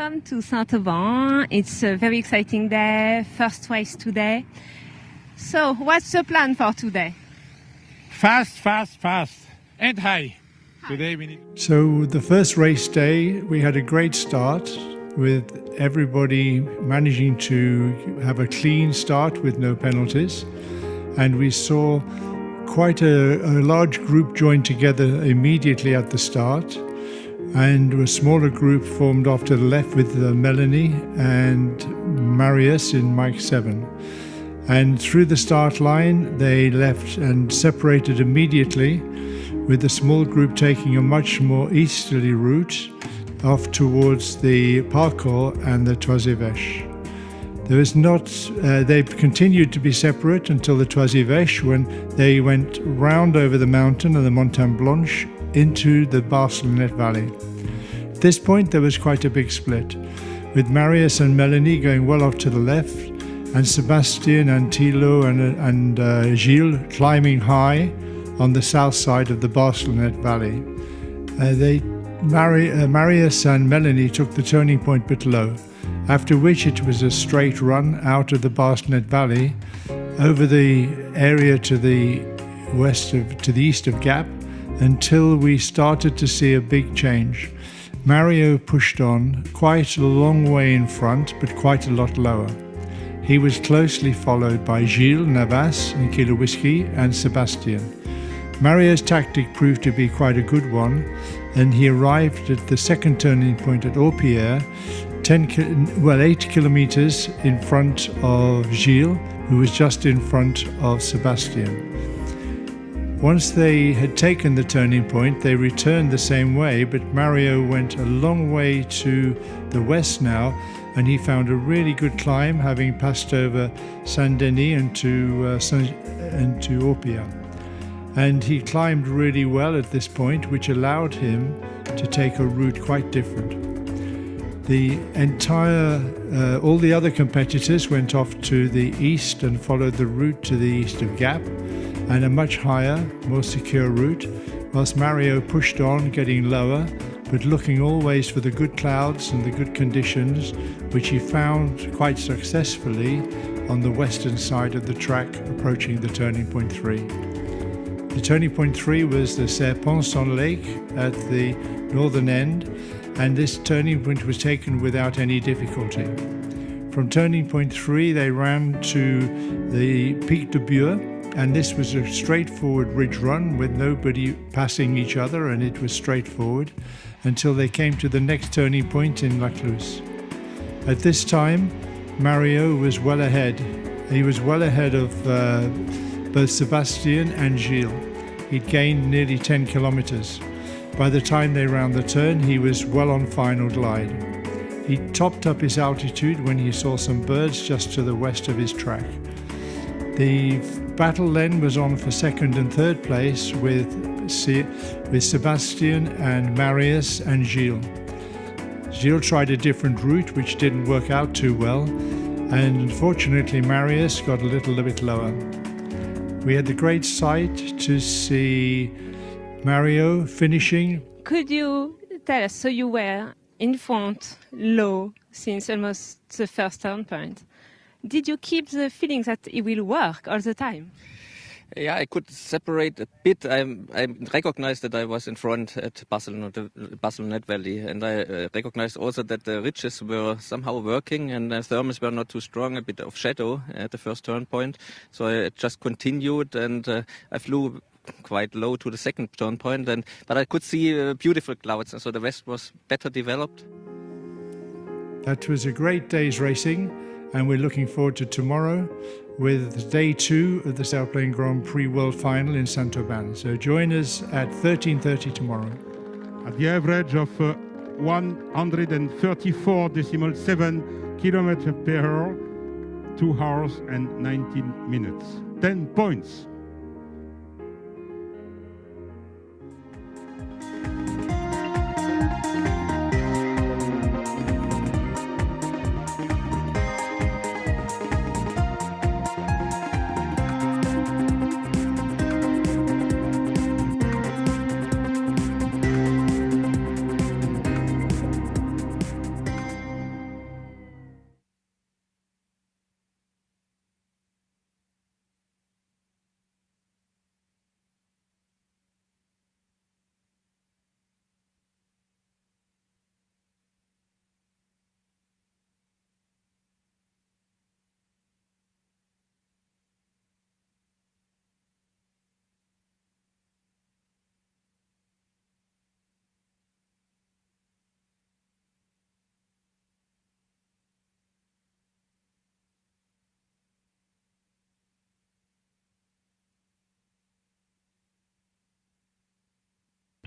welcome to Saint-Aubin. It's a very exciting day, first race today. So, what's the plan for today? Fast, and high. Today we need. So the first race day, we had a great start with everybody managing to have a clean start with no penalties. And we saw quite a large group join together immediately at the start. And a smaller group formed off to the left with Melanie and Marius in Mike 7. And through the start line, they left and separated immediately, with the small group taking a much more easterly route off towards the Parcours and the Toisy-Veche. They continued to be separate until the Toisy-Veche, when they went round over the mountain and the Montagne Blanche into the Barcelonnette Valley. At this point, there was quite a big split, with Marius and Melanie going well off to the left, and Sebastian and Thilo and Gilles climbing high on the south side of the Barcelonnette Valley. Marius and Melanie took the turning point a bit low, after which it was a straight run out of the Barcelonnette Valley over the area to the east of Gap, until we started to see a big change. Mario pushed on quite a long way in front, but quite a lot lower. He was closely followed by Gilles, Navas, and Kilo Whiskey, and Sebastian. Mario's tactic proved to be quite a good one, and he arrived at the second turning point at Orpierre, 8 kilometers in front of Gilles, who was just in front of Sebastian. Once they had taken the turning point, they returned the same way, but Mario went a long way to the west now, and he found a really good climb, having passed over Saint-Denis and to Orpierre. And he climbed really well at this point, which allowed him to take a route quite different. All the other competitors went off to the east and followed the route to the east of Gap, and a much higher, more secure route, whilst Mario pushed on, getting lower, but looking always for the good clouds and the good conditions, which he found quite successfully on the western side of the track, approaching the turning point 3. The turning point 3 was the Serpent-Sans-Lake at the northern end, and this turning point was taken without any difficulty. From turning point 3, they ran to the Pic de Bure, and this was a straightforward ridge run with nobody passing each other, and it was straightforward until they came to the next turning point in La Cluse. At this time, Mario was well ahead. He was well ahead of both Sebastian and Gilles. He'd gained nearly 10 kilometers. By the time they round the turn, he was well on final glide. He topped up his altitude when he saw some birds just to the west of his track. The battle then was on for second and third place with Sebastian and Marius and Gilles. Gilles tried a different route, which didn't work out too well, and unfortunately Marius got a little bit lower. We had the great sight to see Mario finishing. Could you tell us, so you were in front, low, since almost the first turn point. Did you keep the feeling that it will work all the time? Yeah, I could separate a bit. I recognized that I was in front at Barcelonnette Valley, and I recognized also that the ridges were somehow working, and the thermals were not too strong, a bit of shadow at the first turn point. So I just continued, and I flew quite low to the second turn point, but I could see beautiful clouds, and so the west was better developed. That was a great day's racing, and we're looking forward to tomorrow with day 2 of the Sailplane Grand Prix World Final in Saint-Aubin. So join us at 13:30 tomorrow. At the average of 134.7 km per hour, 2 hours and 19 minutes. 10 points.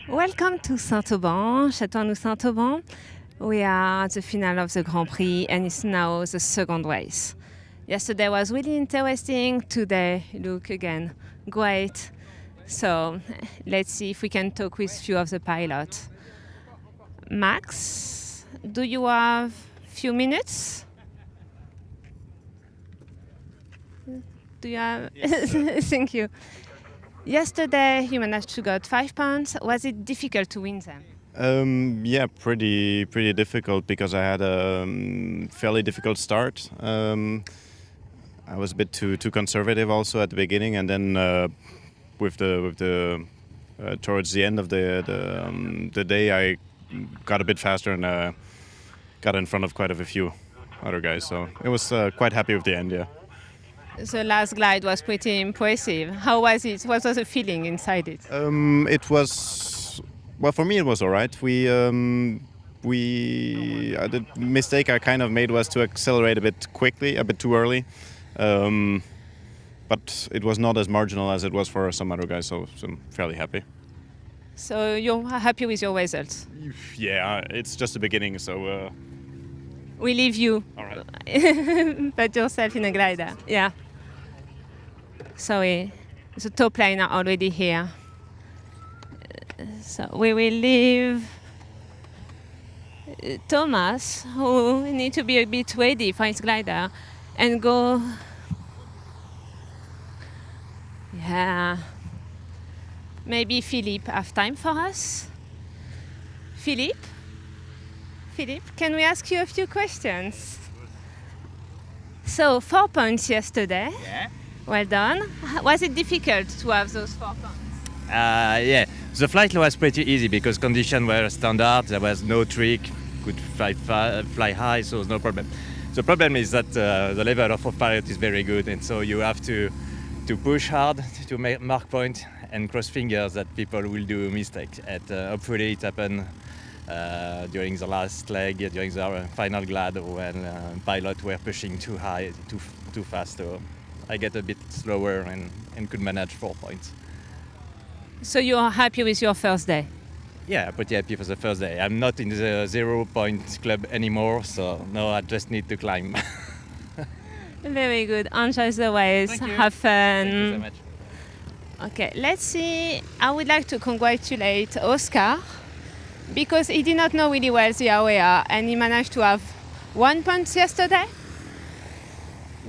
Welcome to Saint-Auban, Châteauneuf-Saint-Auban. We are at the final of the Grand Prix and it's now the second race. Yesterday was really interesting. Today, look again, great. So let's see if we can talk with a few of the pilots. Max, do you have a few minutes? Do you have? Yes, thank you. Yesterday, you managed to get 5 points. Was it difficult to win them? Yeah, pretty difficult because I had a fairly difficult start. I was a bit too conservative also at the beginning, and then with the towards the end of the day, I got a bit faster and got in front of quite a few other guys. So it was quite happy with the end. Yeah. The last glide was pretty impressive. How was it? What was the feeling inside it? It was, well, for me it was all right. The mistake I kind of made was to accelerate a bit quickly, a bit too early. But it was not as marginal as it was for some other guys, so I'm fairly happy. So you're happy with your results? Yeah, it's just the beginning, so... We leave you. All right. Put yourself in a glider. Yeah. Sorry, the top line are already here. So we will leave Thomas, who need to be a bit ready for his glider, and go. Yeah. Maybe Philippe have time for us? Philippe, can we ask you a few questions? So 4 points yesterday. Yeah. Well done. Was it difficult to have those 4 points? Yeah, the flight was pretty easy because conditions were standard. There was no trick. Could fly high, so no problem. The problem is that the level of pilot is very good, and so you have to push hard to make mark point and cross fingers that people will do mistakes. And hopefully it happened during the last leg, during the final glide, when pilots were pushing too high, too fast. So I get a bit slower and could manage 4 points. So you are happy with your first day? Yeah, pretty happy for the first day. I'm not in the 0 point club anymore, so now I just need to climb. Very good. Enjoy the race. Have fun. Thank you so much. Okay, let's see. I would like to congratulate Oscar because he did not know really well the area and he managed to have 1 point yesterday.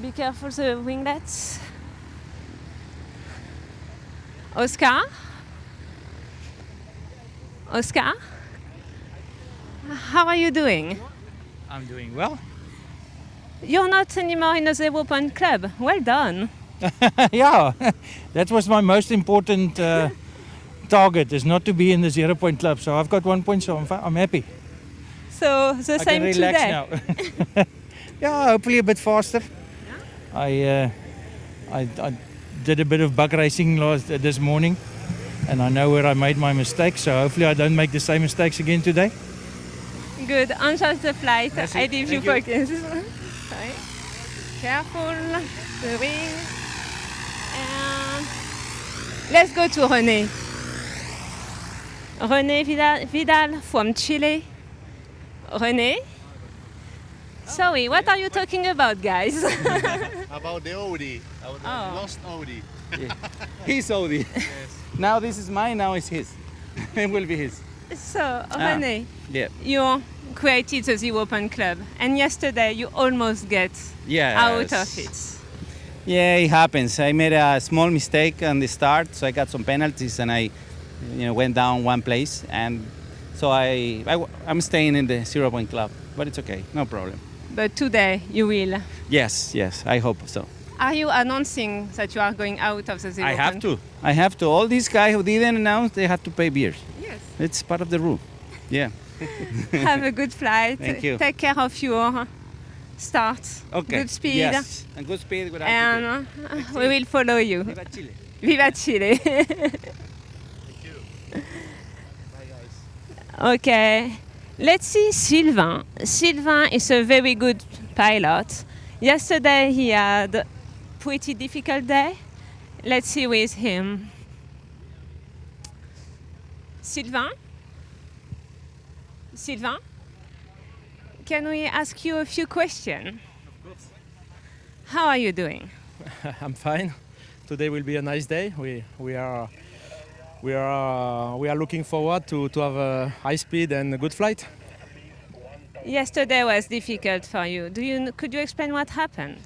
Be careful the winglets. Oscar? How are you doing? I'm doing well. You're not anymore in the 0 point club. Well done. Yeah, that was my most important target, is not to be in the 0 point club. So I've got 1 point, so I'm happy. So the I same can relax today? now. Yeah, hopefully a bit faster. I did a bit of bug racing this morning, and I know where I made my mistakes. So hopefully I don't make the same mistakes again today. Good. Enjoy the flight. That's I it. leave you Thank focus. Sorry. Careful. The wing. And let's go to René. René Vidal from Chile. René? Sorry, what are you talking about, guys? About the Audi, about the lost Audi. Yeah. His Audi. Yes. Now this is mine, now it's his. It will be his. So, René, Yeah. you created the 0 point club, and yesterday you almost get out of it. Yeah, it happens. I made a small mistake on the start, so I got some penalties, and I went down 1 place, and so I'm staying in the 0 point club, but it's okay, no problem. But today you will. Yes, I hope so. Are you announcing that you are going out of the 0 point? I have to. All these guys who didn't announce, they have to pay beers. Yes. It's part of the rule. Yeah. Have a good flight. Thank you. Take care of your start. Okay. Good speed. Yes. And good speed. Good And we will follow you. Viva Chile. Viva Chile. Okay. Let's see Sylvain. Sylvain is a very good pilot. Yesterday he had a pretty difficult day. Let's see with him. Sylvain? Sylvain? Can we ask you a few questions? Of course. How are you doing? I'm fine. Today will be a nice day. We are looking forward to have a high speed and a good flight. Yesterday was difficult for you. Could you explain what happened?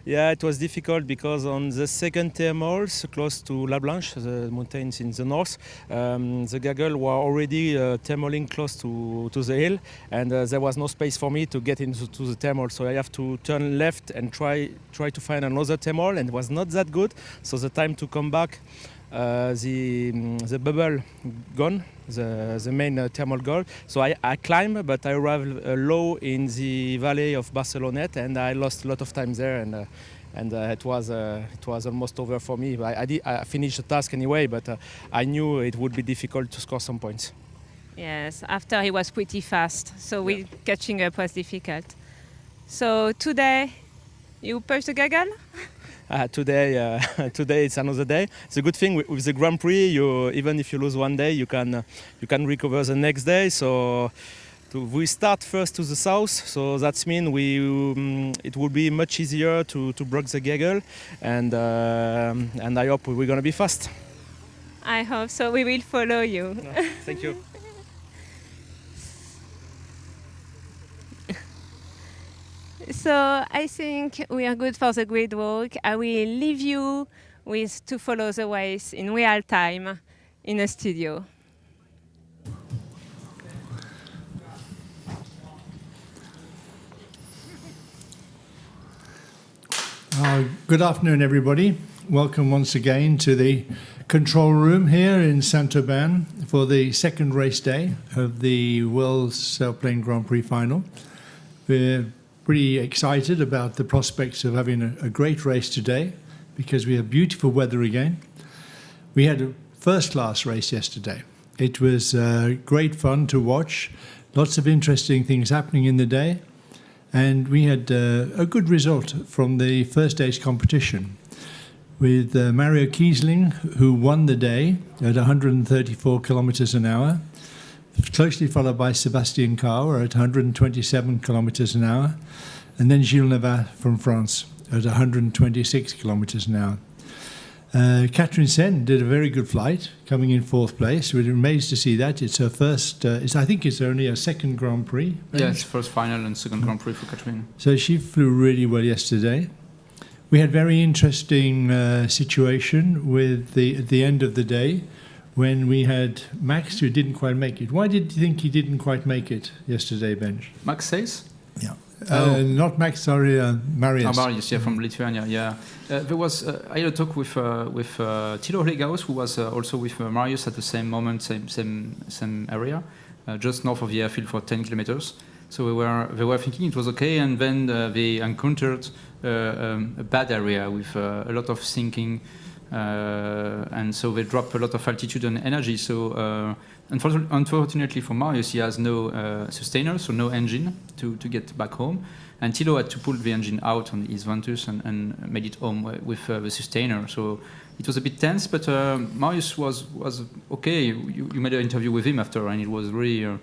Yeah, it was difficult because on the second thermals, close to La Blanche, the mountains in the north, the gaggle were already thermaling close to the hill, and there was no space for me to get into the thermal. So I have to turn left and try to find another thermal, and it was not that good. So the time to come back, the bubble gone, the main thermal goal. So I climb, but I arrived low in the valley of Barcelonette, and I lost a lot of time there, and it was almost over for me. I finished the task anyway, but I knew it would be difficult to score some points. Yes, after he was pretty fast, so catching up was difficult. So today, you push the gaggle? Today it's another day. It's a good thing with the Grand Prix. Even if you lose one day, you can recover the next day. So we start first to the south. So that means it will be much easier to break the gaggle, and I hope we're gonna be fast. I hope so. We will follow you. Thank you. So I think we are good for the grid walk. I will leave you to follow the race in real time in a studio. Good afternoon, everybody. Welcome once again to the control room here in Saint-Aubin for the second race day of the World Sailplane Grand Prix Final. We're pretty excited about the prospects of having a great race today because we have beautiful weather again. We had a first-class race yesterday. It was great fun to watch, lots of interesting things happening in the day, and we had a good result from the first day's competition with Mario Kiesling, who won the day at 134 kilometers an hour, closely followed by Sebastian Coe at 127 kilometers an hour, and then Gilles Navat from France at 126 kilometers an hour. Catherine Sen did a very good flight, coming in fourth place. We're amazed to see that. It's her first, I think it's only her second Grand Prix. Yeah, it's first final and second Grand Prix for Catherine. So she flew really well yesterday. We had very interesting situation with the end of the day, when we had Max, who didn't quite make it. Why did you think he didn't quite make it yesterday, Benj? Max says? Yeah. Not Max, sorry, Marius. Marius, yeah, from Lithuania, yeah. There was, I had a talk with Thilo Legaus, who was also with Marius at the same moment, same area, just north of the airfield for 10 kilometers. So they were thinking it was okay, and then they encountered a bad area with a lot of sinking, and so they drop a lot of altitude and energy. So unfortunately for Marius, he has no sustainer, so no engine to get back home. And Thilo had to pull the engine out on his Ventus and made it home with the sustainer. So it was a bit tense, but Marius was okay. You made an interview with him after, and it was really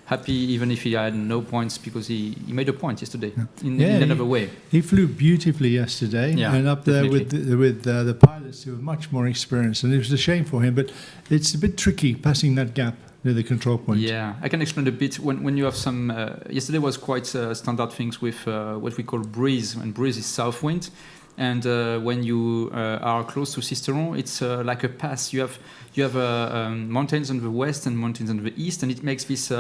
happy, even if he had no points, because he made a point yesterday in another way. He flew beautifully yesterday, and up there definitely. with the pilots who were much more experienced, and it was a shame for him, but it's a bit tricky passing that gap near the control point. Yeah, I can explain a bit. When you have some, yesterday was quite standard things with what we call breeze, and breeze is south wind. And when you are close to Sisteron, it's like a pass. You have mountains on the west and mountains on the east, and it makes this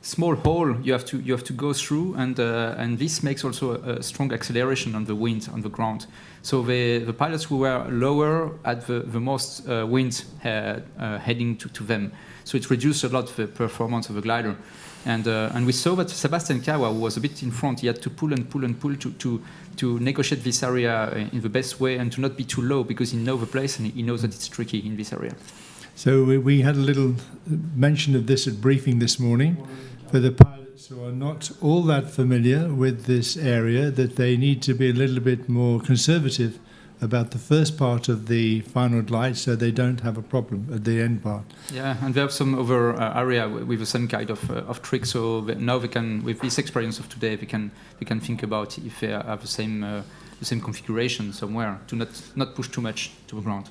small hole you have to go through, and this makes also a strong acceleration on the wind on the ground. So the pilots who were lower had the most wind heading to them. So it reduced a lot the performance of the glider. And we saw that Sebastian Coe, who was a bit in front, he had to pull and pull and pull to negotiate this area in the best way and to not be too low, because he knows the place and he knows that it's tricky in this area. So we had a little mention of this at briefing this morning for the pilots who are not all that familiar with this area, that they need to be a little bit more conservative about the first part of the final glide, so they don't have a problem at the end part. Yeah, and they have some other area with the same kind of trick. So now they can, with this experience of today, they can think about if they have the same configuration somewhere to not push too much to the ground.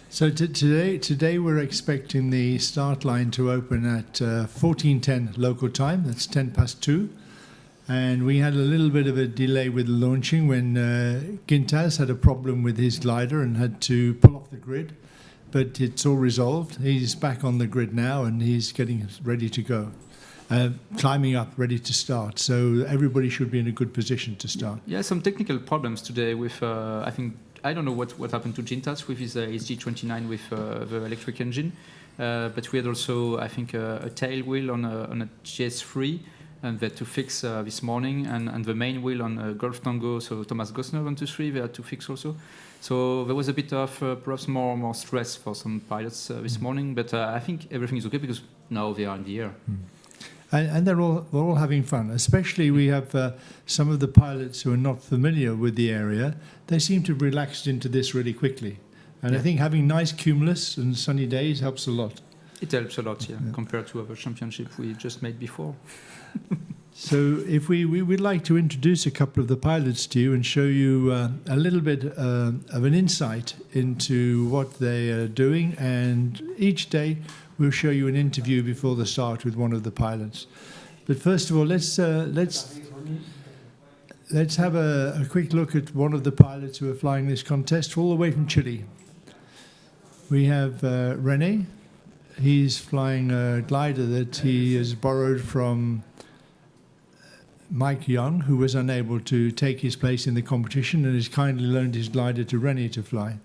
So today we're expecting the start line to open at 14:10 local time. That's 2:10. And we had a little bit of a delay with launching when Gintaz had a problem with his glider and had to pull off the grid. But it's all resolved. He's back on the grid now and he's getting ready to go. Climbing up, ready to start. So everybody should be in a good position to start. Yeah, some technical problems today with, I don't know what happened to Gintaz with his SG29 with the electric engine. But we had also, I think, a tail wheel on a GS3. And they had to fix this morning, and the main wheel on Golf Tango, so Thomas Gosner 123, they had to fix also. So there was a bit of perhaps more stress for some pilots this morning, but I think everything is okay because now they are in the air. And they're all having fun. Especially we have some of the pilots who are not familiar with the area. They seem to have relaxed into this really quickly, and I think having nice cumulus and sunny days helps a lot. It helps a lot, yeah, compared to other championship we just made before. So if we would like to introduce a couple of the pilots to you and show you a little bit of an insight into what they are doing, and each day we'll show you an interview before the start with one of the pilots. But first of all, let's have a quick look at one of the pilots who are flying this contest all the way from Chile. We have René. He's flying a glider that he has borrowed from Mike Young, who was unable to take his place in the competition and has kindly loaned his glider to René to fly.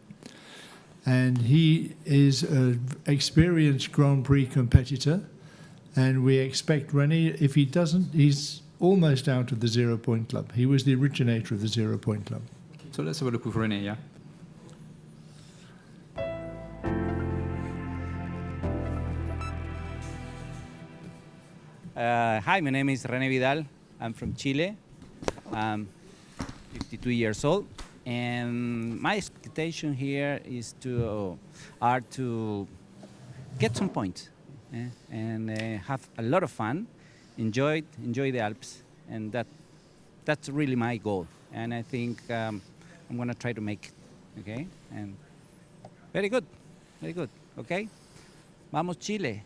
And he is an experienced Grand Prix competitor, and we expect René, if he doesn't, he's almost out of the 0 Point Club. He was the originator of the 0 Point Club. So let's have a look with René, yeah? Hi, my name is René Vidal. I'm from Chile. I'm 52 years old. And my expectation here is to get some points and have a lot of fun, enjoy the Alps. And that's really my goal. And I think I'm going to try to make it. Okay? And very good. Okay? Vamos, Chile.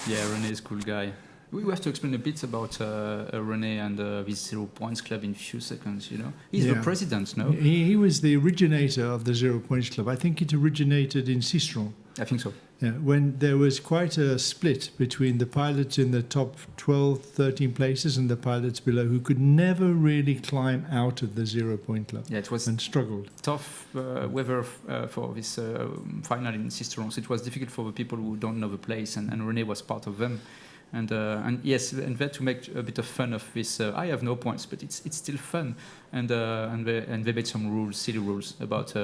Yeah, René is a cool guy. We have to explain a bit about René and this 0 Points Club in a few seconds, you know. He's the president, no? He was the originator of the 0 Points Club. I think it originated in Sistron. I think so. Yeah, when there was quite a split between the pilots in the top 12, 13 places and the pilots below who could never really climb out of the 0 Point Club. Yeah, it was and struggled. Tough weather for this final in Sistron. So it was difficult for the people who don't know the place, and René was part of them. And yes, and they had to make a bit of fun of this. I have no points, but it's still fun. And they made some rules, silly rules about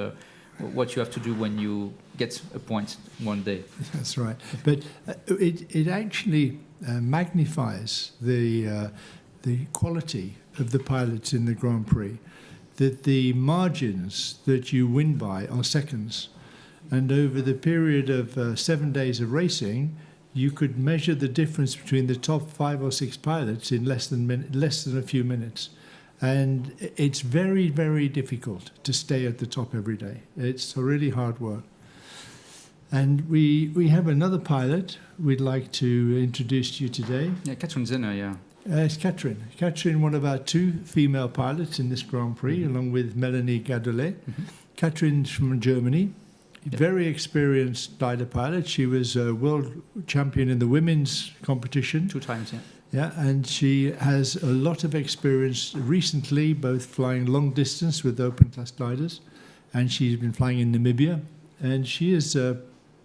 what you have to do when you get a point one day. That's right. But it actually magnifies the quality of the pilots in the Grand Prix. That the margins that you win by are seconds, and over the period of 7 days of racing, you could measure the difference between the top 5 or 6 pilots in less than a few minutes. And it's very, very difficult to stay at the top every day. It's really hard work. And we have another pilot we'd like to introduce to you today. Yeah, Katrin Zenner, yeah. It's Katrin. Katrin, one of our 2 female pilots in this Grand Prix, along with Melanie Gadolet. Katrin's from Germany. Very experienced glider pilot. She was a world champion in the women's competition. 2 times, yeah. Yeah, and she has a lot of experience recently, both flying long distance with open class gliders, and she's been flying in Namibia. And she is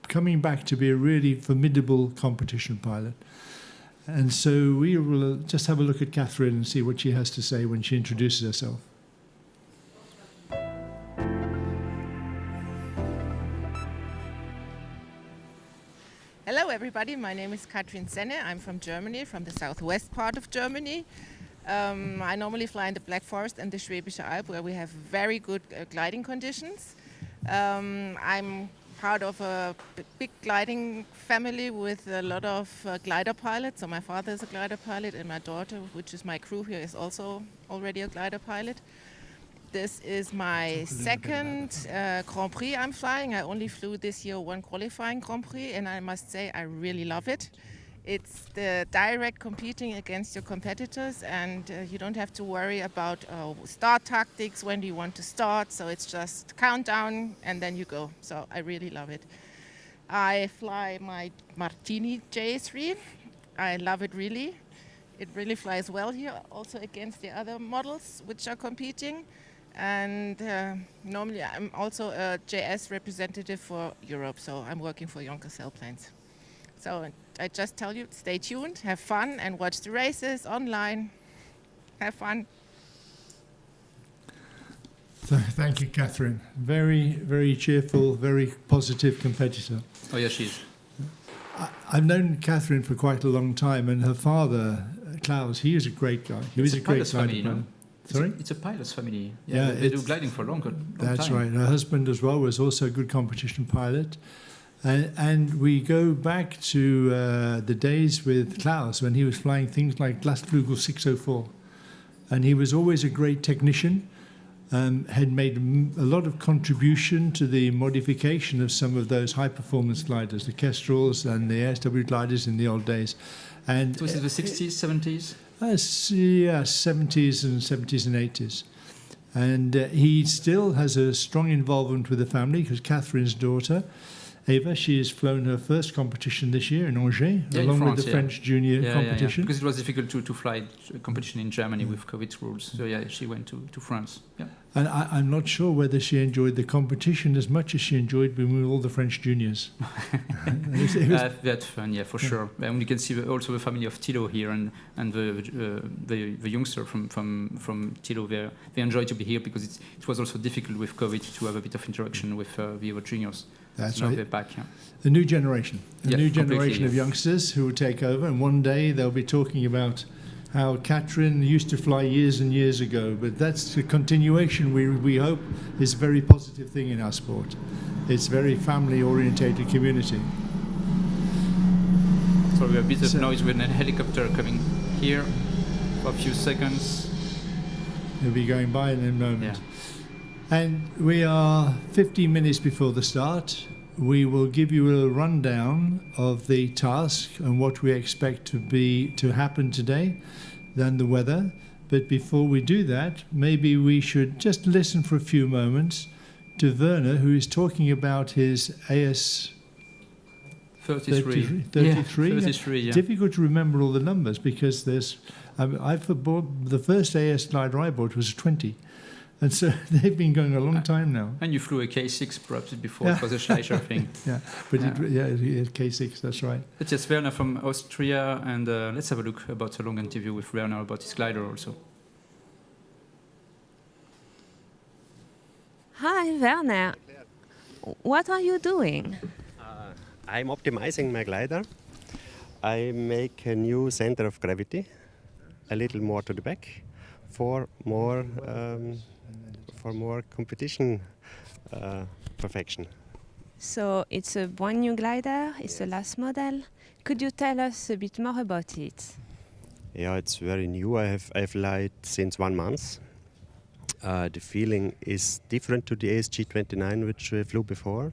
coming back to be a really formidable competition pilot. And so we will just have a look at Katrin and see what she has to say when she introduces herself. Hello everybody, my name is Katrin Zenner. I'm from Germany, from the southwest part of Germany. I normally fly in the Black Forest and the Schwäbische Alb, where we have very good gliding conditions. I'm part of a big gliding family with a lot of glider pilots. So my father is a glider pilot, and my daughter, which is my crew here, is also already a glider pilot. This is my second Grand Prix I'm flying. I only flew this year one qualifying Grand Prix, and I must say I really love it. It's the direct competing against your competitors, and you don't have to worry about start tactics, when do you want to start, so it's just countdown and then you go. So I really love it. I fly my Martini J3. I love it really. It really flies well here, also against the other models which are competing. And normally I'm also a JS representative for Europe, so I'm working for Jonker Sailplanes. So I just tell you, stay tuned, have fun, and watch the races online. Have fun. So, thank you, Catherine. Very, very cheerful, very positive competitor. Oh, yeah, she is. I've known Catherine for quite a long time, and her father, Klaus, he is a great guy. He was a great family, no? Sorry? It's a pilot's family. Yeah, they do gliding for a long time. That's right. Her husband as well was also a good competition pilot. And we go back to the days with Klaus when he was flying things like Glasflugel 604. And he was always a great technician, had made a lot of contribution to the modification of some of those high-performance gliders, the Kestrels and the ASW gliders in the old days. And so was it the 60s, 70s? Yeah, 70s and 80s. And he still has a strong involvement with the family because Catherine's daughter, Eva, she has flown her first competition this year in Angers, along France, with the French junior competition. Because it was difficult to fly a competition in Germany with COVID rules. So yeah, she went to France. Yeah. And I'm not sure whether she enjoyed the competition as much as she enjoyed being with all the French juniors. That's fun, yeah, for sure. And you can see also the family of Thilo here and the youngster from Thilo. They enjoy to be here because it was also difficult with COVID to have a bit of interaction with the other juniors. That's so now right. they're back, yeah. A new generation of youngsters who will take over, and one day they'll be talking about how Catherine used to fly years and years ago. But that's a continuation we hope is a very positive thing in our sport. It's a very family-orientated community. So we have a bit of noise with a helicopter coming here for a few seconds. It'll be going by in a moment. Yeah. And we are 15 minutes before the start. We will give you a rundown of the task and what we expect to happen today, then the weather. But before we do that, maybe we should just listen for a few moments to Werner, who is talking about his AS 33. 33. Yeah. Difficult to remember all the numbers because there's. The first AS glider I bought was a 20. And so they've been going a long time now. And you flew a K6 perhaps before for the Schleicher thing. K6, that's right. But yes, Werner from Austria, and let's have a look about a long interview with Werner about his glider also. Hi, Werner. What are you doing? I'm optimizing my glider. I make a new center of gravity, a little more to the back, for more competition perfection. So it's a brand new glider, it's the last model. Could you tell us a bit more about it? Yeah, it's very new. I've flied since 1 month. The feeling is different to the ASG29 which I flew before.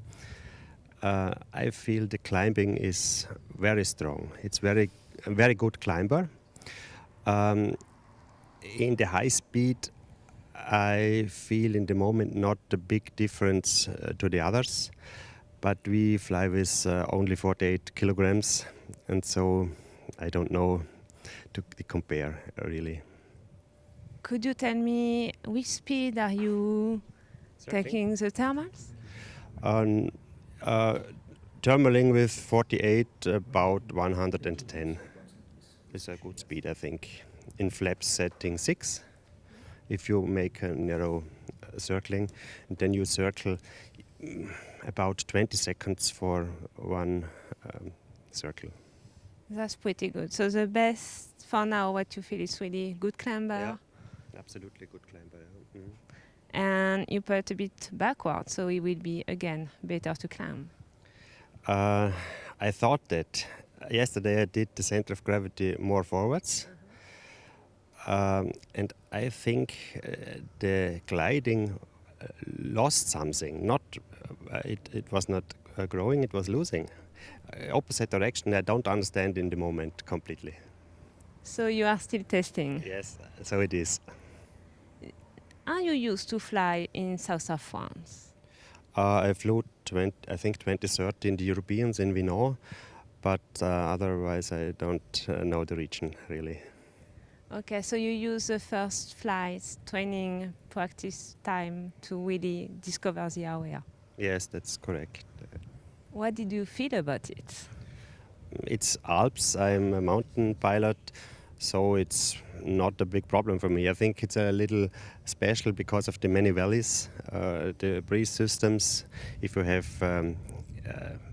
I feel the climbing is very strong. It's a very good climber. In the high speed, I feel in the moment not a big difference to the others, but we fly with only 48 kilograms, and so I don't know to compare really. Could you tell me which speed are you taking the thermals? Thermaling with 48, about 110. It's a good speed, I think. In flaps setting 6, if you make a narrow circling, and then you circle about 20 seconds for one circle. That's pretty good. So the best for now, what you feel is really good climber. Yeah, absolutely good climber. Yeah. And you put a bit backward, so it will be again better to climb. I thought that yesterday I did the center of gravity more forwards, and I think the gliding lost something. Not it was not growing; it was losing. Opposite direction. I don't understand in the moment completely. So you are still testing. Yes, so it is. Are you used to fly in south of France? I flew 2013 the Europeans in Vinant, but otherwise I don't know the region really. Okay, so you use the first flights, training, practice time to really discover the area. Yes, that's correct. What did you feel about it? It's Alps. I'm a mountain pilot, so it's not a big problem for me. I think it's a little special because of the many valleys, the breeze systems. If you have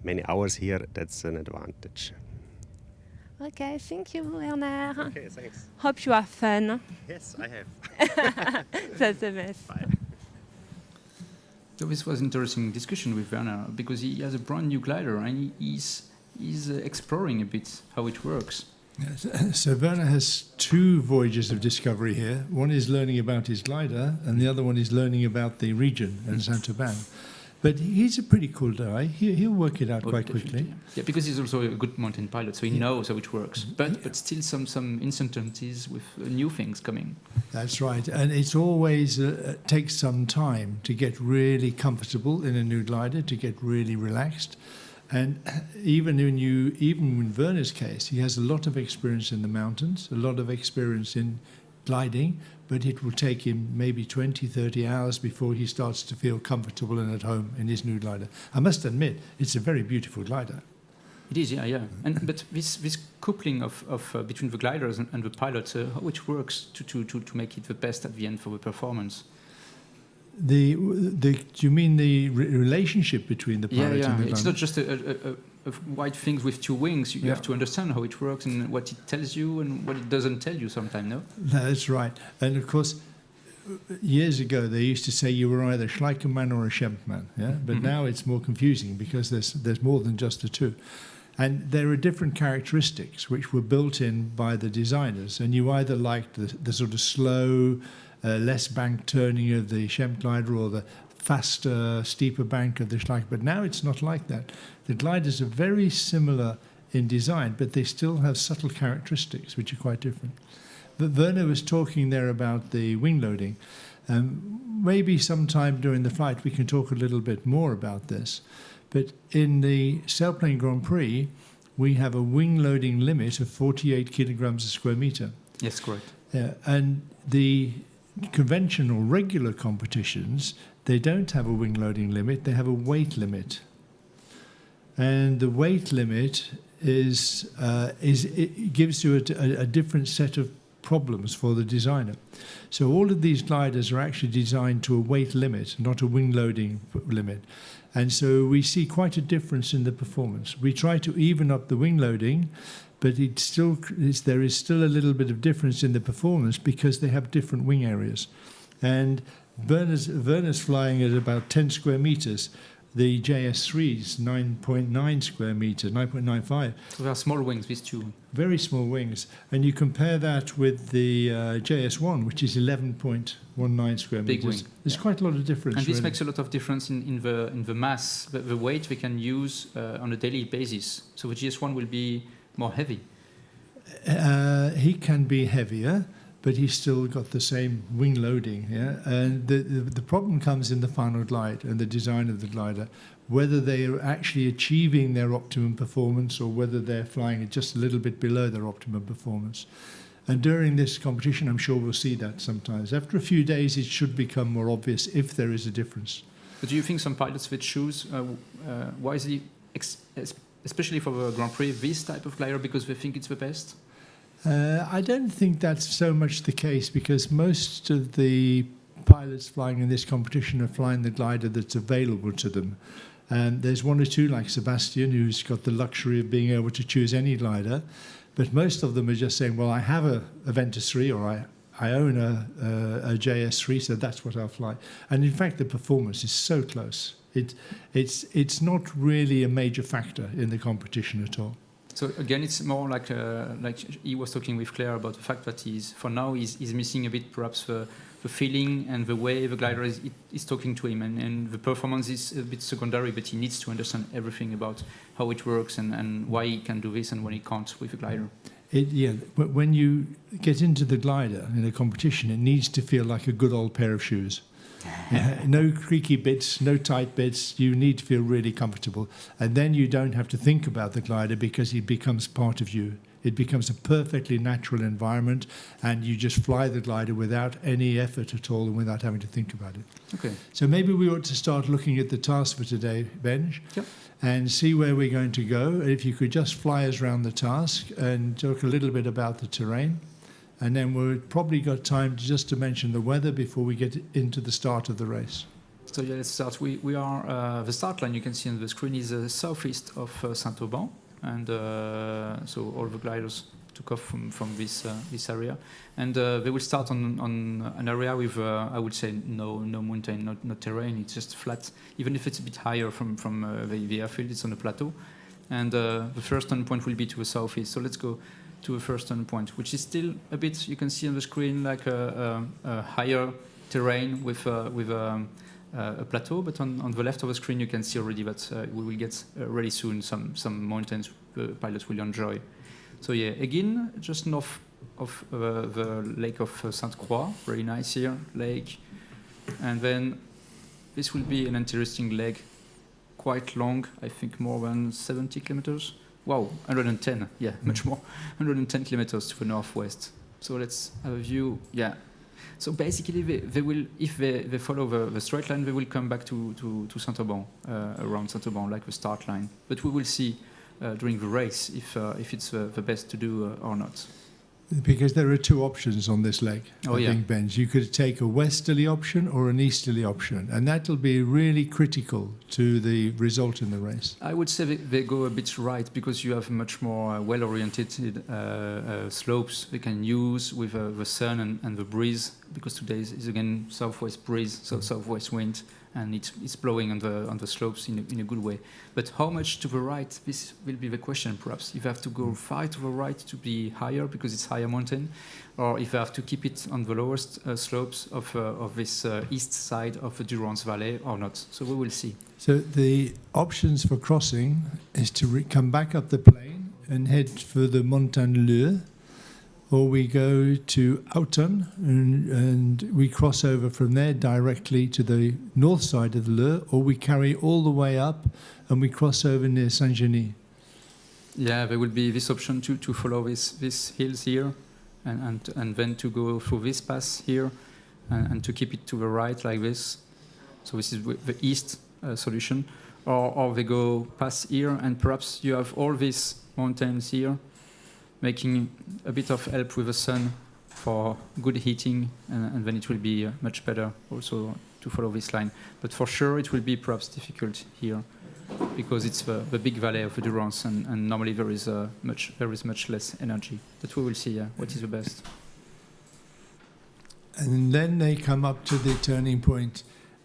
many hours here, that's an advantage. Okay, thank you, Werner. Okay, thanks. Hope you have fun. Yes, I have. That's the best. Bye. So this was an interesting discussion with Werner because he has a brand new glider and he's exploring a bit how it works. Yes. So Werner has two voyages of discovery here. One is learning about his glider, and the other one is learning about the region and Saint-Aubin. But he's a pretty cool guy. He'll work it out quite quickly. Yeah, because he's also a good mountain pilot, so he knows how it works. But still some uncertainties with new things coming. That's right, and it's always takes some time to get really comfortable in a new glider, to get really relaxed. And even in Werner's case, he has a lot of experience in the mountains, a lot of experience in gliding, but it will take him maybe 20, 30 hours before he starts to feel comfortable and at home in his new glider. I must admit, it's a very beautiful glider. It is, yeah. But this coupling of between the gliders and the pilots, how it works to make it the best at the end for the performance. Do you mean the relationship between the pilot and the glider? It's not just a white thing with two wings. You have to understand how it works and what it tells you and what it doesn't tell you sometimes, no? That's right. And of course, years ago they used to say you were either Schleichermann or a Schempmann, yeah? But now it's more confusing because there's more than just the two. And there are different characteristics which were built in by the designers, and you either liked the sort of slow, less bank turning of the Schemp glider or the faster, steeper bank of the Schleicher. But now it's not like that. The gliders are very similar in design, but they still have subtle characteristics which are quite different. But Werner was talking there about the wing loading. Maybe sometime during the flight we can talk a little bit more about this. But in the Sailplane Grand Prix, we have a wing loading limit of 48 kilograms a square meter. Yes, correct. And the conventional regular competitions, they don't have a wing loading limit, they have a weight limit. And the weight limit it gives you a different set of problems for the designer. So all of these gliders are actually designed to a weight limit, not a wing loading limit. And so we see quite a difference in the performance. We try to even up the wing loading, but there is still a little bit of difference in the performance because they have different wing areas. And Werner's flying at about 10 square meters. The JS3 is 9.9 square meters, 9.95. So they are small wings, these two. Very small wings. And you compare that with the JS1, which is 11.19 square Big meters. Wing. There's quite a lot of difference. And this makes a lot of difference in the mass, the weight we can use on a daily basis. So the JS1 will be more heavy. He can be heavier, but he's still got the same wing loading. Yeah? And the problem comes in the final glide and the design of the glider, whether they are actually achieving their optimum performance or whether they're flying just a little bit below their optimum performance. And during this competition, I'm sure we'll see that sometimes. After a few days, it should become more obvious if there is a difference. But do you think some pilots would choose wisely, especially for the Grand Prix, this type of glider because they think it's the best? I don't think that's so much the case because most of the pilots flying in this competition are flying the glider that's available to them. And there's one or two like Sebastian who's got the luxury of being able to choose any glider, but most of them are just saying, well, I have a Ventus 3 or I own a JS3, so that's what I'll fly. And in fact, the performance is so close. It's not really a major factor in the competition at all. So again, it's more like he was talking with Claire about the fact that he's missing a bit perhaps the feeling and the way the glider is talking to him, and the performance is a bit secondary, but he needs to understand everything about how it works and why he can do this and when he can't with the glider. But when you get into the glider in a competition, it needs to feel like a good old pair of shoes. No creaky bits, no tight bits. You need to feel really comfortable. And then you don't have to think about the glider because it becomes part of you. It becomes a perfectly natural environment, and you just fly the glider without any effort at all and without having to think about it. Okay. So maybe we ought to start looking at the task for today, Benj, and see where we're going to go. If you could just fly us around the task and talk a little bit about the terrain. And then we've probably got time just to mention the weather before we get into the start of the race. So yeah, let's start. We are, the start line you can see on the screen is southeast of Saint-Auban. And so all the gliders took off from this area, and they will start on an area with I would say no mountain, no terrain. It's just flat, even if it's a bit higher from the airfield. It's on a plateau, and the first turn point will be to the southeast. So let's go to the first turn point, which is still a bit, you can see on the screen, like a higher terrain with a plateau, but on the left of the screen you can see already that we will get really soon some mountains the pilots will enjoy. So yeah, again, just north of the lake of Sainte-Croix, very nice here, lake. And then this will be an interesting leg, quite long, I think more than 70 kilometers. Wow, 110, yeah, much more, 110 kilometers to the northwest. So let's have a view, yeah. So basically, they will, if they follow the straight line, they will come back to Saint-Auban, around Saint-Auban, like the start line. But we will see during the race if it's the best to do or not. Because there are two options on this leg, I think, Benj. You could take a westerly option or an easterly option, and that will be really critical to the result in the race. I would say they go a bit right because you have much more well-oriented slopes they can use with the sun and the breeze, because today is again southwest breeze, so southwest wind, and it's blowing on the slopes in a good way. But how much to the right? This will be the question, perhaps. If you have to go far to the right to be higher because it's higher mountain, or if you have to keep it on the lowest slopes of this east side of the Durance Valley or not. So we will see. So the options for crossing is to come back up the plain and head for the Montagne Leu, or we go to Autun and we cross over from there directly to the north side of the Leu, or we carry all the way up and we cross over near Saint-Genis. Yeah, there will be this option to follow these hills here and then to go through this pass here and to keep it to the right like this. So this is the east solution. Or they go past here and perhaps you have all these mountains here, making a bit of help with the sun for good heating, and then it will be much better also to follow this line. But for sure it will be perhaps difficult here because it's the big valley of the Durance, and normally there is much less energy. But we will see what is the best. And then they come up to the turning point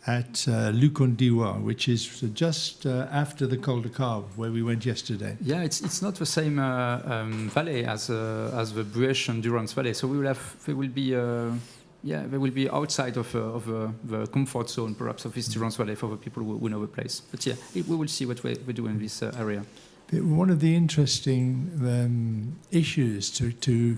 at Lucondiwa, which is just after the Col de Cave, where we went yesterday. Yeah, it's not the same valley as the Bueche and Durance Valley. So they will be outside of the comfort zone, perhaps, of this Durance Valley for the people who know the place. But yeah, we will see what we do in this area. One of the interesting issues to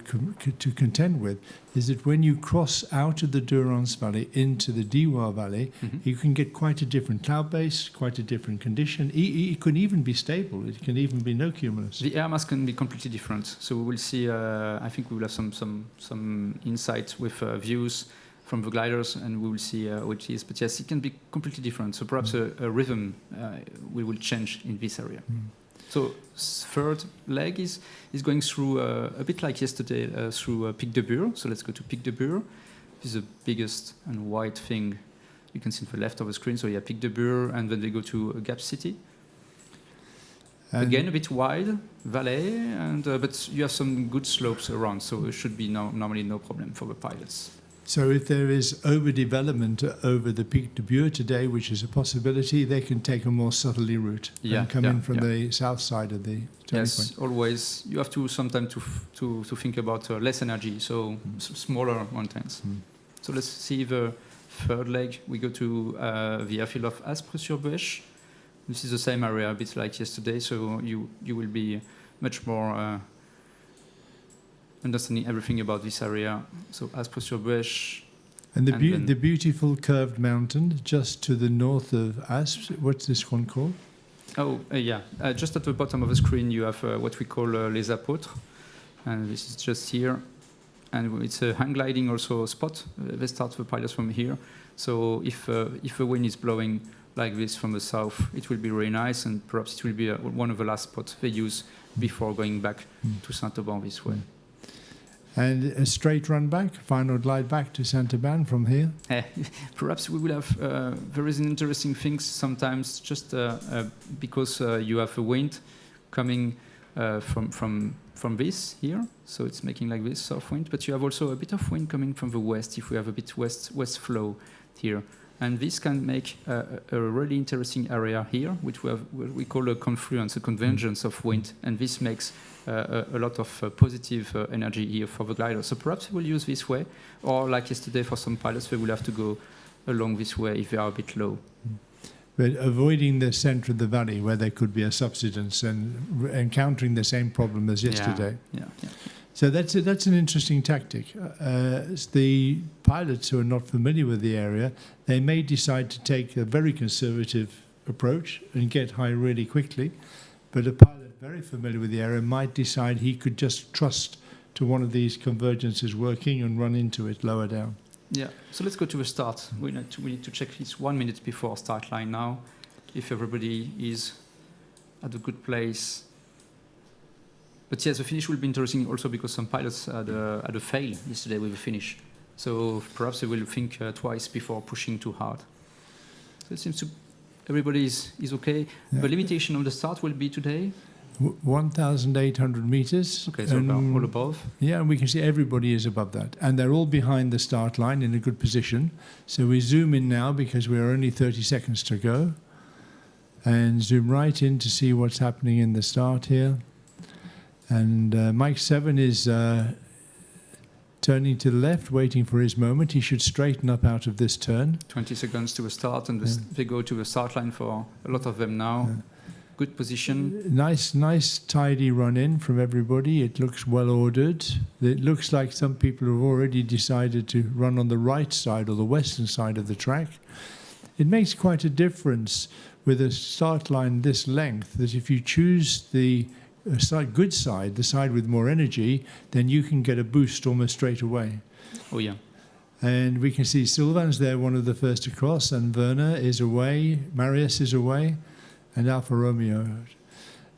contend with is that when you cross out of the Durance Valley into the Diwa Valley, you can get quite a different cloud base, quite a different condition. It can even be stable. It can even be no cumulus. The air mass can be completely different. So we will see. I think we will have some insight with views from the gliders, and we will see what it is. But yes, it can be completely different. So perhaps a rhythm will change in this area. So third leg is going through a bit like yesterday through Pic de Bure. So let's go to Pic de Bure. This is the biggest and wide thing You can see to the left of the screen. So you have Pic de Bure, and then they go to Gap City. And again, a bit wide, valley, and but you have some good slopes around, so it should be normally no problem for the pilots. So if there is overdevelopment over the Pic de Bure today, which is a possibility, they can take a more southerly route and come in from the south side of the turning point. Always. You have to sometimes to think about less energy, so smaller mountains. So let's see the third leg. We go to the airfield of Aspres-sur-Bêche. This is the same area, a bit like yesterday, so you will be much more understanding everything about this area. So Aspres-sur-Bêche. And the beautiful curved mountain just to the north of Aspres, what's this one called? Just at the bottom of the screen you have what we call Les Apôtres, and this is just here. And it's a hang gliding also spot. They start the pilots from here. So if the wind is blowing like this from the south, it will be really nice, and perhaps it will be one of the last spots they use before going back to Saint-Auban this way. And a straight run back, final glide back to Saint-Auban from here? Perhaps we will have, there is an interesting thing sometimes, just because you have a wind coming from this here, so it's making like this soft wind, but you have also a bit of wind coming from the west if we have a bit west flow here. And this can make a really interesting area here, which we call a confluence, a convergence of wind, and this makes a lot of positive energy here for the glider. So perhaps we'll use this way, or like yesterday for some pilots, they will have to go along this way if they are a bit low. But avoiding the center of the valley where there could be a subsidence and encountering the same problem as yesterday. Yeah. So that's an interesting tactic. The pilots who are not familiar with the area, they may decide to take a very conservative approach and get high really quickly, but a pilot very familiar with the area might decide he could just trust to one of these convergences working and run into it lower down. Yeah, so let's go to the start. We need to check this 1 minute before start line now, if everybody is at a good place. But yes, the finish will be interesting also because some pilots had a fail yesterday with the finish. So perhaps they will think twice before pushing too hard. So it seems to everybody is okay. Yeah. The limitation on the start will be today? 1,800 meters. Okay, so all above. Yeah, and we can see everybody is above that. And they're all behind the start line in a good position. So we zoom in now because we're only 30 seconds to go. And zoom right in to see what's happening in the start here. And Mike 7 is turning to the left, waiting for his moment. He should straighten up out of this turn. 20 seconds to a start, and they go to the start line for a lot of them now. Yeah. Good position. Nice, tidy run in from everybody. It looks well ordered. It looks like some people have already decided to run on the right side or the western side of the track. It makes quite a difference with a start line this length that if you choose the good side, the side with more energy, then you can get a boost almost straight away. Oh, yeah. And we can see Sylvain's there, one of the first to cross, and Werner is away, Marius is away, and Alfa Romeo.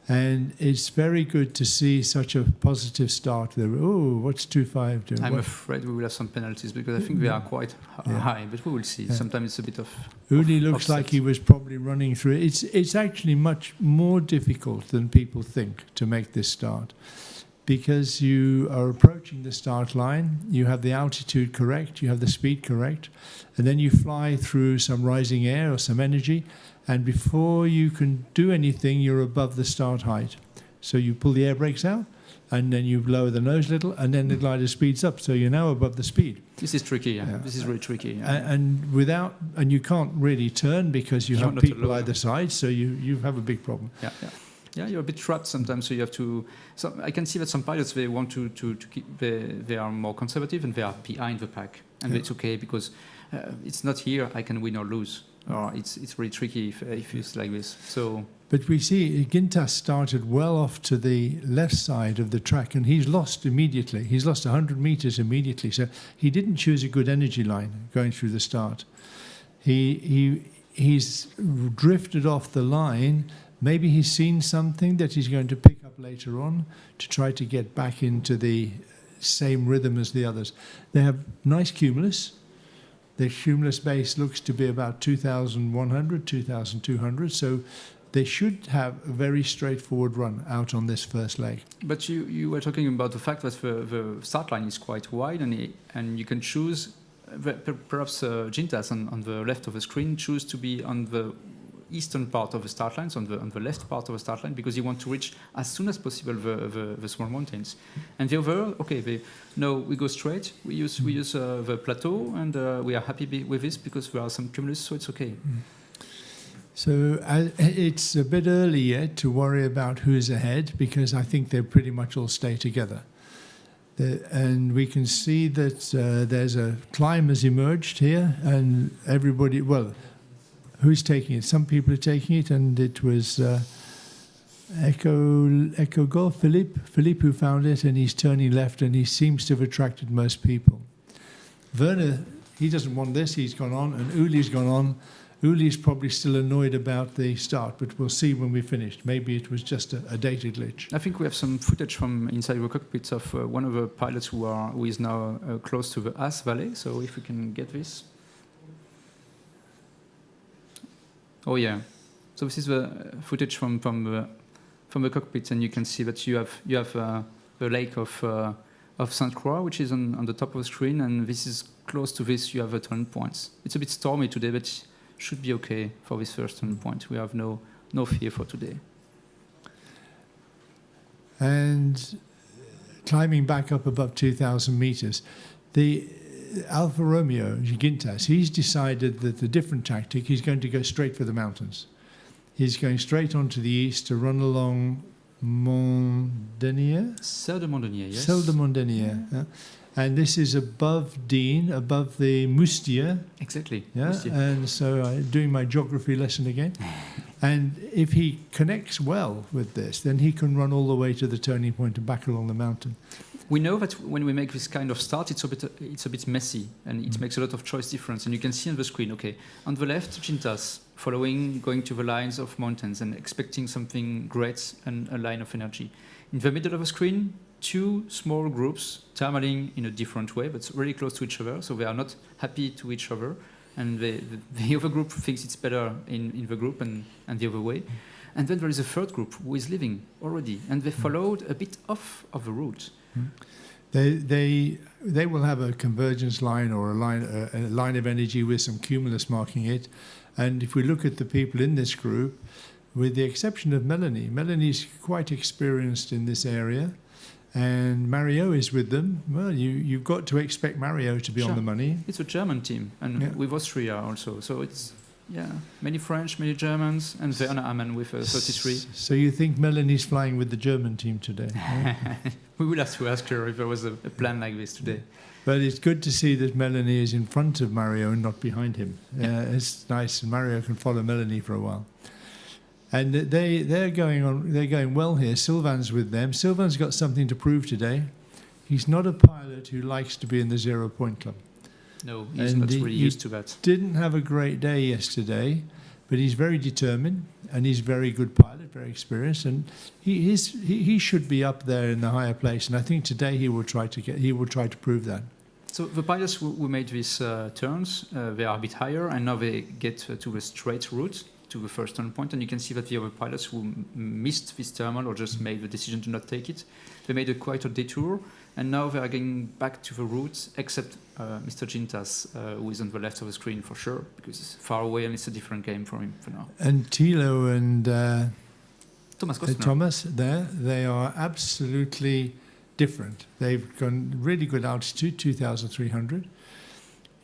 And it's very good to see such a positive start there. Oh, what's 2.5 doing? I'm afraid we will have some penalties because I think they are quite high, but we will see. Yeah. Sometimes it's a bit of Uli looks like he was probably running through it. It's actually much more difficult than people think to make this start because you are approaching the start line, you have the altitude correct, you have the speed correct, and then you fly through some rising air or some energy, and before you can do anything, you're above the start height. So you pull the air brakes out, and then you lower the nose a little, and then the glider speeds up, so you're now above the speed. This is tricky, yeah. This is really tricky. Yeah. And you can't really turn because you have people either side, so you have a big problem. Yeah, you're a bit trapped sometimes, so you have to... So I can see that some pilots, they want to keep... They are more conservative, and they are behind the pack. And it's okay, because it's not here, I can win or lose. Or it's really tricky if it's like this. So, but we see Gintas started well off to the left side of the track, and he's lost immediately. He's lost 100 meters immediately. So he didn't choose a good energy line going through the start. He's drifted off the line. Maybe he's seen something that he's going to pick up later on to try to get back into the same rhythm as the others. They have nice cumulus. The cumulus base looks to be about 2,100, 2,200, so they should have a very straightforward run out on this first leg. But you were talking about the fact that the start line is quite wide, and you can choose, perhaps Gintas on the left of the screen choose to be on the eastern part of the start lines, on the left part of the start line, because you want to reach as soon as possible the small mountains. And the other, no, we go straight. We use the plateau, and we are happy with this because there are some cumulus, so it's okay. So it's a bit early yet to worry about who's ahead, because I think they pretty much all stay together. And we can see that there's a climb has emerged here, and everybody, well, who's taking it? Some people are taking it, and it was Echo Golf, Philippe who found it, and he's turning left, and he seems to have attracted most people. Werner, he doesn't want this, he's gone on, and Uli's gone on. Uli's probably still annoyed about the start, but we'll see when we're finished. Maybe it was just a data glitch. I think we have some footage from inside the cockpit of one of the pilots who is now close to the As Valley, so if we can get this. Oh yeah, so this is the footage from the cockpit, and you can see that you have the lake of Sainte Croix, which is on the top of the screen, and this is close to this. You have the turn points. It's a bit stormy today, but should be okay for this first turn point. We have no fear for today. And climbing back up above 2,000 meters, the Alfa Romeo Gintas, he's decided that the different tactic, he's going to go straight for the mountains. He's going straight onto the east to run along Mont-Denier? Celle de Mont-Denier, yes. Celle de Mont-Denier. Yeah. And this is above Dean, above the Moustier. Exactly. Yeah. Moustier. And so I'm doing my geography lesson again. And if he connects well with this, then he can run all the way to the turning point and back along the mountain. We know that when we make this kind of start, it's a bit messy, and it makes a lot of choice difference. And you can see on the screen, okay, on the left, Gintas, going to the lines of mountains and expecting something great and a line of energy. In the middle of the screen, two small groups thermaling in a different way, but really close to each other, so they are not happy to each other. And the other group thinks it's better in the group and the other way. And then there is a third group who is leaving already, and they followed a bit off of the route. They will have a convergence line or a line of energy with some cumulus marking it. And if we look at the people in this group, with the exception of Melanie's quite experienced in this area, and Mario is with them. Well, you've got to expect Mario to be on the money. It's a German team, and with Austria also. So it's many French, many Germans, and Werner Amann with 33. So you think Melanie's flying with the German team today? We will have to ask her if there was a plan like this today. But it's good to see that Melanie is in front of Mario and not behind him. It's nice, and Mario can follow Melanie for a while. And they're going well here. Sylvain's with them. Sylvain's got something to prove today. He's not a pilot who likes to be in the 0 Point Club. No, he's not really used to that. Didn't have a great day yesterday, but he's very determined, and he's a very good pilot, very experienced, and he should be up there in the higher place. And I think today he will try to prove that. So the pilots who made these turns, they are a bit higher, and now they get to a straight route to the first turn point, and you can see that the other pilots who missed this thermal or just made the decision to not take it, they made quite a detour, and now they are getting back to the route, except Mr. Gintas, who is on the left of the screen for sure, because it's far away and it's a different game for him for now. And Thilo and Thomas there, they are absolutely different. They've gone really good altitude, 2,300.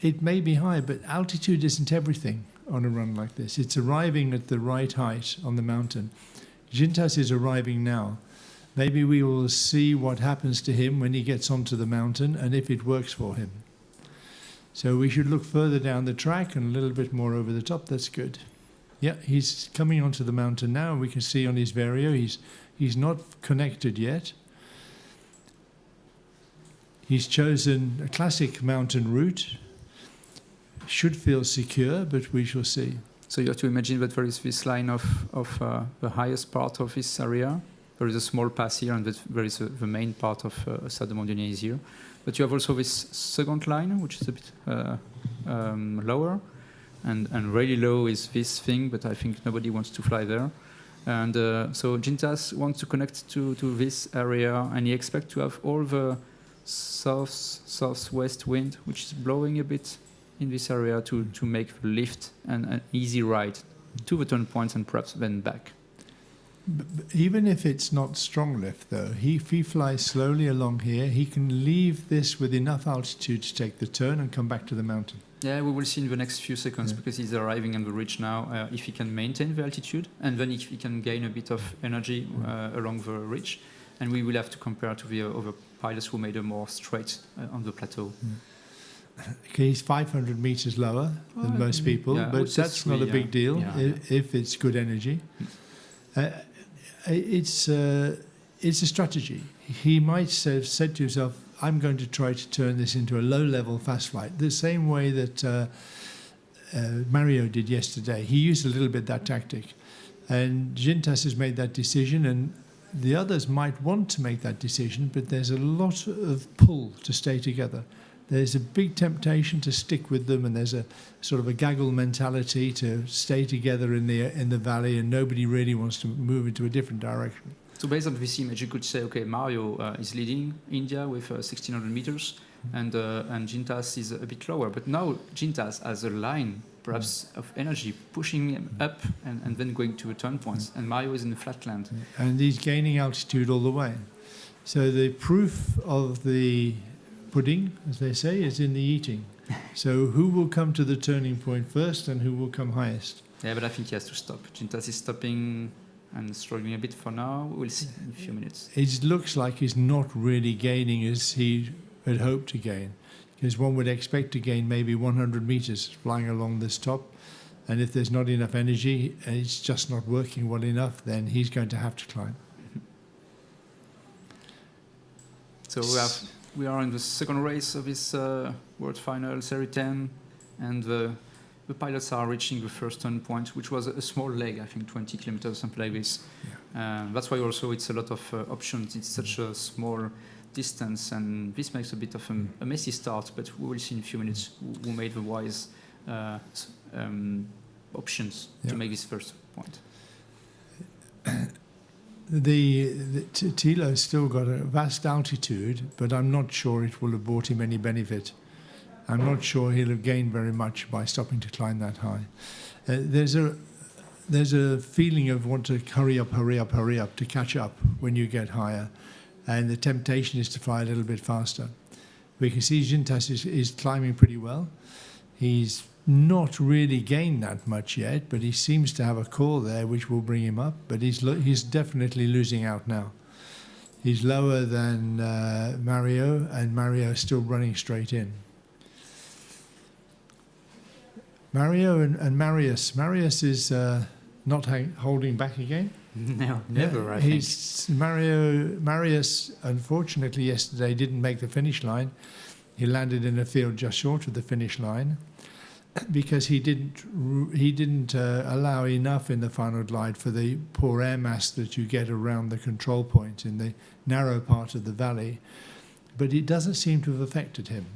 It may be high, but altitude isn't everything on a run like this. It's arriving at the right height on the mountain. Gintas is arriving now. Maybe we will see what happens to him when he gets onto the mountain and if it works for him. So we should look further down the track and a little bit more over the top. That's good. Yeah, he's coming onto the mountain now. We can see on his Vario he's not connected yet. He's chosen a classic mountain route. Should feel secure, but we shall see. So you have to imagine that there is this line of the highest part of this area, there is a small pass here, and there is the main part of Salle de Mondenier is here. But you have also this second line, which is a bit lower, and really low is this thing, but I think nobody wants to fly there. And so Gintas wants to connect to this area, and he expects to have all the southwest wind, which is blowing a bit in this area to make the lift and an easy ride to the turn points and perhaps then back. But even if it's not strong lift, though, if he flies slowly along here, he can leave this with enough altitude to take the turn and come back to the mountain. Yeah, we will see in the next few seconds, because he's arriving on the ridge now, if he can maintain the altitude, and then if he can gain a bit of energy along the ridge. And we will have to compare to the other pilots who made a more straight on the plateau. Okay, he's 500 meters lower than most people, but that's not a big deal if it's good energy. It's a strategy. He might have said to himself, I'm going to try to turn this into a low-level fast flight, the same way that Mario did yesterday. He used a little bit that tactic. And Gintas has made that decision, and the others might want to make that decision, but there's a lot of pull to stay together. There's a big temptation to stick with them, and there's a sort of a gaggle mentality to stay together in the valley, and nobody really wants to move into a different direction. So based on this image, you could say, okay, Mario is leading India with 1,600 meters, and Gintas is a bit lower. But now Gintas has a line, perhaps, of energy pushing him up and then going to a turn points, and Mario is in the flatland. And he's gaining altitude all the way. So the proof of the pudding, as they say, is in the eating. So who will come to the turning point first and who will come highest? Yeah, but I think he has to stop. Gintas is stopping and struggling a bit for now. We'll see in a few minutes. It looks like he's not really gaining as he had hoped to gain, because one would expect to gain maybe 100 meters flying along this top, and if there's not enough energy and it's just not working well enough, then he's going to have to climb. So we are in the second race of this World Final, Series 10, and the pilots are reaching the first turn point, which was a small leg, I think 20 kilometers, something like this. Yeah. That's why also it's a lot of options. It's such a small distance, and this makes a bit of a messy start, but we will see in a few minutes who made the wise options to make this first point. Thilo's still got a vast altitude, but I'm not sure it will have brought him any benefit. I'm not sure he'll have gained very much by stopping to climb that high. There's a feeling of want to hurry up to catch up when you get higher, and the temptation is to fly a little bit faster. We can see Gintas is climbing pretty well. He's not really gained that much yet, but he seems to have a core there which will bring him up, but he's definitely losing out now. He's lower than Mario, and Mario is still running straight in. Mario and Marius. Marius is not holding back again. No, never, I think. Marius, unfortunately, yesterday didn't make the finish line. He landed in a field just short of the finish line because he didn't allow enough in the final glide for the poor air mass that you get around the control point in the narrow part of the valley. But it doesn't seem to have affected him.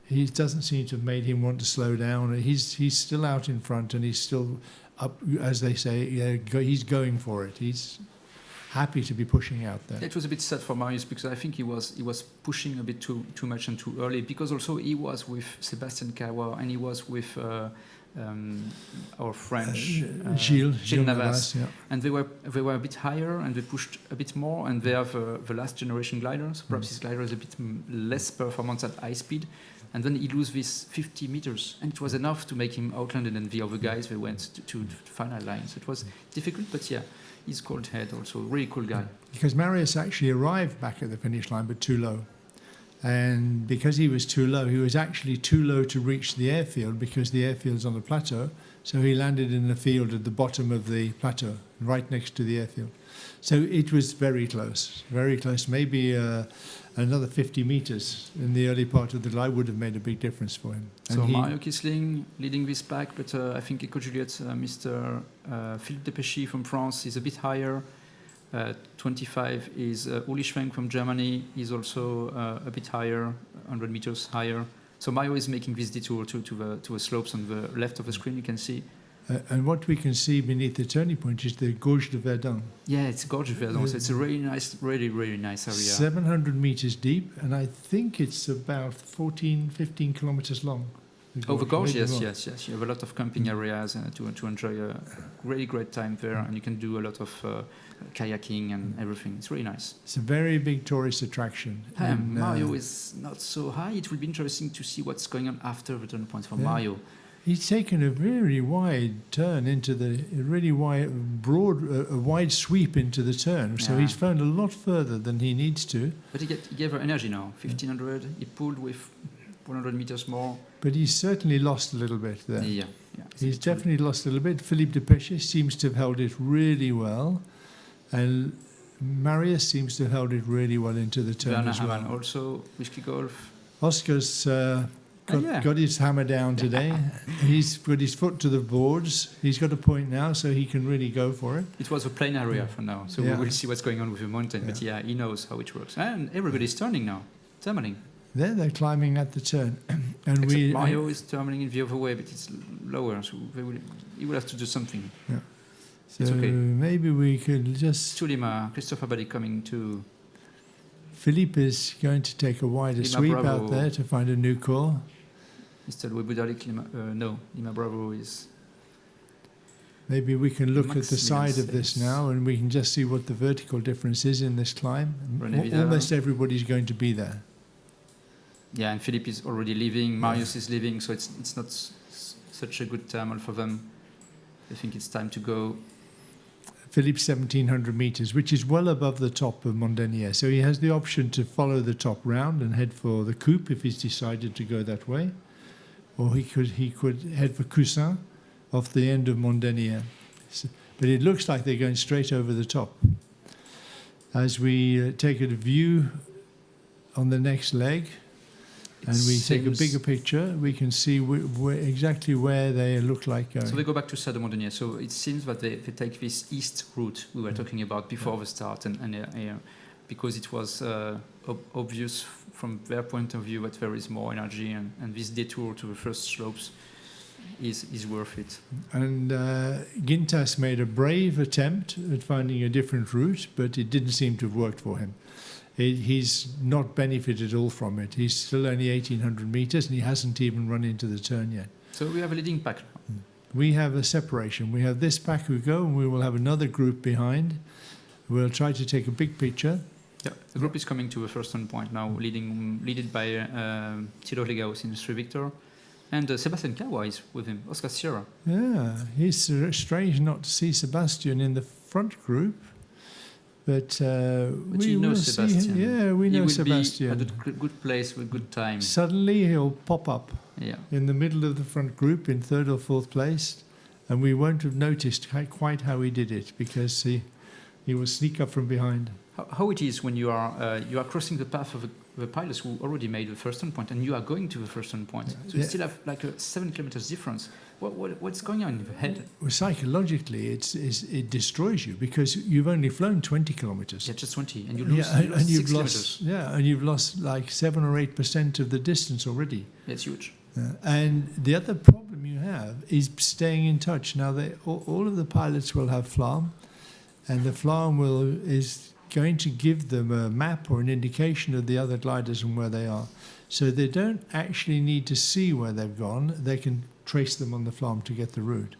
He doesn't seem to have made him want to slow down. He's still out in front, and he's still up, as they say. He's going for it. He's happy to be pushing out there. It was a bit sad for Marius because I think he was pushing a bit too much and too early, because also he was with Sébastien Carouard and he was with our French Gilles Navas, yeah. and they were a bit higher and they pushed a bit more, and they have the last generation glider, so perhaps his glider is a bit less performance at high speed. And then he lose this 50 meters, and it was enough to make him outland, and then the other guys, they went to the final line. So it was difficult, but yeah, he's cold head also, really cool guy. Because Marius actually arrived back at the finish line, but too low. And because he was too low, he was actually too low to reach the airfield, because the airfield's on the plateau. So he landed in the field at the bottom of the plateau, right next to the airfield. So it was very close, maybe another 50 meters in the early part of the glide would have made a big difference for him. So Mario Kisling leading this pack, but I think Eco Juliet, Mr. Philippe Depechy from France is a bit higher. 25 is Uli Schwenk from Germany. He's also a bit higher, 100 meters higher. So Mario is making this detour to the slopes on the left of the screen. You can see. And what we can see beneath the turning point is the Gorge de Verdun. Yeah, it's Gorge de Verdun. So it's a really nice, really nice area. 700 meters deep, and I think it's about 14, 15 kilometers long. The Gorge, yes. You have a lot of camping areas to enjoy a really great time there, and you can do a lot of kayaking and everything. It's really nice. It's a very big tourist attraction. Mario is not so high. It will be interesting to see what's going on after the turn point for Mario. He's taken a very wide turn into the really wide sweep into the turn. So he's found a lot further than he needs to. But he gave her energy now. 1500. He pulled with 100 meters more. But he's certainly lost a little bit there. Yeah. He's definitely lost a little bit. Philippe Depeche seems to have held it really well, and Marius seems to have held it really well into the turn Werner as well. Hamann also Whiskey Golf. Oscar's got his hammer down today. He's put his foot to the boards. He's got a point now, so he can really go for it. It was a plain area for now, so we will see what's going on with the mountain. But he knows how it works. And everybody's turning now, turning. They're climbing at the turn. And Except Mario is turning in the other way, but it's lower, so he will have to do something. Yeah. So it's okay. Maybe we could just... Lima, Christopher Buddy coming to... Philippe is going to take a wider sweep out there to find a new call. Mr. Louis Boudalic, Lima Bravo is... Maybe we can look at the side of this now and we can just see what the vertical difference is in this climb. Almost everybody's going to be there. Yeah, and Philippe is already leaving, Marius is leaving, so it's not such a good time for them. I think it's time to go. Philippe's 1,700 meters, which is well above the top of Mondenier. So he has the option to follow the top round and head for the coupe if he's decided to go that way. Or he could head for Cousin off the end of Mondenier. So, but it looks like they're going straight over the top. As we take a view on the next leg, and we take a bigger picture, we can see exactly where they look like going. So they go back to Salle de Mondenier. So it seems that they take this east route we were talking about before the start, and because it was obvious from their point of view that there is more energy, and this detour to the first slopes is worth it. And Gintas made a brave attempt at finding a different route, but it didn't seem to have worked for him. He's not benefited at all from it. He's still only 1,800 meters, and he hasn't even run into the turn yet. So we have a leading pack. We have a separation. We have this pack who go, and we will have another group behind. We'll try to take a big picture. Yeah, the group is coming to the first turn point now, leaded by Thilo Legaus in 3 Victor, and Sébastien Kawa is with him, Oscar Sierra. Yeah, it's strange not to see Sebastian in the front group. But we know Sebastian. We know Sebastian. He will be at a good place with good time. Suddenly he'll pop up in the middle of the front group in 3rd or 4th place, and we won't have noticed quite how he did it because he will sneak up from behind. How it is when you are crossing the path of the pilots who already made the first turn point, and you are going to the first turn point. So you still have like a 7 kilometers difference. What's going on in your head? Well, psychologically, it destroys you because you've only flown 20 kilometers. Yeah, just 20, and you lose 6 kilometers. Yeah, and you've lost like 7 or 8% of the distance already. It's huge. And the other problem you have is staying in touch. Now, all of the pilots will have FLARM, and the FLARM is going to give them a map or an indication of the other gliders and where they are. So they don't actually need to see where they've gone. They can trace them on the FLARM to get the route.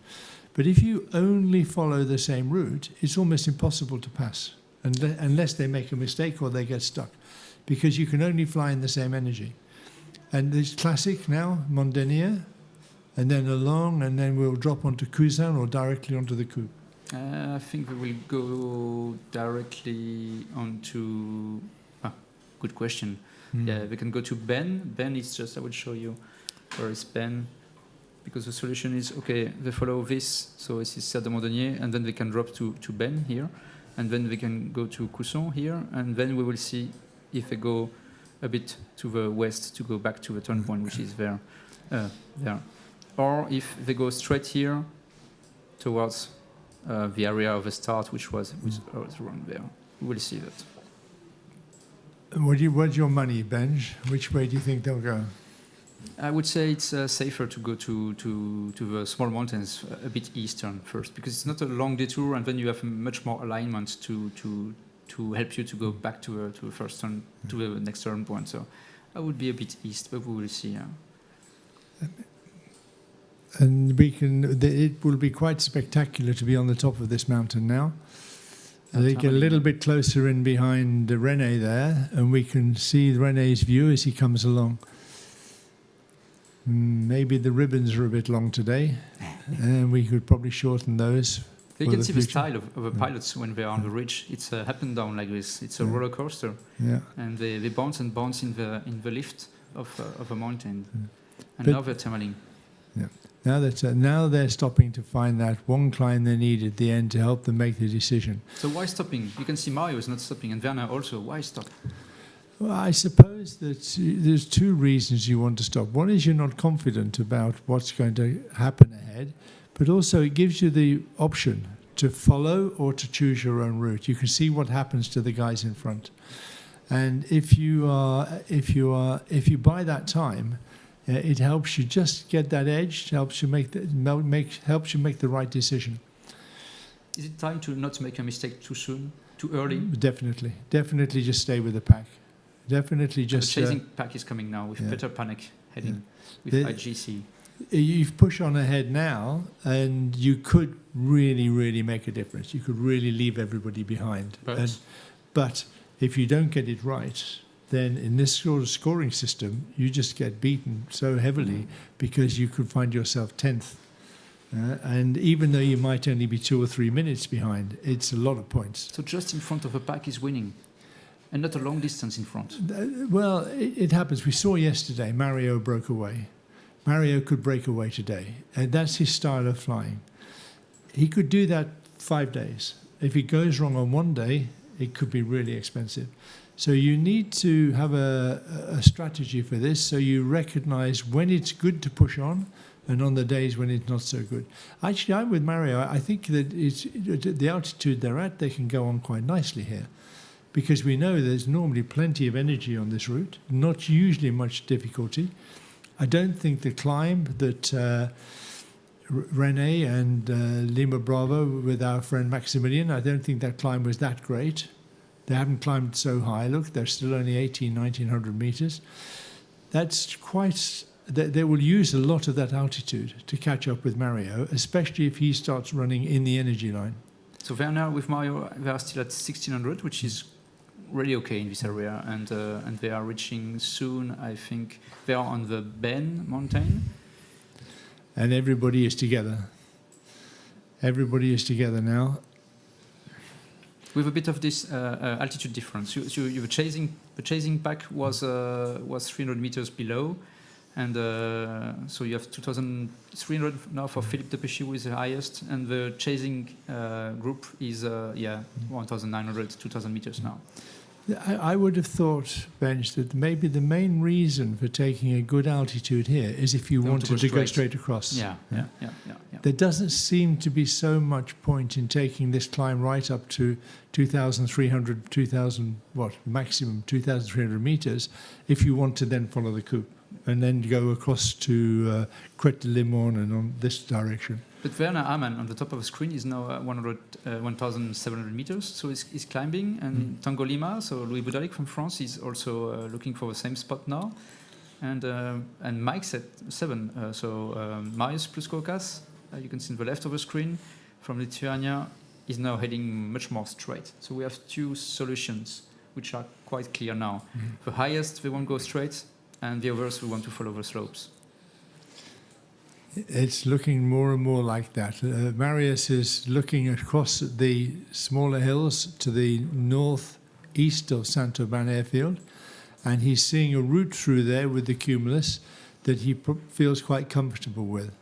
But if you only follow the same route, it's almost impossible to pass, unless they make a mistake or they get stuck, because you can only fly in the same energy. And this classic now, Mondenier, and then along, and then we'll drop onto Cousin or directly onto the coupe. I think we will go directly onto... good question. Yeah, we can go to Ben. Ben is just, I will show you where is Ben. Because the solution is, okay, they follow this, so this is Salle de Mondenier, and then they can drop to Ben here, and then they can go to Couson here, and then we will see if they go a bit to the west to go back to the turn point, which is there. Or if they go straight here towards the area of the start, which was wrong there. We'll see that. What's your money, Benj? Which way do you think they'll go? I would say it's safer to go to the small mountains a bit eastern first, because it's not a long detour, and then you have much more alignment to help you to go back to the first turn, to the next turn point. So I would be a bit east, but we will see. And it will be quite spectacular to be on the top of this mountain now. They get a little bit closer in behind René there, and we can see René's view as he comes along. Maybe the ribbons are a bit long today, and we could probably shorten those. You can see the style of the pilots when they are on the ridge. It's up and down like this. It's a roller coaster, and they bounce and bounce in the lift of a mountain. And now they're tunneling. Yeah. Now they're stopping to find that one climb they need at the end to help them make the decision. So why stopping? You can see Mario is not stopping, and Werner also. Why stop? Well, I suppose that there's two reasons you want to stop. One is you're not confident about what's going to happen ahead, but also it gives you the option to follow or to choose your own route. You can see what happens to the guys in front, and if you buy that time, it helps you just get that edge. Helps you make the right decision. Is it time to not make a mistake too soon, too early? Definitely, just stay with the pack. Definitely, just the chasing pack is coming now with Peter Panek heading with IGC. You've pushed on ahead now, and you could really make a difference. You could really leave everybody behind. But if you don't get it right, then in this sort of scoring system, you just get beaten so heavily because you could find yourself 10th. And even though you might only be 2 or 3 minutes behind, it's a lot of points. So just in front of a pack is winning, and not a long distance in front. Well, it happens. We saw yesterday Mario broke away. Mario could break away today, and that's his style of flying. He could do that 5 days. If it goes wrong on one day, it could be really expensive. So you need to have a strategy for this, so you recognize when it's good to push on and on the days when it's not so good. Actually, I'm with Mario. I think that the altitude they're at, they can go on quite nicely here, because we know there's normally plenty of energy on this route, not usually much difficulty. I don't think the climb that René and Lima Bravo with our friend Maximilian, I don't think that climb was that great. They haven't climbed so high. Look, they're still only 1900 meters. That's quite... They will use a lot of that altitude to catch up with Mario, especially if he starts running in the energy line. So Werner with Mario, they are still at 1600, which is really okay in this area, and they are reaching soon. I think they are on the Ben mountain, and everybody is together. Everybody is together now. With a bit of this altitude difference, the chasing pack was 300 meters below, and so you have 2,300 now for Philippe Depechy, who is the highest, and the chasing group is 1,900, 2,000 meters now. I would have thought, Benj, that maybe the main reason for taking a good altitude here is if you wanted to go straight across. Yeah. There doesn't seem to be so much point in taking this climb right up to 2,300, maximum 2,300 meters if you want to then follow the coupe and then go across to Crête de Limon and on this direction. But Werner Amann on the top of the screen is now 1,700 meters, so he's climbing. And Tango Lima, so Louis Boudalic from France, is also looking for the same spot now. And Mike's at 7. Marius Pluskokas, you can see on the left of the screen, from Lithuania, is now heading much more straight. So we have two solutions, which are quite clear now. The highest, they won't go straight, and the others, we want to follow the slopes. It's looking more and more like that. Marius is looking across the smaller hills to the northeast of Saint-Aubin airfield, and he's seeing a route through there with the cumulus that he feels quite comfortable with.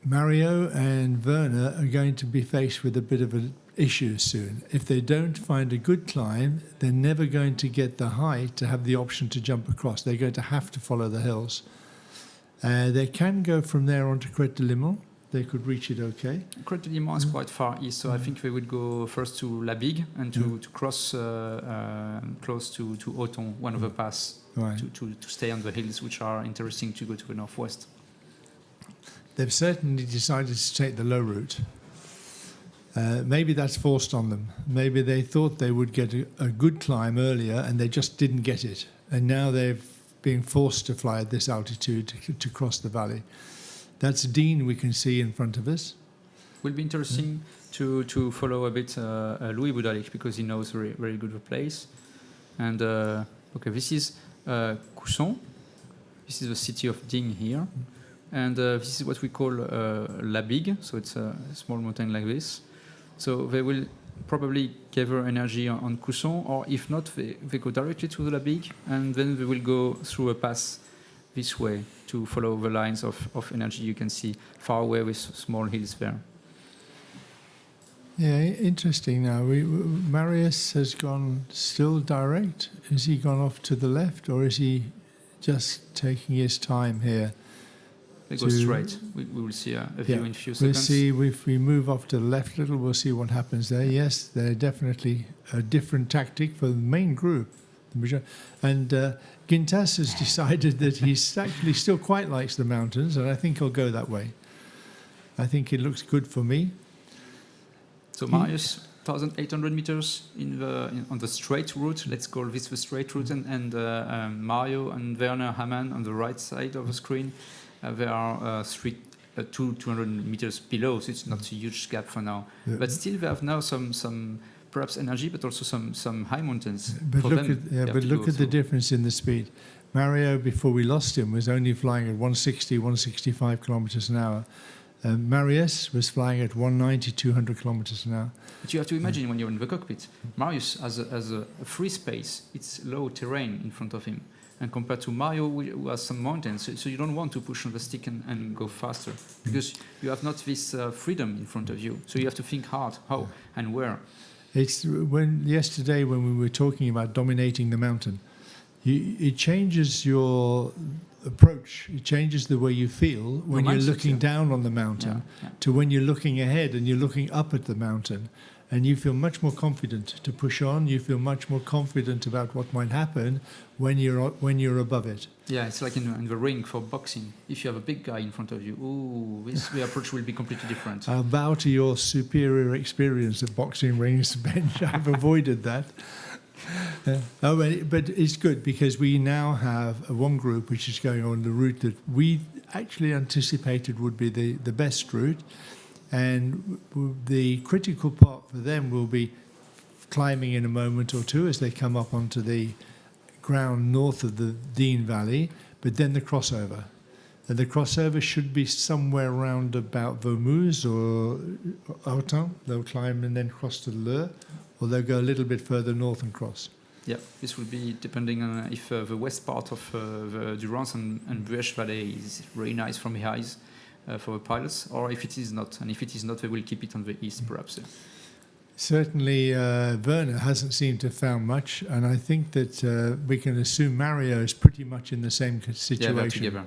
Mario and Werner are going to be faced with a bit of an issue soon. If they don't find a good climb, they're never going to get the height to have the option to jump across. They're going to have to follow the hills. They can go from there on to Crête de Limon, they could reach it okay. Crête de Liman is quite far east, so I think they would go first to La Bigue and to cross close to Auton, one of the paths, to stay on the hills, which are interesting to go to the northwest. They've certainly decided to take the low route. Maybe that's forced on them. Maybe they thought they would get a good climb earlier and they just didn't get it. And now they're being forced to fly at this altitude to cross the valley. That's Dean we can see in front of us. Will be interesting to follow a bit Louis Boudalic, because he knows very, very good the place. And okay, this is Cousson. This is the city of Digne here. And this is what we call La Bigue, so it's a small mountain like this. So they will probably gather energy on Cousson, or if not, they go directly to the La Bigue, and then they will go through a pass this way to follow the lines of energy you can see far away with small hills there. Yeah, interesting now. Marius has gone still direct. Has he gone off to the left, or is he just taking his time here? They go straight. We will see a view in a few seconds. We'll see if we move off to the left a little, we'll see what happens there. Yes, they're definitely a different tactic for the main group. And Gintas has decided that he actually still quite likes the mountains, and I think he'll go that way. I think it looks good for me. So Marius, 1,800 meters on the straight route. Let's call this the straight route, and Mario and Werner Hamann on the right side of the screen. They are 200 meters below, so it's not a huge gap for now. Yeah. But still, they have now some perhaps energy, but also some high mountains. But look at the difference in the speed. Mario, before we lost him, was only flying at 160, 165 kilometers an hour. Marius was flying at 190, 200 kilometers an hour. But you have to imagine when you're in the cockpit, Marius has a free space. It's low terrain in front of him. And compared to Mario, who has some mountains, so you don't want to push on the stick and go faster, because you have not this freedom in front of you. So you have to think hard, how and where. It's yesterday when we were talking about dominating the mountain, it changes your approach. It changes the way you feel when you're looking down on the mountain to when you're looking ahead and you're looking up at the mountain. And you feel much more confident to push on. You feel much more confident about what might happen when you're above it. Yeah, it's like in the ring for boxing. If you have a big guy in front of you, the approach will be completely different. I'll bow to your superior experience at boxing rings, Benj. I've avoided that. But it's good because we now have one group which is going on the route that we actually anticipated would be the best route. And the critical part for them will be climbing in a moment or two as they come up onto the ground north of the Dean Valley, but then the crossover. And the crossover should be somewhere around about Vaumouze or Auton. They'll climb and then cross to L'Eure, or they'll go a little bit further north and cross. Yeah, this will be depending on if the west part of the Durance and Bueche Valley is really nice from the highs. For the pilots, or if it is not, and if it is not, they will keep it on the east, perhaps. Certainly, Werner hasn't seemed to have found much, and I think that we can assume Mario is pretty much in the same situation. Yeah, they're together.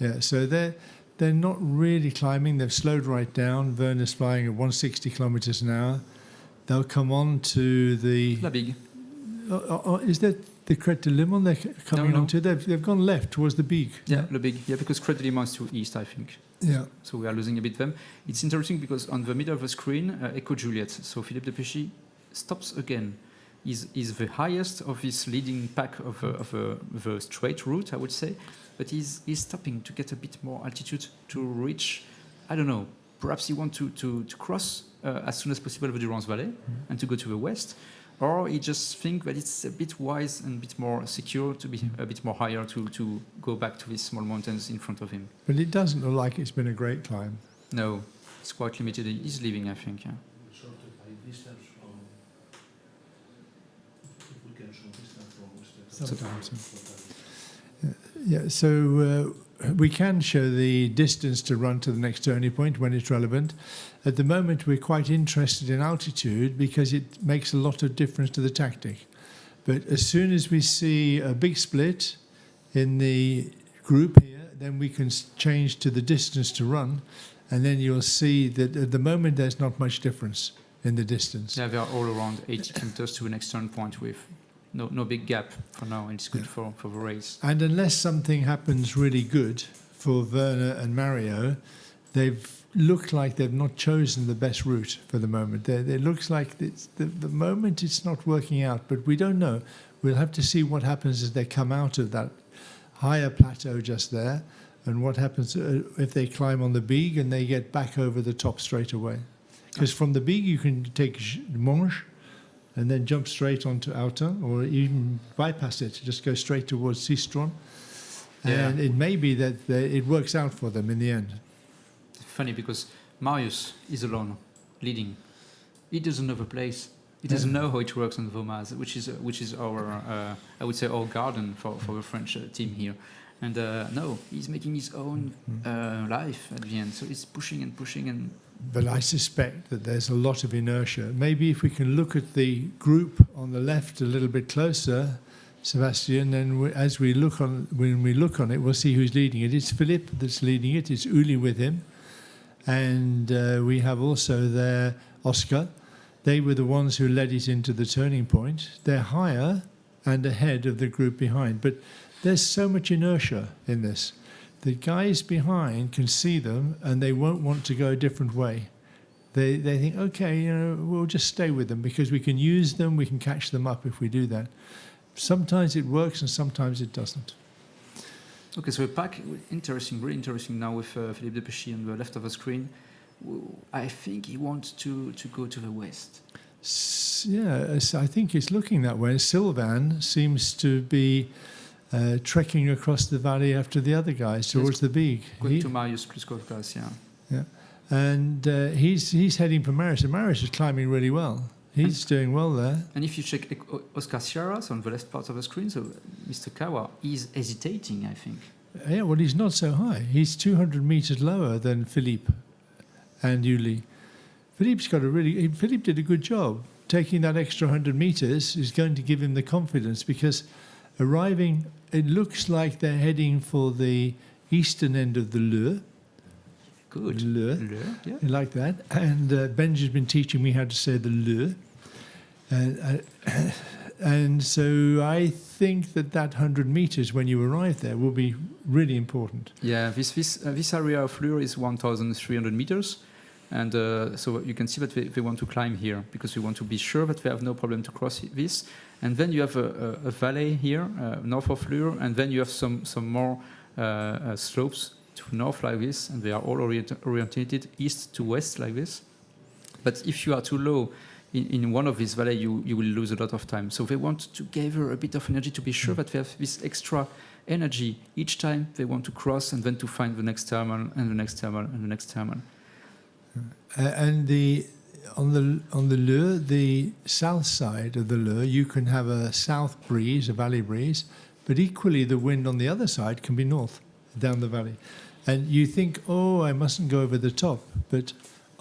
Yeah. So they're not really climbing. They've slowed right down. Werner's flying at 160 kilometers an hour. They'll come on to the La Bigue. Is that the Crête de Liman they're coming on to? They've gone left towards the Bigue. Yeah, La Bigue. Yeah, because Crête de Liman is to east, I think. Yeah. So we are losing a bit them. It's interesting because on the middle of the screen, Echo Juliet, so Philippe de Péchy stops again. Is the highest of his leading pack of the straight route, I would say, but he's stopping to get a bit more altitude to reach, I don't know, perhaps he wants to cross as soon as possible the Durance Valley and to go to the west, or he just thinks that it's a bit wise and a bit more secure to be a bit more higher to go back to these small mountains in front of him. But it doesn't look like it's been a great climb. No, it's quite limited. He's leaving, I think. Yeah. Sometimes. Yeah, so we can show the distance to run to the next turning point when it's relevant. At the moment, we're quite interested in altitude because it makes a lot of difference to the tactic. But as soon as we see a big split in the group here, then we can change to the distance to run. and then you'll see that at the moment there's not much difference in the distance. Yeah, they are all around 80 kilometers to the next turn point with no big gap for now, and it's good for the race. And unless something happens really good for Werner and Mario, they've looked like they've not chosen the best route for the moment. It looks like the moment it's not working out, but we don't know. We'll have to see what happens as they come out of that higher plateau just there, and what happens if they climb on the Bigue and they get back over the top straight away. Because from the Bigue you can take Monge and then jump straight onto Autun, or even bypass it, just go straight towards Sistron. And it may be that it works out for them in the end. Funny because Marius is alone, leading. He doesn't know the place. He doesn't know how it works on Vomaz, which is our, I would say, our garden for the French team here. And no, he's making his own life at the end. So he's pushing and pushing and. But I suspect that there's a lot of inertia. Maybe if we can look at the group on the left a little bit closer, Sebastian, and when we look on it, we'll see who's leading it. It's Philippe that's leading it. It's Uli with him. And we have also there Oscar. They were the ones who led it into the turning point. They're higher and ahead of the group behind. But there's so much inertia in this. The guys behind can see them and they won't want to go a different way. They think, okay, we'll just stay with them because we can use them, we can catch them up if we do that. Sometimes it works and sometimes it doesn't. Okay, so a pack, really interesting now with Philippe Depechy on the left of the screen. I think he wants to go to the west. Yeah, I think it's looking that way. Sylvain seems to be trekking across the valley after the other guys towards the Bigue. Going to Marius Pluskovkas, yeah. Yeah, and he's heading for Marius, and Marius is climbing really well. He's doing well there. And if you check Oscar Sierras on the left part of the screen, so Mr. Kawa is hesitating, I think. Yeah, well, he's not so high. He's 200 meters lower than Philippe and Uli. Philippe did a good job. Taking that extra 100 meters is going to give him the confidence because arriving, it looks like they're heading for the eastern end of the Leu. Good. Leu. Yeah. I like that. And Benji's been teaching me how to say the Leu. And so I think that 100 meters when you arrive there will be really important. Yeah, this area of Leu is 1,300 meters. And so you can see that they want to climb here because we want to be sure that they have no problem to cross this. And then you have a valley here, north of Lure, and then you have some more slopes to north like this, and they are all orientated east to west like this. But if you are too low in one of these valleys, you will lose a lot of time. So they want to gather a bit of energy to be sure that they have this extra energy each time they want to cross, and then to find the next terminal, and the next terminal, and the next terminal. And on the Lure, the south side of the Lure, you can have a south breeze, a valley breeze, but equally the wind on the other side can be north, down the valley. And you think, oh, I mustn't go over the top, but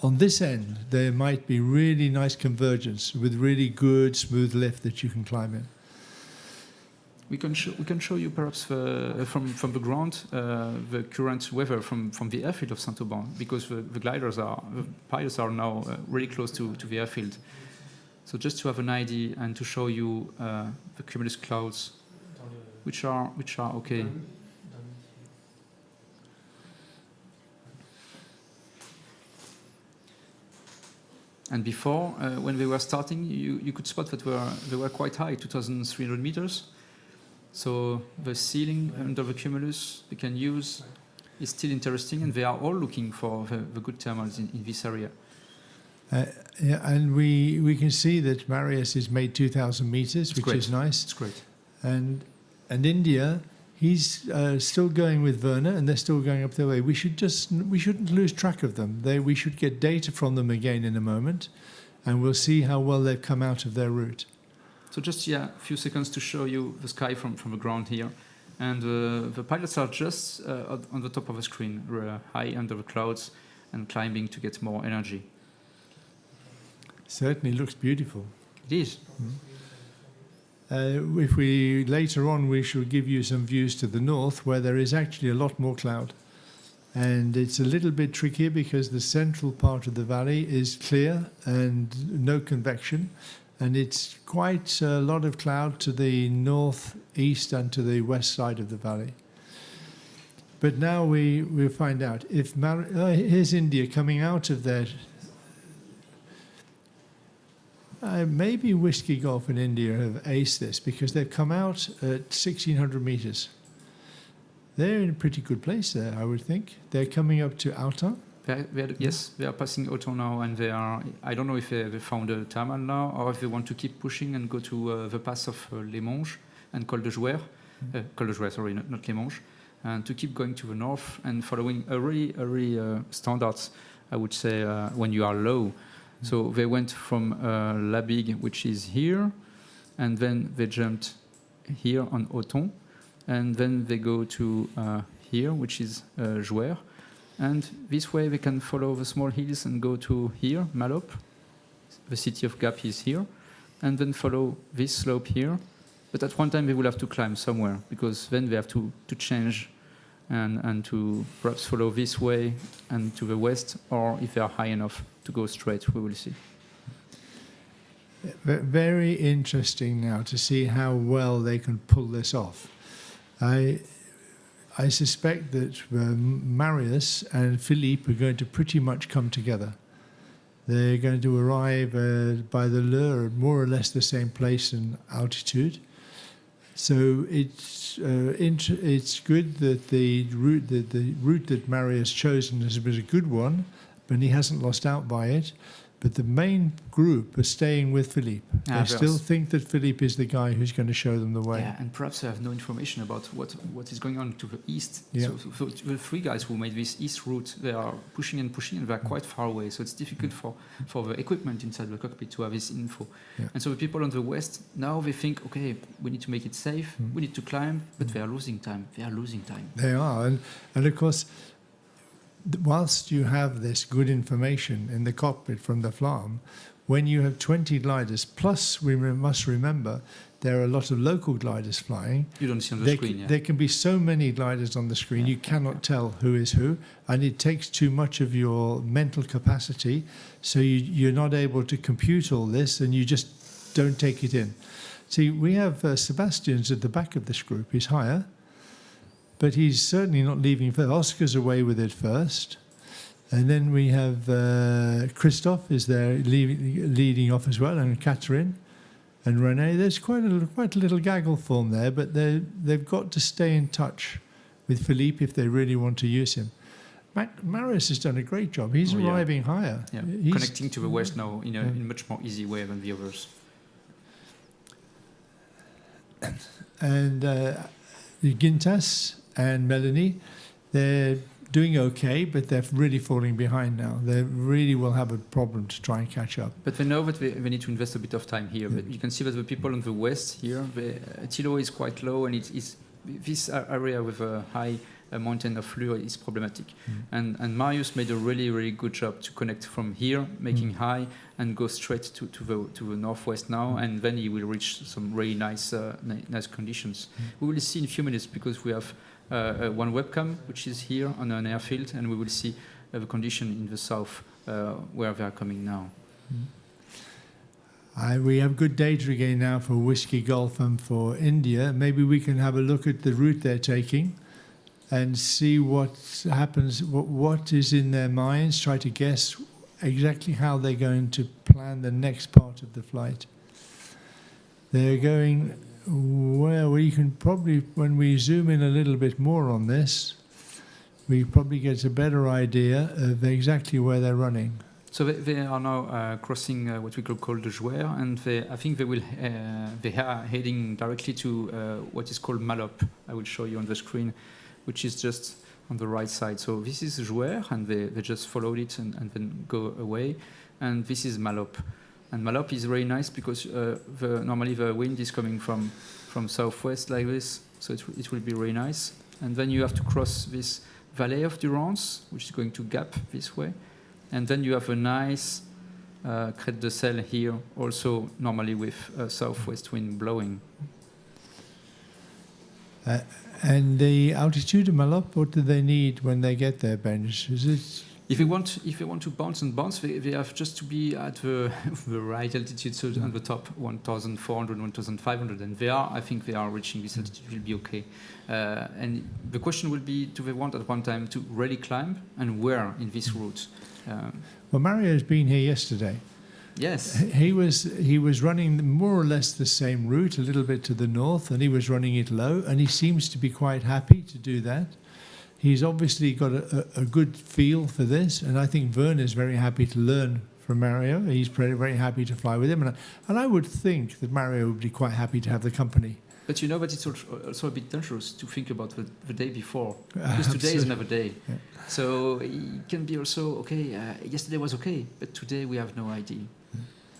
on this end there might be really nice convergence with really good smooth lift that you can climb in. We can show you perhaps from the ground the current weather from the airfield of Saint-Auban, because the pilots are now really close to the airfield. So just to have an idea and to show you the cumulus clouds, which are okay. And before, when they were starting, you could spot that they were quite high, 2,300 meters. So the ceiling under the cumulus they can use is still interesting, and they are all looking for the good thermals in this area. Yeah, and we can see that Marius has made 2,000 meters, which is nice. It's great. And India, he's still going with Werner, and they're still going up their way. We shouldn't lose track of them. We should get data from them again in a moment, and we'll see how well they've come out of their route. So just a few seconds to show you the sky from the ground here. And the pilots are just on the top of the screen, high under the clouds and climbing to get more energy. Certainly looks beautiful. It is. If later on we shall give you some views to the north where there is actually a lot more cloud. And it's a little bit trickier because the central part of the valley is clear and no convection. And it's quite a lot of cloud to the northeast and to the west side of the valley. But now we'll find out. If here's India coming out of there. Maybe Whiskey Golf in India have aced this because they've come out at 1,600 meters. They're in a pretty good place there, I would think. They're coming up to Autun. Yes, they are passing Autun now, and they are. I don't know if they found a thermal now, or if they want to keep pushing and go to the pass of Les Monges and Col de Jouer. Col de Jouer, sorry, not Les Monges, and to keep going to the north and following a really standards, I would say, when you are low. So they went from Labig, which is here, and then they jumped here on Autun, and then they go to here, which is Jouer. And this way they can follow the small hills and go to here, Malop. The city of Gap is here. And then follow this slope here. But at one time they will have to climb somewhere, because then they have to change and to perhaps follow this way and to the west, or if they are high enough to go straight, we will see. Very interesting now to see how well they can pull this off. I suspect that Marius and Philippe are going to pretty much come together. They're going to arrive by the Leur at more or less the same place and altitude. So it's good that the route that Marius chosen has been a good one, but he hasn't lost out by it. But the main group are staying with Philippe. They still think that Philippe is the guy who's going to show them the way. Yeah, and perhaps they have no information about what is going on to the east. Yeah. So the three guys who made this east route, they are pushing and they're quite far away. So it's difficult for the equipment inside the cockpit to have this info. Yeah. And so the people on the west, now they think, okay, we need to make it safe, we need to climb, but they are losing time. They are. And of course, whilst you have this good information in the cockpit from the FLAM, when you have 20 gliders, plus we must remember there are a lot of local gliders flying. You don't see on the screen, yeah. There can be so many gliders on the screen, you cannot tell who is who, and it takes too much of your mental capacity, so you're not able to compute all this, and you just don't take it in. See, we have Sebastian's at the back of this group. He's higher. But he's certainly not leaving first. Oscar's away with it first. And then we have Christophe is there leading off as well, and Catherine and René. There's quite a little gaggle form there, but they've got to stay in touch with Philippe if they really want to use him. Marius has done a great job. He's arriving higher. Yeah. Connecting to the west now in a much more easy way than the others. And Gintas and Melanie, they're doing okay, but they're really falling behind now. They really will have a problem to try and catch up. But they know that they need to invest a bit of time here. But you can see that the people on the west here, Thilo is quite low, and it's this area with a high mountain of Leur is problematic. And Marius made a really good job to connect from here, making high, and go straight to the northwest now, and then he will reach some really nice conditions. We will see in a few minutes, because we have one webcam which is here on an airfield, and we will see the condition in the south where they are coming now. We have good data again now for Whiskey Golf and for India. Maybe we can have a look at the route they're taking and see what happens, what is in their minds, try to guess exactly how they're going to plan the next part of the flight. They're going, well, we can probably, when we zoom in a little bit more on this, we probably get a better idea of exactly where they're running. So they are now crossing what we could call the Jouer, and I think they are heading directly to what is called Malop. I will show you on the screen, which is just on the right side. So this is Jouer, and they just followed it and then go away. And this is Malop. And Malop is very nice because normally the wind is coming from southwest like this, so it will be very nice. And then you have to cross this Valley of Durance, which is going to Gap this way. And then you have a nice crête de sel here, also normally with southwest wind blowing. And the altitude of Malop, what do they need when they get there, Benj? Is it? If they want to bounce, they have just to be at the right altitude, so on the top 1,400, 1,500, and I think they are reaching this altitude, will be okay. And the question will be, do they want at one time to really climb, and where in this route? Well, Mario's been here yesterday. Yes. He was running more or less the same route, a little bit to the north, and he was running it low, and he seems to be quite happy to do that. He's obviously got a good feel for this, and I think Vern is very happy to learn from Mario. He's very happy to fly with him, and I would think that Mario would be quite happy to have the company. But you know that it's also a bit dangerous to think about the day before, because today is another day. Yeah. So it can be also, okay, yesterday was okay, but today we have no idea.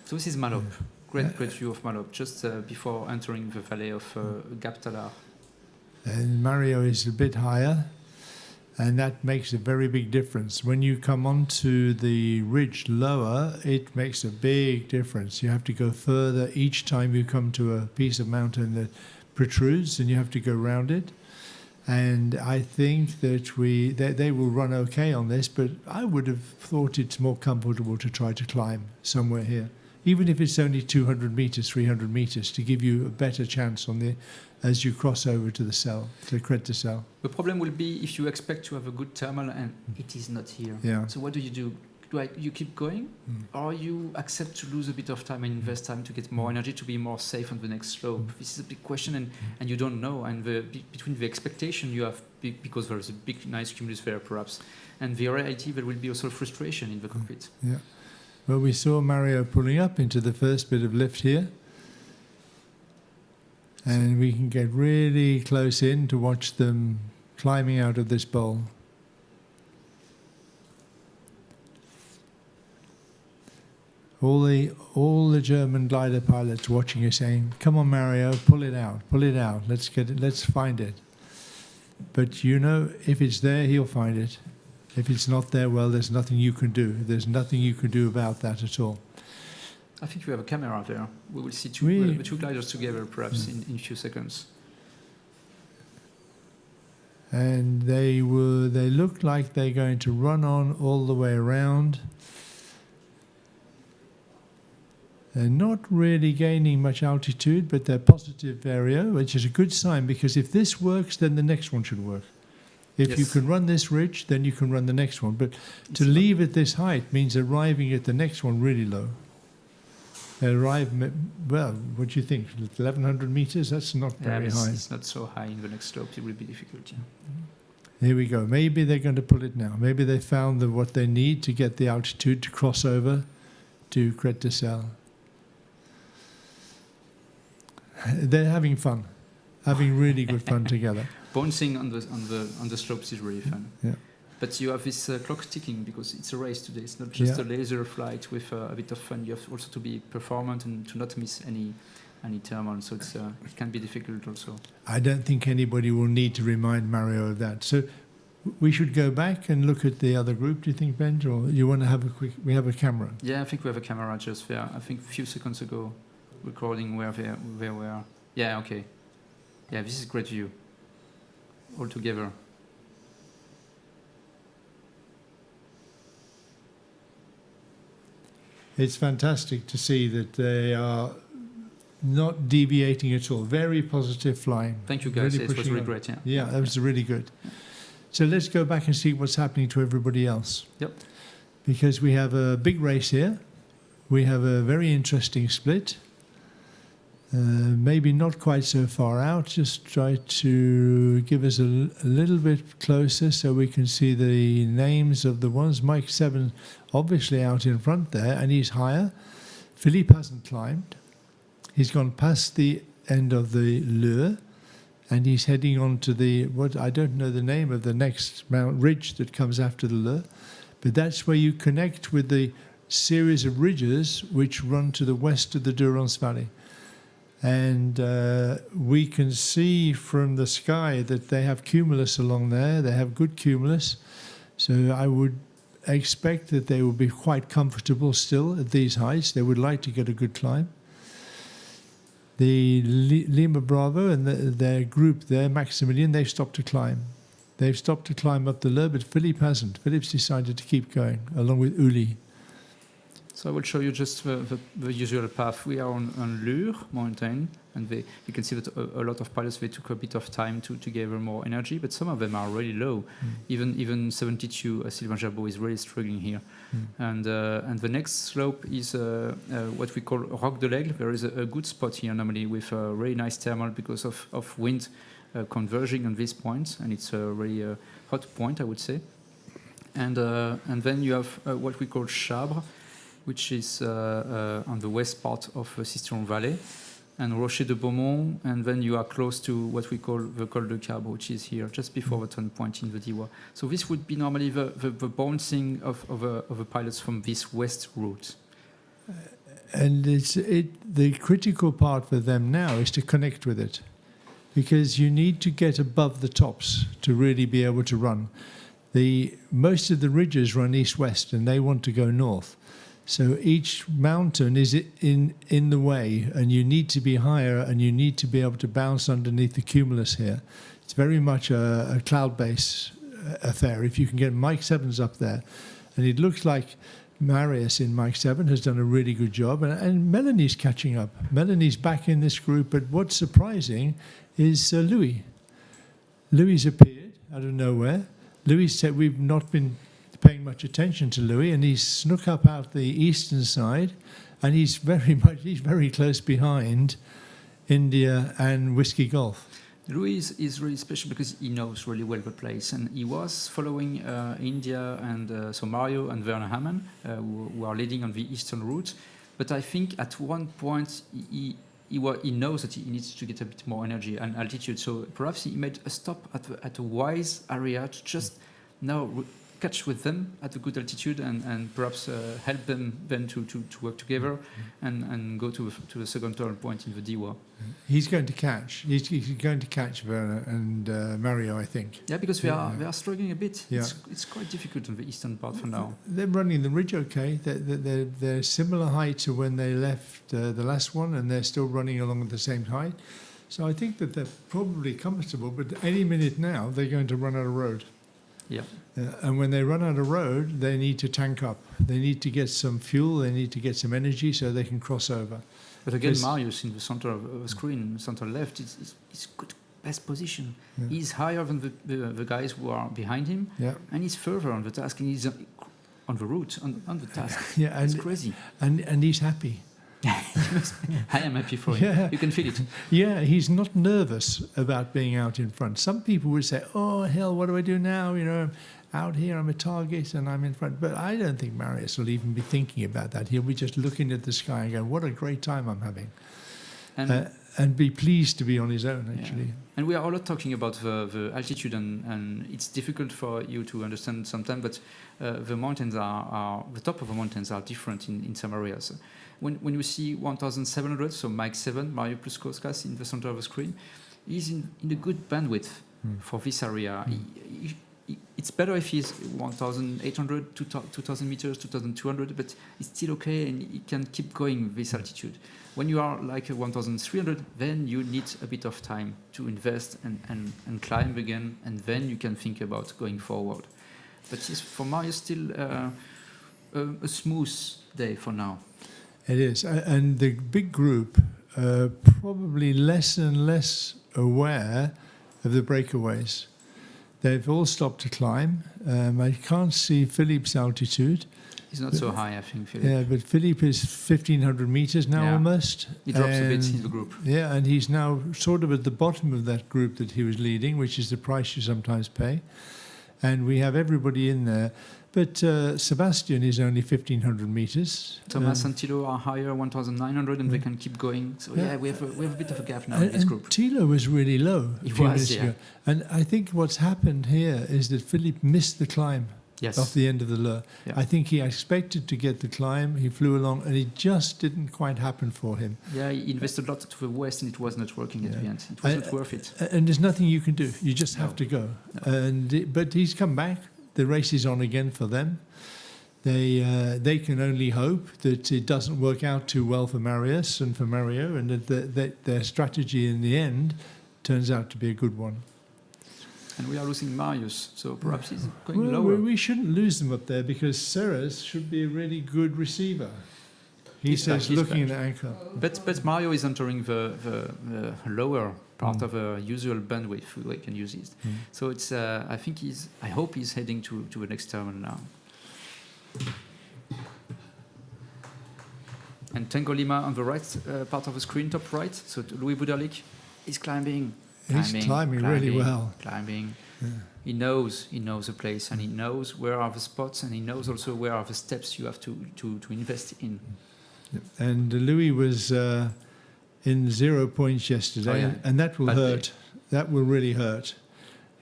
So this is Malop, great view of Malop, just before entering the valley of Gap Talar. And Mario is a bit higher, and that makes a very big difference. When you come onto the ridge lower, it makes a big difference. You have to go further each time you come to a piece of mountain that protrudes, and you have to go round it. And I think that they will run okay on this, but I would have thought it's more comfortable to try to climb somewhere here, even if it's only 200 meters, 300 meters, to give you a better chance as you cross over to the cell, to Crête de Sel. The problem will be if you expect to have a good thermal and it is not here. Yeah. So what do? You keep going, or you accept to lose a bit of time and invest time to get more energy to be more safe on the next slope? This is a big question, and you don't know. And between the expectation you have, because there is a big, nice cumulus there perhaps, and the reality, there will be also frustration in the cockpit. Yeah. Well, we saw Mario pulling up into the first bit of lift here. And we can get really close in to watch them climbing out of this bowl. All the German glider pilots watching are saying, "Come on, Mario, pull it out, let's get it, let's find it." But you know, if it's there, he'll find it. If it's not there, well, there's nothing you can do. There's nothing you can do about that at all. I think you have a camera there. We will see the two gliders together, perhaps, in a few seconds. And they look like they're going to run on all the way around. They're not really gaining much altitude, but they're positive vario, which is a good sign, because if this works, then the next one should work. If you can run this ridge, then you can run the next one. But to leave at this height means arriving at the next one really low. Well, what do you think? 1,100 meters? That's not very high. It's not so high in the next slope. It will be difficult. Yeah. Here we go. Maybe they're going to pull it now. Maybe they found what they need to get the altitude to cross over to Crête de Sel. They're having fun, having really good fun together. Bouncing on the slopes is really fun. Yeah. But you have this clock ticking because it's a race today. It's not just a laser flight with a bit of fun. You have also to be performant and to not miss any thermal. So it can be difficult also. I don't think anybody will need to remind Mario of that. So we should go back and look at the other group. Do you think, Ben, or you want to have we have a camera? Yeah, I think we have a camera just there. I think a few seconds ago, recording where they were. Yeah, okay. Yeah, this is a great view. All together. It's fantastic to see that they are not deviating at all. Very positive flying. Thank you, guys. It was really great. Yeah, that was really good. So let's go back and see what's happening to everybody else. Yep. Because we have a big race here. We have a very interesting split. Maybe not quite so far out. Just try to give us a little bit closer so we can see the names of the ones. Mike 7 obviously out in front there, and he's higher. Philippe hasn't climbed. He's gone past the end of the Lure, and he's heading on to I don't know the name of the next ridge that comes after the Lure, but that's where you connect with the series of ridges which run to the west of the Durance Valley. And we can see from the sky that they have cumulus along there. They have good cumulus. So I would expect that they will be quite comfortable still at these heights. They would like to get a good climb. The Lima Bravo and their group there, Maximilian, they've stopped to climb. They've stopped to climb up the Lure, but Philippe hasn't. Philippe's decided to keep going, along with Uli. So I will show you just the usual path. We are on Lure mountain, and you can see that a lot of pilots, they took a bit of time to gather more energy, but some of them are really low. Even 72, Sylvain Jabot is really struggling here. And the next slope is what we call Roc de l'Aigle. There is a good spot here normally with a really nice thermal because of wind converging on this point, and it's a really hot point, I would say. And then you have what we call Chabre, which is on the west part of Sisteron Valley, and Rocher de Beaumont, and then you are close to what we call the Col de Cabre, which is here, just before the turn point in the Diois. So this would be normally the bouncing of the pilots from this west route. And the critical part for them now is to connect with it, because you need to get above the tops to really be able to run. Most of the ridges run east-west, and they want to go north. So each mountain is in the way, and you need to be higher, and you need to be able to bounce underneath the cumulus here. It's very much a cloud-based affair. If you can get Mike 7s up there, and it looks like Marius in Mike 7 has done a really good job, and Melanie's catching up. Melanie's back in this group, but what's surprising is Louis. Louis appeared out of nowhere. Louis said we've not been paying much attention to Louis, and he's snuck up out the eastern side, and he's very close behind India and Whiskey Golf. Louis is really special because he knows really well the place, and he was following India and so Mario and Werner Hamann, who are leading on the eastern route. But I think at one point he knows that he needs to get a bit more energy and altitude. So perhaps he made a stop at a wise area to just now catch with them at a good altitude and perhaps help them then to work together and go to the second turn point in the Diois. He's going to catch. He's going to catch Werner and Mario, I think. Yeah, because they are struggling a bit. Yeah. It's quite difficult on the eastern part for now. They're running the ridge okay. They're similar height to when they left the last one, and they're still running along at the same height. So I think that they're probably comfortable, but any minute now they're going to run out of road. Yeah. And when they run out of road, they need to tank up. They need to get some fuel. They need to get some energy so they can cross over. But again, Marius in the center of the screen, center left, is good, best position. Yeah. He's higher than the guys who are behind him, and he's further on the task, and he's on the route, on the task. Yeah, it's crazy. And he's happy. I am happy for him. Yeah. You can feel it. Yeah, he's not nervous about being out in front. Some people would say, "Oh hell, what do I do now? You know, out here I'm a target and I'm in front." But I don't think Marius will even be thinking about that. He'll be just looking at the sky and going, "What a great time I'm having," and be pleased to be on his own. Actually. Yeah. And we are a lot talking about the altitude, and it's difficult for you to understand sometimes. But the mountains are the top of the mountains are different in some areas. When you see 1,700, so Mike 7, Mario plus Koskas in the center of the screen, he's in a good bandwidth for this area. It's better if he's 1,800, 2,000 meters, 2,200, but it's still okay, and he can keep going with this altitude. When you are like 1,300, then you need a bit of time to invest and climb again, and then you can think about going forward. But for Mario, still a smooth day for now. It is, and the big group are probably less and less aware of the breakaways. They've all stopped to climb. I can't see Philippe's altitude. He's not so high, I think, Philippe. Yeah, but Philippe is 1,500 meters now almost. He drops a bit in the group. Yeah, and he's now sort of at the bottom of that group that he was leading, which is the price you sometimes pay. And we have everybody in there. But Sebastian is only 1,500 meters. Thomas and Thilo are higher, 1,900, and they can keep going. So we have a bit of a gap now in this group. Thilo was really low. He was, yeah. And I think what's happened here is that Philippe missed the climb off the end of the Lure. Yeah. I think he expected to get the climb. He flew along, and it just didn't quite happen for him. Yeah, he invested a lot to the west, and it was not working at the end. It wasn't worth it. And there's nothing you can do. You just have to go. No. But he's come back. The race is on again for them. they can only hope that it doesn't work out too well for Marius and for Mario, and that their strategy in the end turns out to be a good one. And we are losing Marius, so perhaps he's going lower. We shouldn't lose them up there because Serres should be a really good receiver. He says looking at the anchor. But Mario is entering the lower part of a usual bandwidth we can use it. So it's I hope he's heading to the next terminal now. And Tango Lima on the right part of the screen, top right. So Louis Buderlik is climbing. He's climbing really well. Climbing. Yeah. He knows the place, and he knows where are the spots, and he knows also where are the steps you have to invest in. And Louis was in 0 points yesterday, and that will hurt. That will really hurt.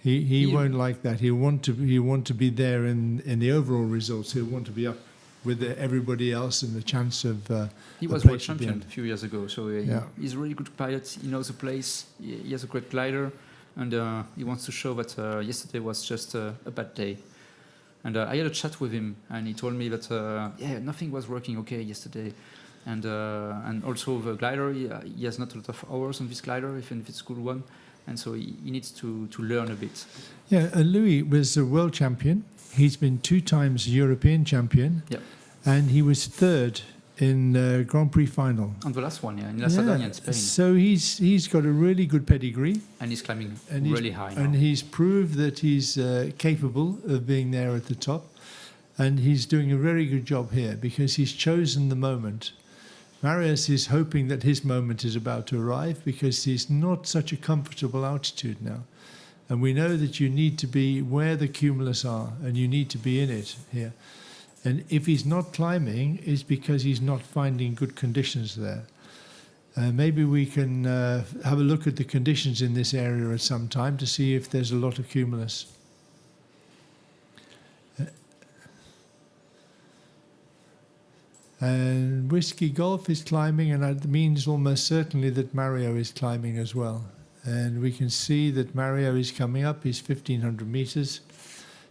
He won't like that. He'll want to be there in the overall results. He'll want to be up with everybody else and the chance of. He was world champion a few years ago, so he's a really good pilot. He knows the place. He has a great glider, and he wants to show that yesterday was just a bad day. And I had a chat with him, and he told me that nothing was working okay yesterday, and also the glider. He has not a lot of hours on this glider, even if it's a good one, and so he needs to learn a bit. Yeah, Louis was a world champion. He's been 2 times European champion, and he was 3rd in the Grand Prix final. On the last one, in La Sardegna in Spain. So he's got a really good pedigree. And he's climbing really high now. And he's proved that he's capable of being there at the top. And he's doing a very good job here because he's chosen the moment. Marius is hoping that his moment is about to arrive because he's not such a comfortable altitude now. And we know that you need to be where the cumulus are, and you need to be in it here. And if he's not climbing, it's because he's not finding good conditions there. Maybe we can have a look at the conditions in this area at some time to see if there's a lot of cumulus. And Whiskey Golf is climbing, and that means almost certainly that Mario is climbing as well. And we can see that Mario is coming up. He's 1,500 meters.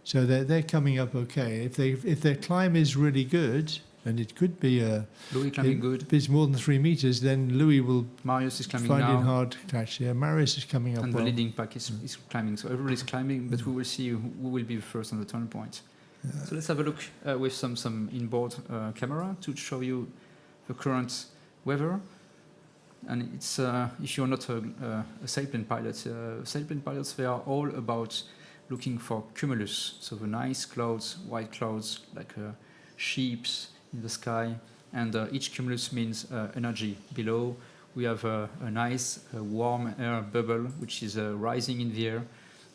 So they're coming up okay. If their climb is really good, and it could be Louis climbing good. If it's more than 3 meters, then Louis will Marius is climbing find now. it hard to catch. Yeah, Marius is coming up. And the leading pack is climbing. So everybody's climbing, but we will see who will be the first on the turn point. Yeah. So let's have a look with some inboard camera to show you the current weather. And it's if you're not a sailplane pilot, sailplane pilots, they are all about looking for cumulus, so the nice clouds, white clouds, like sheeps in the sky, and each cumulus means energy. Below we have a nice warm air bubble which is rising in the air,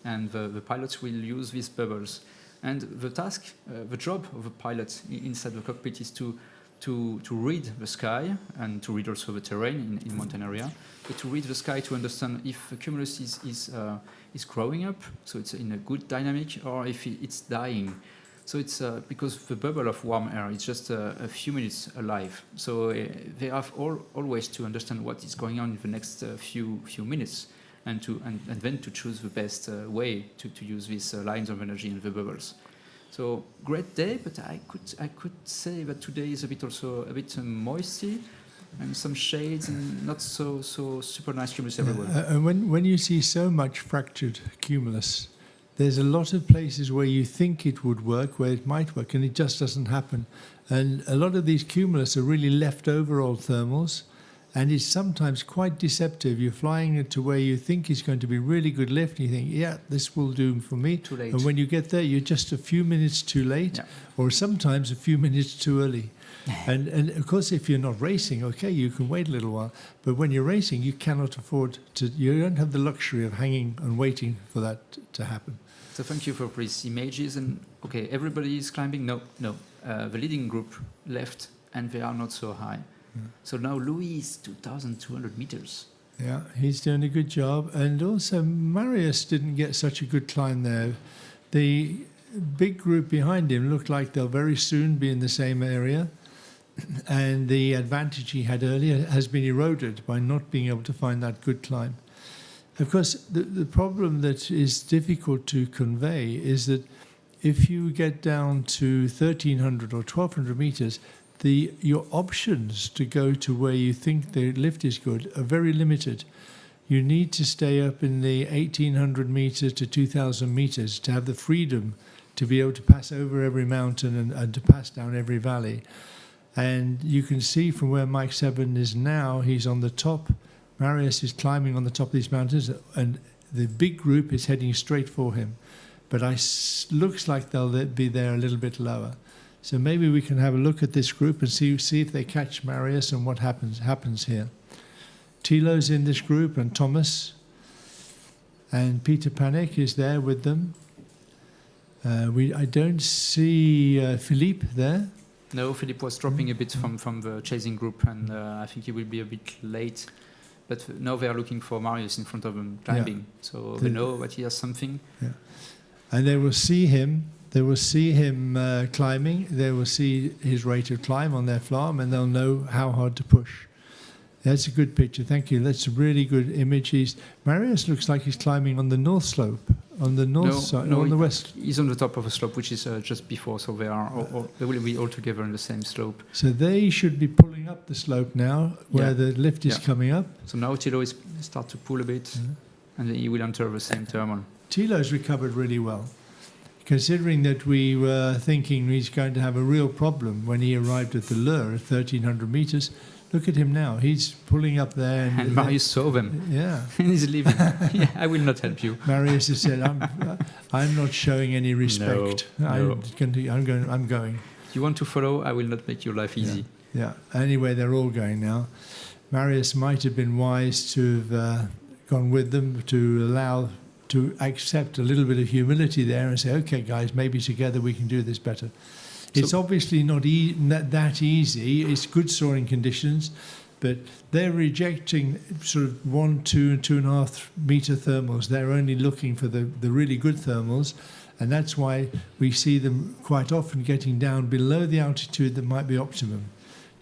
and the pilots will use these bubbles. And the task, the job of a pilot inside the cockpit is to read the sky and to read also the terrain in mountain area, but to read the sky to understand if the cumulus is growing up, so it's in a good dynamic, or if it's dying. So it's because the bubble of warm air is just a few minutes alive. So they have always to understand what is going on in the next few minutes, and then to choose the best way to use these lines of energy in the bubbles. So great day, but I could say that today is a bit moisty, and some shades, and not so super nice cumulus everywhere. And when you see so much fractured cumulus, there's a lot of places where you think it would work, where it might work, and it just doesn't happen. And a lot of these cumulus are really leftover old thermals, and it's sometimes quite deceptive. You're flying it to where you think it's going to be really good lift, and you think, yeah, this will do for me. Too late. And when you get there, you're just a few minutes too late, or sometimes a few minutes too early. And of course, if you're not racing, okay, you can wait a little while. But when you're racing, you cannot afford to, you don't have the luxury of hanging and waiting for that to happen. So thank you for these images. And okay, everybody is climbing. No. The leading group left, and they are not so high. So now Louis is 2,200 meters. Yeah, he's doing a good job. And also Marius didn't get such a good climb there. The big group behind him looked like they'll very soon be in the same area. And the advantage he had earlier has been eroded by not being able to find that good climb. Of course, the problem that is difficult to convey is that if you get down to 1,300 or 1,200 meters, your options to go to where you think the lift is good are very limited. You need to stay up in the 1,800 meters to 2,000 meters to have the freedom to be able to pass over every mountain and to pass down every valley. And you can see from where Mike Seven is now, he's on the top. Marius is climbing on the top of these mountains, and the big group is heading straight for him. But looks like they'll be there a little bit lower. So maybe we can have a look at this group and see if they catch Marius and what happens here. Thilo's in this group, and Thomas. And Peter Panek is there with them. I don't see Philippe there. No, Philippe was dropping a bit from the chasing group, and I think he will be a bit late. But now they are looking for Marius in front of them climbing, yeah. So they know that he has something. Yeah. And they will see him. They will see him climbing. They will see his rate of climb on their flarm, and they'll know how hard to push. That's a good picture. Thank you. That's a really good image. Marius looks like he's climbing on the north slope, on the north side, no, on the west. He's on the top of a slope, which is just before, so they will be all together on the same slope. So they should be pulling up the slope now, where the lift is coming up. So now Thilo is start to pull a bit, and he will enter the same thermal. Thilo's recovered really well, considering that we were thinking he's going to have a real problem when he arrived at the Leur at 1,300 meters. Look at him now. He's pulling up there. And Marius saw them. Yeah. And he's leaving. Yeah, I will not help you. Marius has said, I'm not showing any respect. No. I'm going. You want to follow? I will not make your life easy. Yeah. Anyway, they're all going now. Marius might have been wise to have gone with them, to accept a little bit of humility there and say, okay, guys, maybe together we can do this better. It's obviously not that easy. It's good soaring conditions, but they're rejecting sort of 1, 2, and 2.5 meter thermals. They're only looking for the really good thermals, and that's why we see them quite often getting down below the altitude that might be optimum.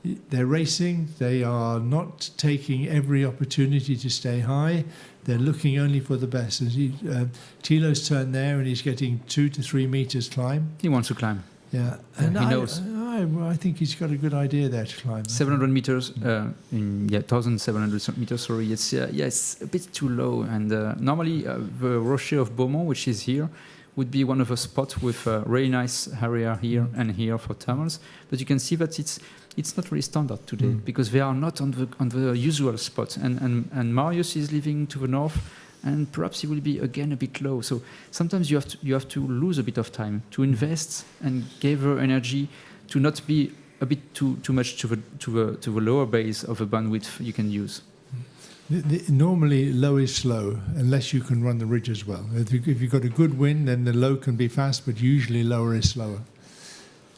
They're racing. They are not taking every opportunity to stay high. They're looking only for the best. Thilo's turned there, and he's getting 2 to 3 meters climb. He wants to climb. Yeah, and he knows. I think he's got a good idea there to climb. 700 meters, 1,700 meters. Sorry, it's a bit too low. And normally the Rocher of Beaumont, which is here, would be one of the spots with a really nice area here and here for thermals. But you can see that it's not really standard today because they are not on the usual spot. And Marius is living to the north. And perhaps it will be again a bit low. So sometimes you have to lose a bit of time to invest and gather energy to not be a bit too much to the lower base of the bandwidth you can use. Normally low is slow unless you can run the ridge as well. If you've got a good wind, then the low can be fast, but usually lower is slower.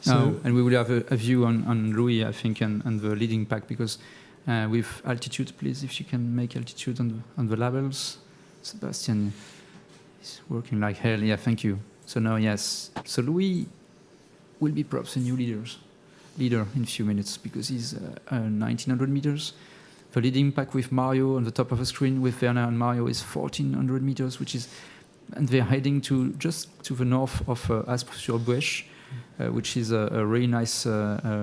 So and we will have a view on Louis, I think, and the leading pack because with altitude, please, if you can make altitude on the labels. Sebastian is working like hell. Yeah, thank you. So now, yes. So Louis will be perhaps a new leader in a few minutes because he's 1,900 meters. The leading pack with Mario on the top of the screen with Werner and Mario is 1,400 meters, and they're heading just to the north of Aspe-sur-Buech, which is a really nice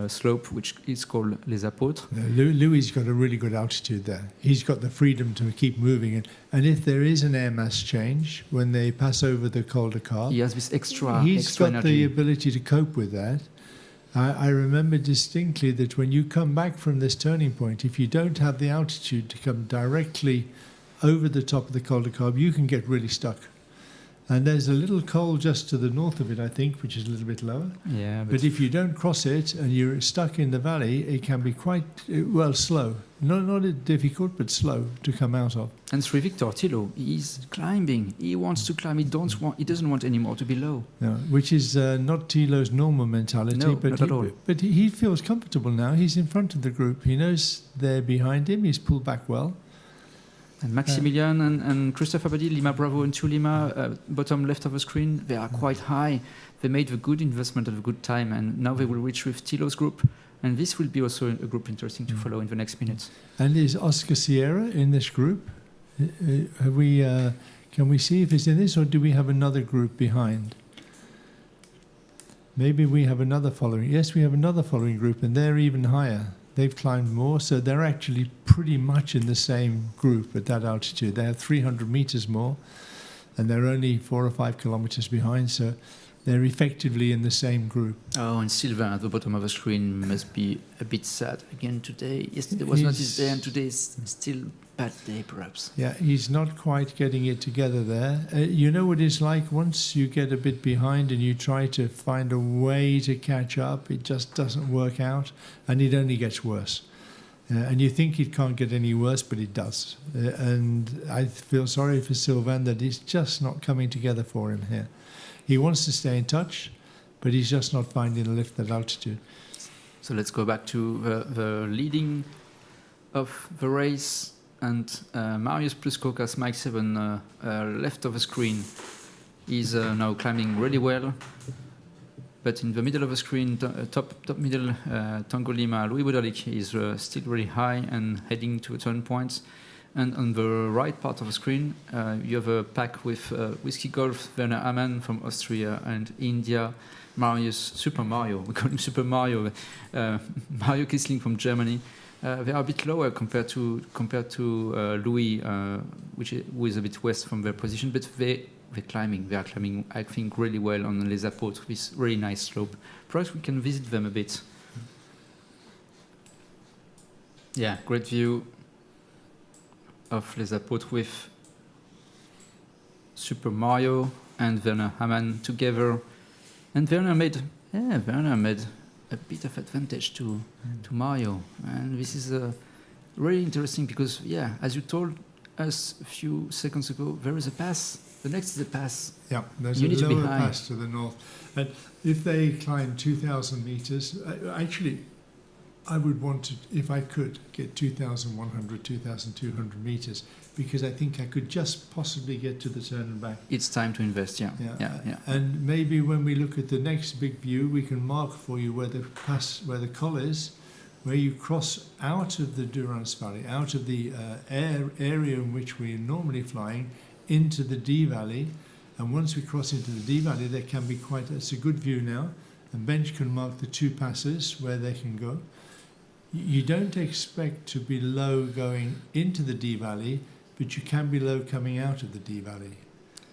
slope, which is called Les Apôtres. Louis got a really good altitude there. He's got the freedom to keep moving. And if there is an air mass change, when they pass over the Col de Carpe, he has this extra He's got energy. The ability to cope with that. I remember distinctly that when you come back from this turning point, if you don't have the altitude to come directly over the top of the Col de Carpe, you can get really stuck. And there's a little col just to the north of it, I think, which is a little bit lower. Yeah, but if you don't cross it and you're stuck in the valley, it can be quite, slow. Not difficult, but slow to come out of. And Sri Victor Thilo, he's climbing. He wants to climb. He doesn't want anymore to be low. No, which is not Thilo's normal mentality. No, not at all. But he feels comfortable now. He's in front of the group. He knows they're behind him. He's pulled back well. And Maximilian and Christopher Abadi, Lima Bravo and 2 Lima, bottom left of the screen, they are quite high. They made the good investment at a good time, and now they will reach with Thilo's group. And this will be also a group interesting to follow in the next minutes. And is Oscar Sierra in this group? Can we see if he's in this, or do we have another group behind? Maybe we have another following. Yes, we have another following group, and they're even higher. They've climbed more, so they're actually pretty much in the same group at that altitude. They have 300 meters more, and they're only 4 or 5 kilometers behind, so they're effectively in the same group. Oh, and Sylvain at the bottom of the screen must be a bit sad again today. Yesterday was not his day, and today is still bad day, perhaps. Yeah, he's not quite getting it together there. You know what it's like once you get a bit behind and you try to find a way to catch up, it just doesn't work out, and it only gets worse. And you think it can't get any worse, but it does. And I feel sorry for Sylvain that it's just not coming together for him here. He wants to stay in touch, but he's just not finding a lift at altitude. So let's go back to the leading of the race. And Marius Pluskokas, Mike 7, left of the screen, is now climbing really well. But in the middle of the screen, top middle, Tango Lima, Louis Budalik is still really high and heading to a turn point. And on the right part of the screen, you have a pack with Whiskey Golf, Werner Amann from Austria, and India, Marius, Super Mario, we call him Super Mario, Mario Kisling from Germany. They are a bit lower compared to Louis, who is a bit west from their position, but they're climbing. They are climbing, I think, really well on Les Apôtres, with really nice slope. Perhaps we can visit them a bit. Yeah, great view of Les Apôtres with Super Mario and Werner Amann together. And Werner made a bit of advantage to Mario. And this is really interesting because, yeah, as you told us a few seconds ago, there is a pass. The next is a pass. Yeah, there's a lower pass to the north. And if they climb 2,000 meters, actually, I would want to, if I could, get 2,100, 2,200 meters, because I think I could just possibly get to the turn and back. It's time to invest, yeah. And maybe when we look at the next big view, we can mark for you where the col is, where you cross out of the Durance Valley, out of the area in which we're normally flying, into the D Valley. And once we cross into the D Valley, there can be it's a good view now, and Bench can mark the 2 passes where they can go. You don't expect to be low going into the D Valley, but you can be low coming out of the D Valley.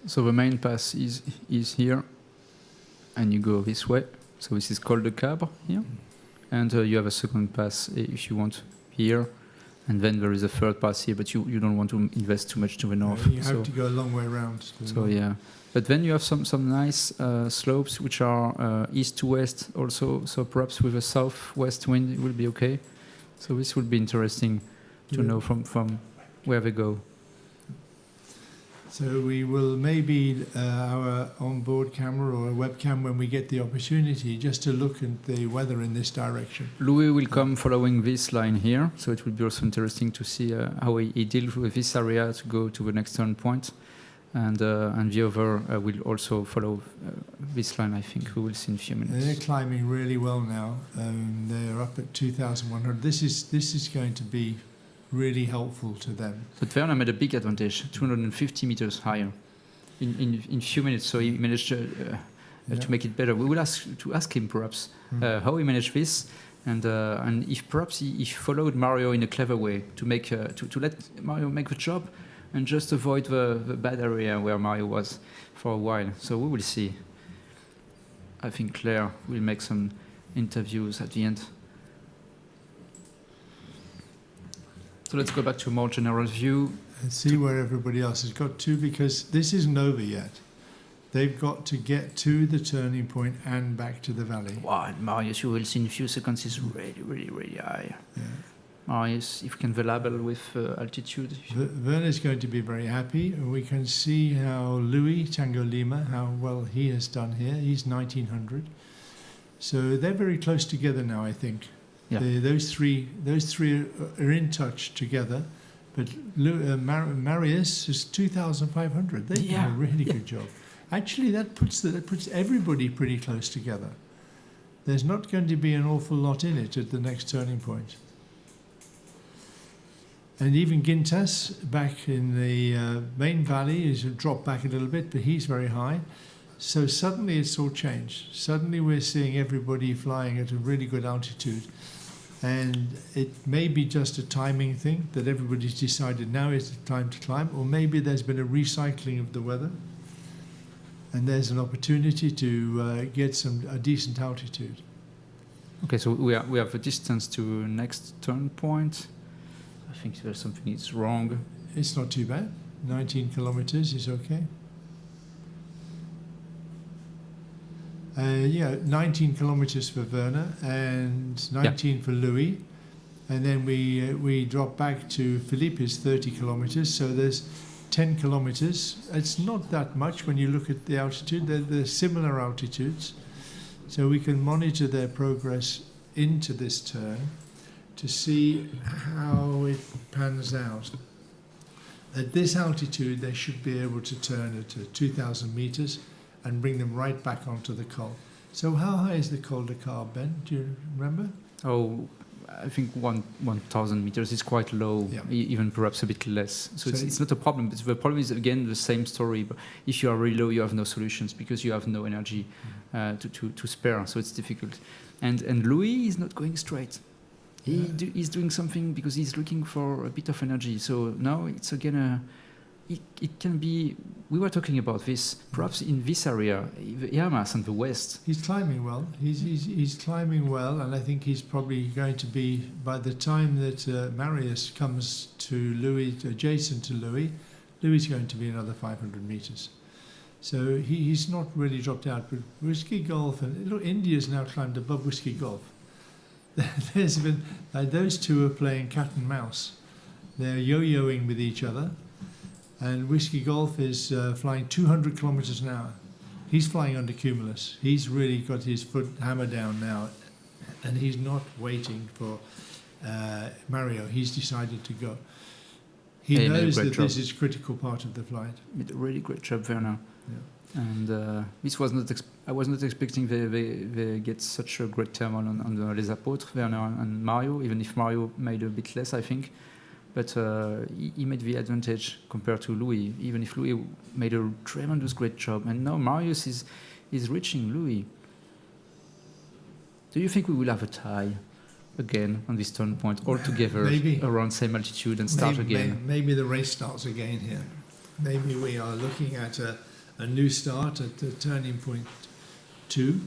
So the main pass is here, and you go this way. So this is Col de Cabre here, and you have a second pass if you want here, and then there is a third pass here, but you don't want to invest too much to the north. You have to go a long way around. So yeah, but then you have some nice slopes which are east to west also. So perhaps with a southwest wind it will be okay. So this would be interesting to know from where they go. So we will maybe our onboard camera or a webcam when we get the opportunity just to look at the weather in this direction. Louis will come following this line here, so it will be also interesting to see how he deals with this area to go to the next turn point. And the other will also follow this line, I think. We will see in a few minutes. They're climbing really well now. They're up at 2,100. This is going to be really helpful to them. But Werner made a big advantage, 250 meters higher in a few minutes. So he managed to make it better. We will ask him perhaps how he managed this, and if perhaps he followed Mario in a clever way to make to let Mario make the job and just avoid the bad area where Mario was for a while. So we will see. I think Claire will make some interviews at the end. So let's go back to a more general view. And see where everybody else has got to, because this isn't over yet. They've got to get to the turning point and back to the valley. Wow, and Marius, you will see in a few seconds, is really, really, really high. Yeah. Marius, if you can label with altitude. Werner's going to be very happy. We can see how Louis Tango Lima, how well he has done here. He's 1900. So they're very close together now, I think. Yeah. Those three are in touch together. But Marius is 2,500. They've done a really good job. Actually, that puts everybody pretty close together. There's not going to be an awful lot in it at the next turning point. And even Gintas back in the main valley is dropped back a little bit, but he's very high. So suddenly it's all changed. Suddenly we're seeing everybody flying at a really good altitude. And it may be just a timing thing that everybody's decided now is the time to climb, or maybe there's been a recycling of the weather and there's an opportunity to get a decent altitude. Okay, so we have a distance to next turn point. I think there's something is wrong. It's not too bad. 19 kilometers is okay. 19 kilometers for Werner and 19 for Louis. And then we drop back to Philippe's 30 kilometers. So there's 10 kilometers. It's not that much when you look at the altitude. They're similar altitudes. So we can monitor their progress into this turn to see how it pans out. At this altitude, they should be able to turn at 2,000 meters and bring them right back onto the col. So how high is the Col de Car, Ben? Do you remember? Oh, I think 1,000 meters is quite low, even perhaps a bit less. So it's not a problem. But the problem is, again, the same story. But if you are really low, you have no solutions because you have no energy to spare. So it's difficult. And Louis is not going straight. He's doing something because he's looking for a bit of energy. So now it's again it can be. We were talking about this. Perhaps in this area, Yermas and the west. He's climbing well. He's climbing well, and I think he's probably going to be, by the time that Marius comes to Louis, adjacent to Louis is going to be another 500 meters. So he's not really dropped out. But Whiskey Golf and look, India's now climbed above Whiskey Golf. There's been those two are playing cat and mouse. They're yo-yoing with each other, and Whiskey Golf is flying 200 kilometers an hour. He's flying under cumulus. He's really got his foot hammer down now, and he's not waiting for Mario. He's decided to go. He knows that this is a critical part of the flight. He did a really great job, Werner. Yeah. And this was not. I was not expecting they get such a great term on the Les Apôtres, Werner and Mario. Even if Mario made a bit less, I think, but he made the advantage compared to Louis. Even if Louis made a tremendous great job, and now Marius is reaching Louis. Do you think we will have a tie again on this turn point, all together around same altitude and start again? Maybe the race starts again here. Maybe we are looking at a new start at the turning point 2,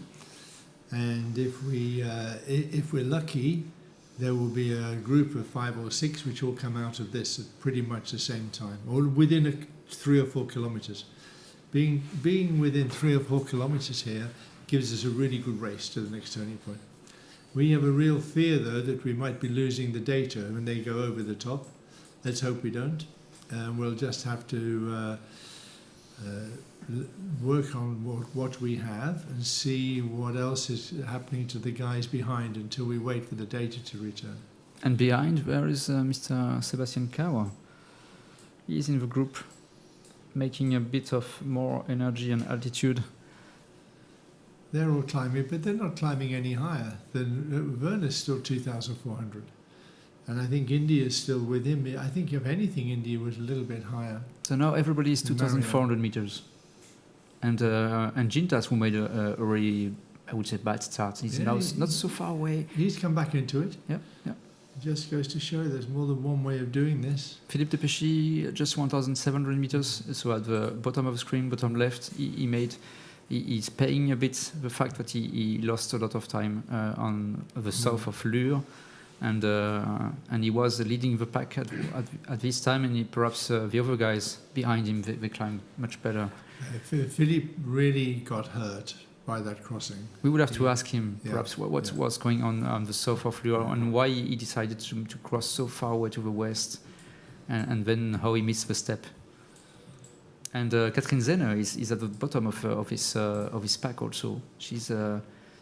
and if we're lucky, there will be a group of 5 or 6 which all come out of this at pretty much the same time, or within 3 or 4 kilometers. Being within 3 or 4 kilometers here gives us a really good race to the next turning point. We have a real fear, though, that we might be losing the data when they go over the top. Let's hope we don't. We'll just have to work on what we have and see what else is happening to the guys behind until we wait for the data to return. And behind, where is Mr. Sebastian Kawa? He's in the group, making a bit of more energy and altitude. They're all climbing, but they're not climbing any higher than Werner's still 2,400. And I think India is still with him. I think, if anything, India was a little bit higher. So now everybody is 2,400 meters. And Gintas, who made a really, I would say, bad start. He's now not so far away. He's come back into it. Yep. It just goes to show there's more than one way of doing this. Philippe de Pesci, just 1,700 meters. So at the bottom of the screen, bottom left, he's paying a bit the fact that he lost a lot of time on the south of Lure. And he was leading the pack at this time, and perhaps the other guys behind him, they climbed much better. Philippe really got hurt by that crossing. We would have to ask him perhaps what was going on the south of Lure and why he decided to cross so far away to the west, and then how he missed the step. And Catherine Zenner is at the bottom of his pack also.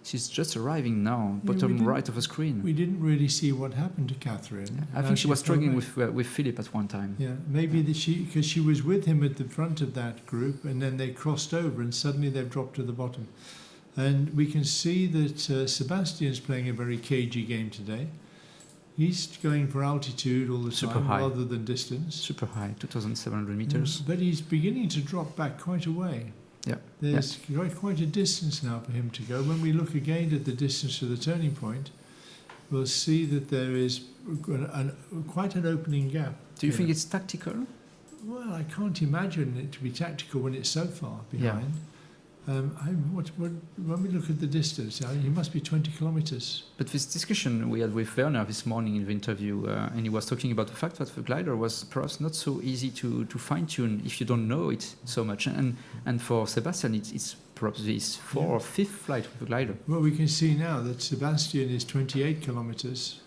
She's just arriving now, bottom right of the screen. We didn't really see what happened to Catherine. I think she was struggling with Philip at one time. Yeah, maybe because she was with him at the front of that group, and then they crossed over, and suddenly they've dropped to the bottom. And we can see that Sebastian's playing a very cagey game today. He's going for altitude all the time rather than distance. Super high, 2,700 meters. But he's beginning to drop back quite a way. Yeah. There's quite a distance now for him to go. When we look again at the distance to the turning point, we'll see that there is quite an opening gap. Do you think it's tactical? Well, I can't imagine it to be tactical when it's so far behind. When we look at the distance, he must be 20 kilometers. But this discussion we had with Werner this morning in the interview, and he was talking about the fact that the glider was perhaps not so easy to fine-tune if you don't know it so much. And for Sebastian, it's perhaps his fourth or fifth flight with the glider. Well, we can see now that Sebastian is 28 kilometers,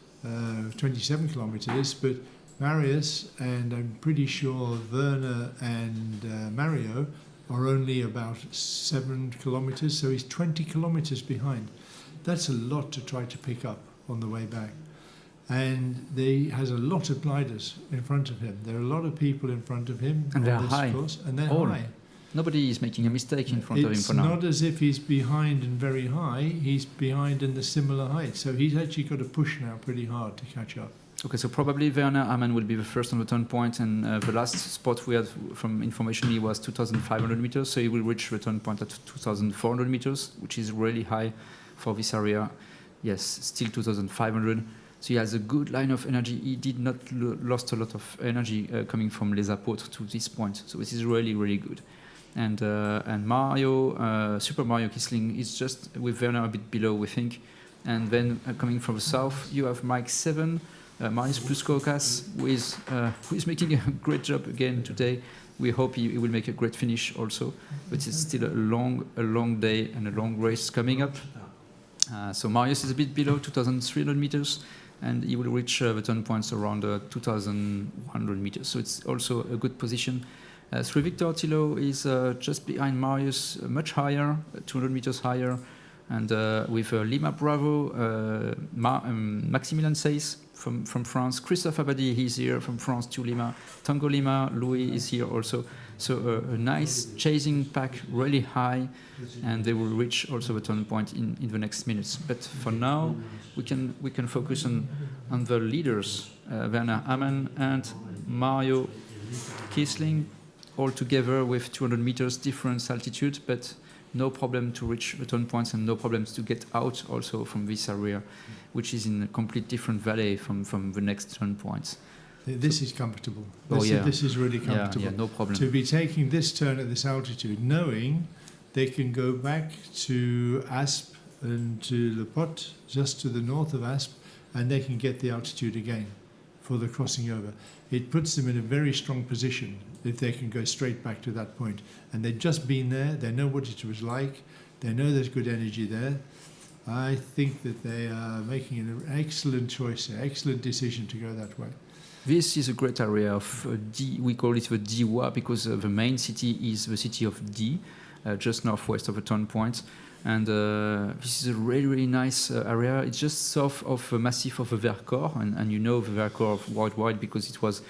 27 kilometers, but Marius and I'm pretty sure Werner and Mario are only about 7 kilometers, so he's 20 kilometers behind. That's a lot to try to pick up on the way back. And he has a lot of gliders in front of him. There are a lot of people in front of him. And they're high. Course, and they're high. Nobody is making a mistake in front of him for now. It's not as if he's behind and very high. He's behind in the similar height. So he's actually got to push now pretty hard to catch up. Okay, so probably Werner Amann will be the first on the turn point, and the last spot we had from information he was 2,500 meters, so he will reach the turn point at 2,400 meters, which is really high for this area. Yes, still 2,500. So he has a good line of energy. He did not lost a lot of energy coming from Les Apotres to this point, so this is really, really good. And Mario, Super Mario Kisling is just with Werner a bit below, we think. And then coming from the south, you have Mike 7. Marius Pluskokas, who is making a great job again today. We hope he will make a great finish also, but it's still a long day and a long race coming up. So Marius is a bit below 2,300 meters, and he will reach the turn points around 2,100 meters. So it's also a good position. Sri Victor Tilo is just behind Marius, much higher, 200 meters higher, and with Lima Bravo, Maximilian Seyss from France, Christophe Abadi, he's here from France to Lima, Tango Lima, Louis is here also. So a nice chasing pack, really high, and they will reach also the turn point in the next minutes. But for now, we can focus on the leaders, Werner Amann and Mario Kisling, all together with 200 meters difference altitude, but no problem to reach the turn points and no problems to get out also from this area, which is in a complete different valley from the next turn points. This is comfortable. This is really comfortable. Yeah, no problem. To be taking this turn at this altitude, knowing they can go back to Asp and to Le Pot, just to the north of Asp, and they can get the altitude again for the crossing over. It puts them in a very strong position if they can go straight back to that point. And they've just been there, they know what it was like, they know there's good energy there. I think that they are making an excellent choice, an excellent decision to go that way. This is a great area of D. We call it the Diwa because the main city is the city of D, just northwest of the turn point. And this is a really, really nice area. It's just south of the massif of the Vercors, and you know the Vercors worldwide because it was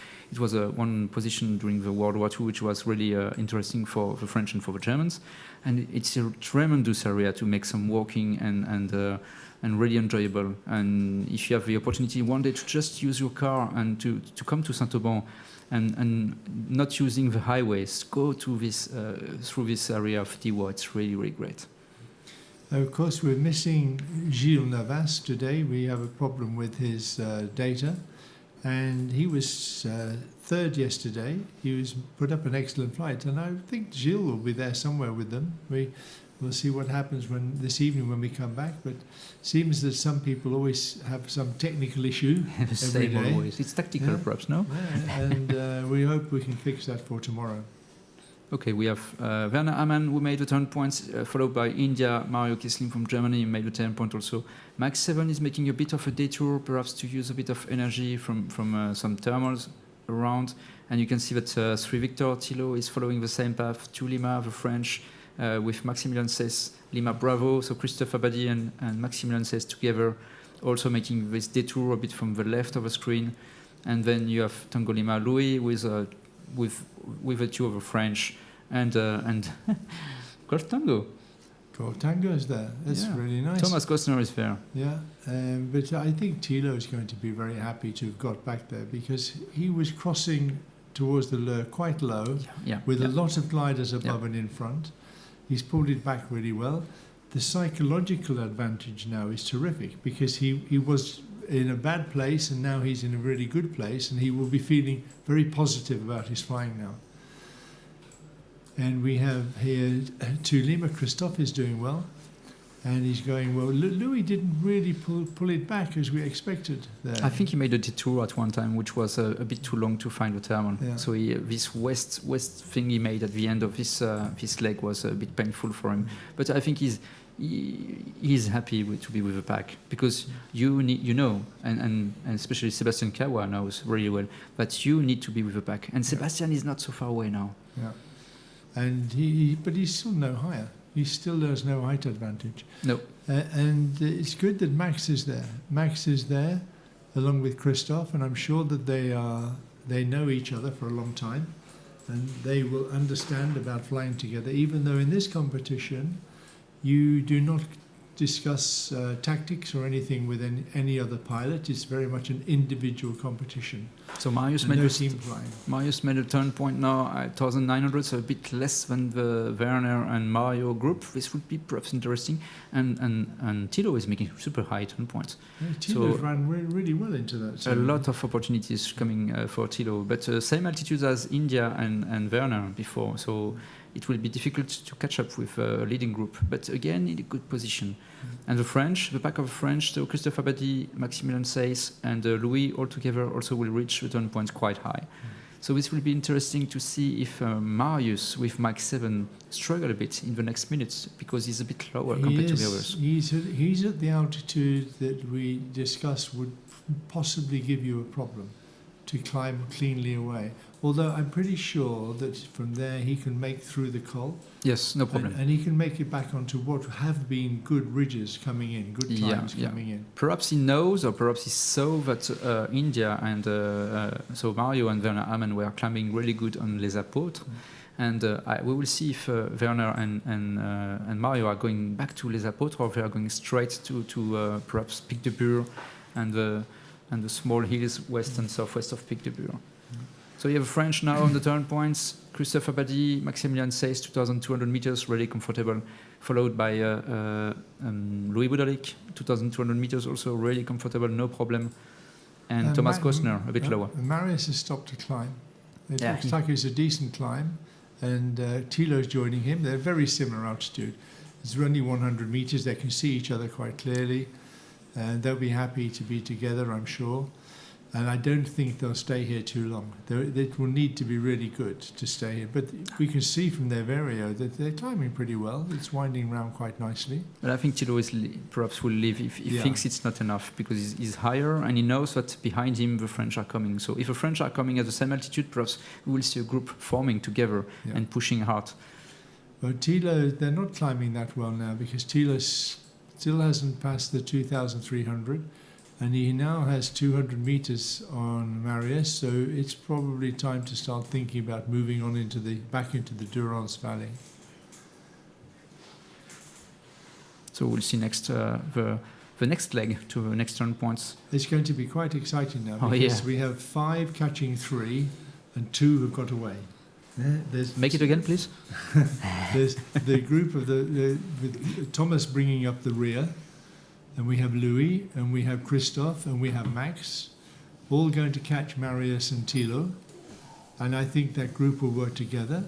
one position during the World War II, which was really interesting for the French and for the Germans. And it's a tremendous area to make some walking and really enjoyable. And if you have the opportunity one day to just use your car and to come to Saint-Auban and not using the highways, go to this through this area of Diwa. It's really, really great. Of course, we're missing Gilles Navas today. We have a problem with his data. And he was third yesterday. He was put up an excellent flight. And I think Gilles will be there somewhere with them. We'll see what happens this evening when we come back. But it seems that some people always have some technical issue every day. Always. It's tactical, perhaps, no? Yeah. And we hope we can fix that for tomorrow. Okay, we have Werner Amann, who made the turn points, followed by India, Mario Kisling from Germany made the turn point also. Max 7 is making a bit of a detour, perhaps to use a bit of energy from some thermals around. And you can see that Sri Victor Tilo is following the same path to Lima, the French, with Maximilian Seyss, Lima Bravo, so Christophe Abadi and Maximilian Seyss together, also making this detour a bit from the left of the screen. And then you have Tango Lima Louis with the two of the French and Golf Tango. Golf Tango is there. That's really nice. Thomas Kostner is there. Yeah, but I think Tilo is going to be very happy to have got back there because he was crossing towards the Leur quite low with a lot of gliders above and in front. He's pulled it back really well. The psychological advantage now is terrific because he was in a bad place and now he's in a really good place and he will be feeling very positive about his flying now. And we have here Lima. Christophe is doing well and he's going well. Louis didn't really pull it back as we expected there. I think he made a detour at one time, which was a bit too long to find the thermal. Yeah. So this west thing he made at the end of this leg was a bit painful for him. But I think he's happy to be with the pack because you know, and especially Sebastian Kawa knows really well that you need to be with the pack. And Sebastian is not so far away now. Yeah, and but he's still no higher. He still has no height advantage. No. And it's good that Max is there. Max is there along with Christophe, and I'm sure that they know each other for a long time, and they will understand about flying together. Even though in this competition, you do not discuss tactics or anything with any other pilot. It's very much an individual competition. So Marius made a turn point now at 1,900, so a bit less than the Werner and Mario group. This would be perhaps interesting. And Thilo is making super high turn points. Yeah, Thilo ran really well into that. So a lot of opportunities coming for Thilo, but same altitudes as India and Werner before. So it will be difficult to catch up with a leading group, but again in a good position. And the pack of the French, so Christophe Abadi, Maximilian Seyss, and Louis all together also will reach return points quite high. So this will be interesting to see if Marius with Mach 7 struggle a bit in the next minutes because he's a bit lower compared to the others. He's at the altitude that we discussed would possibly give you a problem to climb cleanly away. Although I'm pretty sure that from there he can make through the col. Yes, no problem. And he can make it back onto what have been good ridges coming in, good times coming in. Perhaps he knows, or perhaps he saw that India and so Mario and Werner Amann were climbing really good on Les Apôtres. And we will see if Werner and Mario are going back to Les Apôtres or they are going straight to perhaps Pic de Bure and the small hills west and southwest of Pic de Bure. So you have French now on the turn points. Christophe Abadi, Maximilian Seyss, 2,200 meters, really comfortable. Followed by Louis Boudalic, 2,200 meters, also really comfortable, no problem. And Thomas Kostner, a bit lower. Marius has stopped to climb. It looks like it's a decent climb. And Thilo's joining him. They're very similar altitude. It's only 100 meters. They can see each other quite clearly. And they'll be happy to be together, I'm sure. And I don't think they'll stay here too long. It will need to be really good to stay here. But we can see from their Vario that they're climbing pretty well. It's winding around quite nicely. But I think Thilo perhaps will leave if he thinks it's not enough because he's higher and he knows that behind him the French are coming. So if the French are coming at the same altitude, perhaps we will see a group forming together and pushing hard. Well, Thilo, they're not climbing that well now because Thilo still hasn't passed the 2,300. And he now has 200 meters on Marius, so it's probably time to start thinking about moving on back into the Durance Valley. So we'll see next the next leg to the next turn points. It's going to be quite exciting now because we have 5 catching 3 and 2 have got away. Make it again, please. There's the group of with Thomas bringing up the rear. And we have Louis, and we have Christophe, and we have Max, all going to catch Marius and Thilo. And I think that group will work together.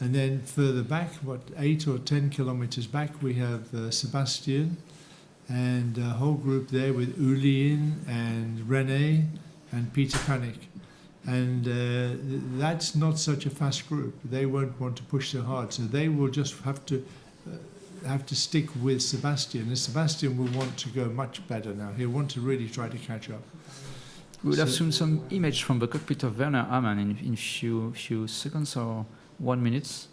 And then further back, 8 or 10 kilometers back, we have Sebastian and a whole group there with Ulin and René and Peter Panik. And that's not such a fast group. They won't want to push so hard. So they will just have to stick with Sebastian, and Sebastian will want to go much better now. He'll want to really try to catch up. We will have soon some image from the cockpit of Werner Amann in few seconds or 1 minute,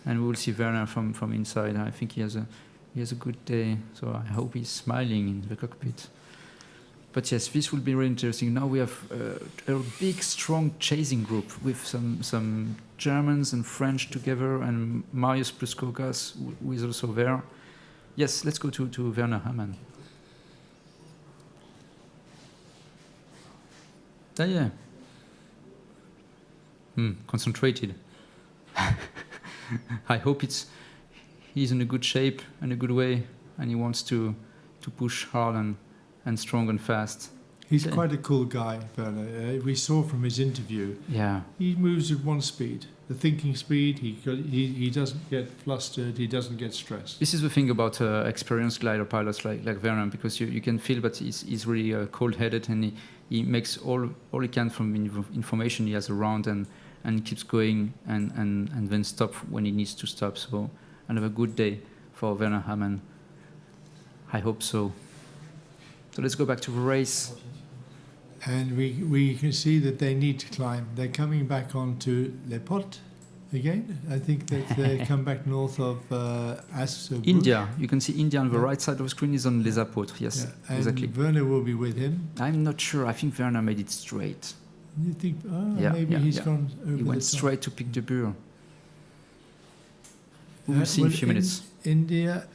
and we will see Werner from inside. I think he has a good day, so I hope he's smiling in the cockpit. But yes, this will be really interesting. Now we have a big, strong chasing group with some Germans and French together, and Marius Pluskokas, who is also there. Yes, let's go to Werner Amann. Concentrated. I hope it's he's in a good shape and a good way, and he wants to push hard and strong and fast. He's quite a cool guy, Werner. We saw from his interview. Yeah. He moves at one speed, the thinking speed. He doesn't get flustered. He doesn't get stressed. This is the thing about experienced glider pilots like Werner, because you can feel that he's really cold-headed, and he makes all he can from information he has around, and keeps going and then stop when he needs to stop. So another good day for Werner Hamann. I hope so. So let's go back to the race. And we can see that they need to climb. They're coming back onto Les Potes again. I think that they come back north of India. You can see India on the right side of the screen is on Les Apôtres. Yes, and exactly. Werner will be with him. I'm not sure. I think Werner made it straight. You think? Maybe he's gone over. He went straight to Pic de Bure. We will see in a few minutes. India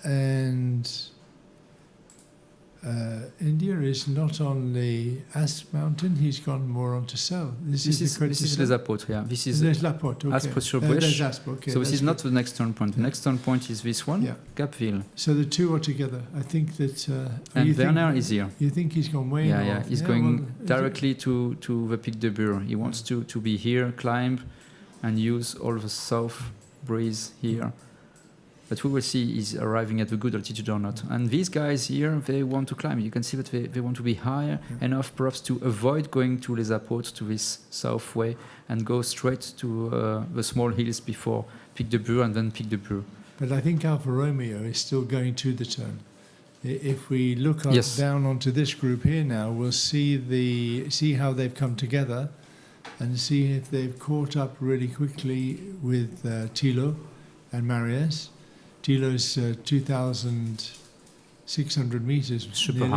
is not on the As mountain. He's gone more onto Sept. This is Les Apôtres. Yeah, this is Les Apôtres. Okay. So this is not the next turn point. The next turn point is this one, Capville. So the two are together. I think that. And Werner is here. You think he's gone way north? Yeah, he's going directly to the Pic de Bure. He wants to be here, climb, and use all the south breeze here. But we will see he's arriving at the good altitude or not. And these guys here, they want to climb. You can see that they want to be higher enough perhaps to avoid going to Les Apôtres, to this south way, and go straight to the small hills before Pic de Bure and then Pic de Bure. But I think Alfa Romeo is still going to the turn. If we look down onto this group here now, we'll see how they've come together and see if they've caught up really quickly with Thilo and Marius. Thilo's 2,600 meters. Super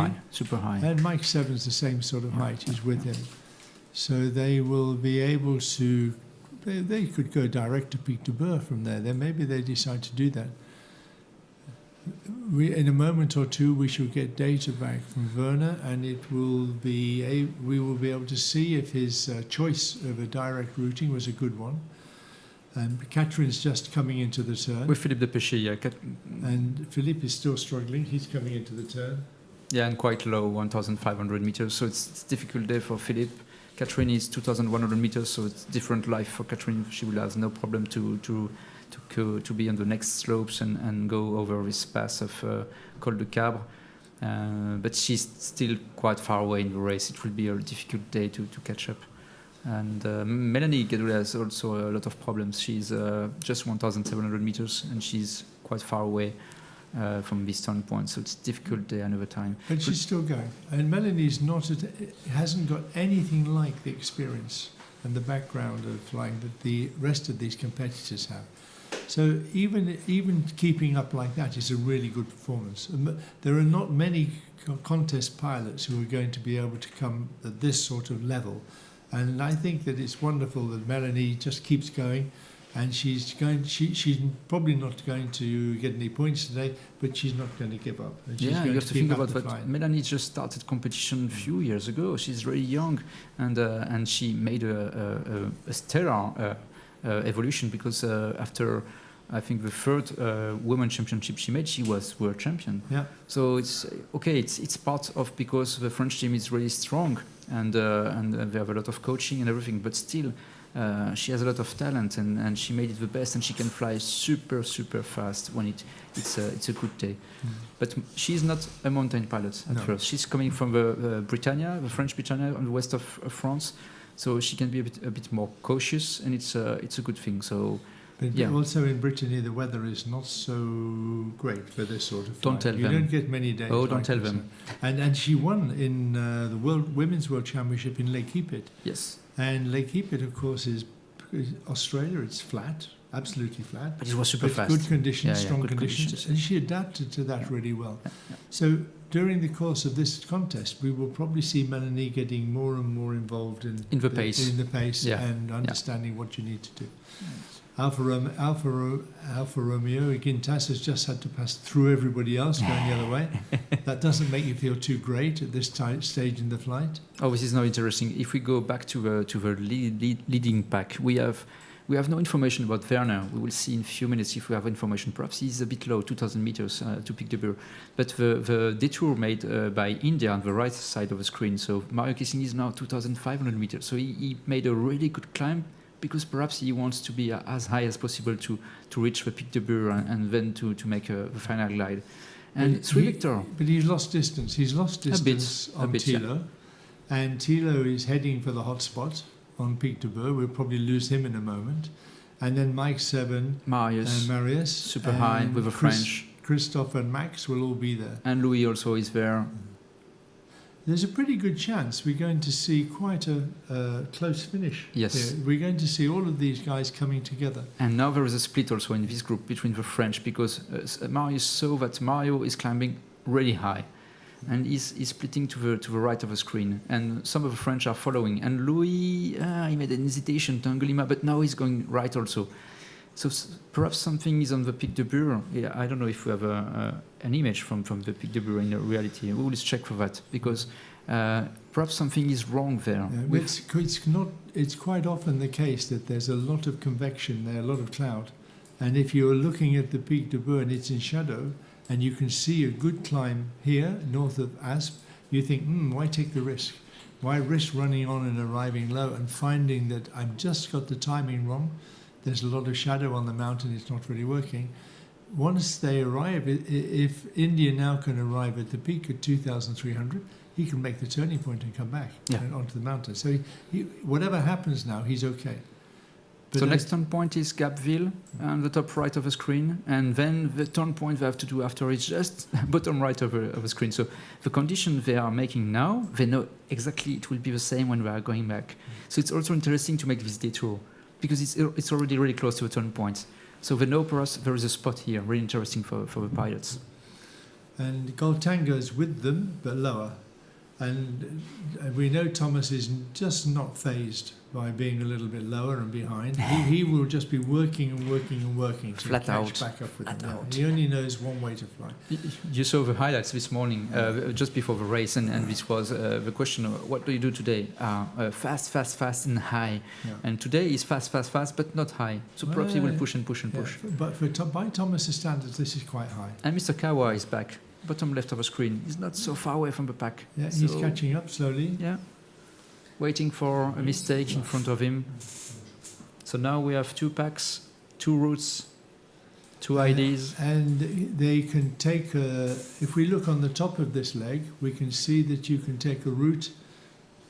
high. And Mike Seven's the same sort of height. He's with him. So they will be able to, they could go direct to Pic de Bure from there. Then maybe they decide to do that. In a moment or two, we shall get data back from Werner, and we will be able to see if his choice of a direct routing was a good one. And Catherine's just coming into the turn. With Philippe de Péché, yeah. And Philippe is still struggling. He's coming into the turn. Yeah, and quite low, 1,500 meters. So it's a difficult day for Philippe. Catherine is 2,100 meters, so it's different life for Catherine. She will have no problem to be on the next slopes and go over this pass of Col de Cabre. But she's still quite far away in the race. It will be a difficult day to catch up. And Melanie Guedoulet has also a lot of problems. She's just 1,700 meters, and she's quite far away from this turn point. So it's a difficult day another time. But she's still going. And Melanie's hasn't got anything like the experience and the background of flying that the rest of these competitors have. So even keeping up like that is a really good performance. There are not many contest pilots who are going to be able to come at this sort of level. And I think that it's wonderful that Melanie just keeps going, and she's probably not going to get any points today, but she's not going to give up. And she's going you have to think about that. Flying. Melanie just started competition a few years ago. She's very young, and she made a stellar evolution, because after I think the third women's championship she made, she was world champion. Yeah. So it's okay. It's part of, because the French team is really strong, and they have a lot of coaching and everything. But still, she has a lot of talent, and she made it the best, and she can fly super fast when it's a good day. But she's not a mountain pilot at first. She's coming from the French Britannia, on the west of France. So she can be a bit more cautious, and it's a good thing. So. But also in Brittany, the weather is not so great for this sort of flight. Don't tell them. You don't get many days. Oh, don't tell them. And she won in the Women's World Championship in Lake Epit. Yes. And Lake Epit, of course, is Australia. It's flat, absolutely flat. But it was super fast. Good conditions, strong good conditions. And she adapted to that really well. Yeah. So during the course of this contest, we will probably see Melanie getting more and more involved in the pace and understanding what you need to do. Alfa Romeo, Gintas has just had to pass through everybody else going the other way. That doesn't make you feel too great at this stage in the flight. Oh, this is now interesting. If we go back to the leading pack, we have We have no information about Werner. We will see in a few minutes if we have information. Perhaps he's a bit low, 2,000 meters to Pic de Bure. But the detour made by India on the right side of the screen. So Mario Kissing is now 2,500 meters. So he made a really good climb because perhaps he wants to be as high as possible to reach the Pic de Bure and then to make the final glide. And Victor. But he's lost distance. He's lost distance on Thilo. Yeah. And Thilo is heading for the hot spot on Pic de Bure. We'll probably lose him in a moment. And then Mike 7 and Marius. Super high with the French. Christophe and Max will all be there. And Louis also is there. There's a pretty good chance we're going to see quite a close finish. Yes. Here. We're going to see all of these guys coming together. And now there is a split also in this group between the French because Marius saw that Mario is climbing really high. And he's splitting to the right of the screen. And some of the French are following. And Louis, he made an hesitation to Angoulême, but now he's going right also. So perhaps something is on the Pic de Bure. Yeah, I don't know if we have an image from the Pic de Bure in reality. We will check for that because perhaps something is wrong there. Yeah, it's quite often the case that there's a lot of convection there, a lot of cloud. And if you're looking at the Pic de Bure and it's in shadow, and you can see a good climb here, north of Asp, you think, why take the risk? Why risk running on and arriving low and finding that I've just got the timing wrong? There's a lot of shadow on the mountain, it's not really working. Once they arrive, if India now can arrive at the peak at 2,300, he can make the turning point and come back onto the mountain. So whatever happens now, he's okay. But so next turn point is Gapville on the top right of the screen, and then the turn point they have to do after is just bottom right of the screen. So the condition they are making now, they know exactly it will be the same when we are going back. So it's also interesting to make this detour because it's already really close to the turn point. So they know for us there is a spot here, really interesting for the pilots. And Goltango is with them, but lower. And we know Thomas is just not phased by being a little bit lower and behind. He will just be working and working and working to flat catch out. back up with them. He only knows one way to fly. You saw the highlights this morning, just before the race, and this was the question, what do you do today? Fast, fast, fast and high. Yeah. And today is fast, fast, fast, but not high. So perhaps he will push and push and push. But by Thomas's standards, this is quite high. And Mr. Kawa is back. Bottom left of the screen. He's not so far away from the pack. Yeah, he's catching up slowly. Yeah, waiting for a mistake in front of him. So now we have 2 packs, 2 routes, 2 IDs. And they can take if we look on the top of this leg, we can see that you can take a route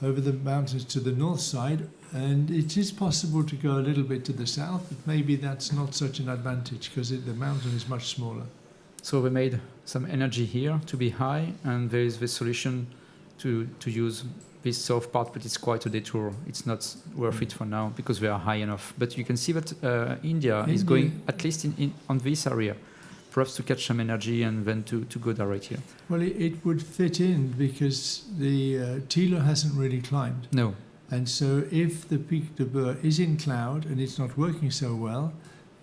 over the mountains to the north side, and it is possible to go a little bit to the south, but maybe that's not such an advantage because the mountain is much smaller. So we made some energy here to be high, and there is the solution to use this soft part, but it's quite a detour. It's not worth it for now because we are high enough. But you can see that India is going at least on this area, perhaps to catch some energy and then to go direct here. Well, it would fit in because the Thilo hasn't really climbed. No. And so if the Pic de Bure is in cloud and it's not working so well,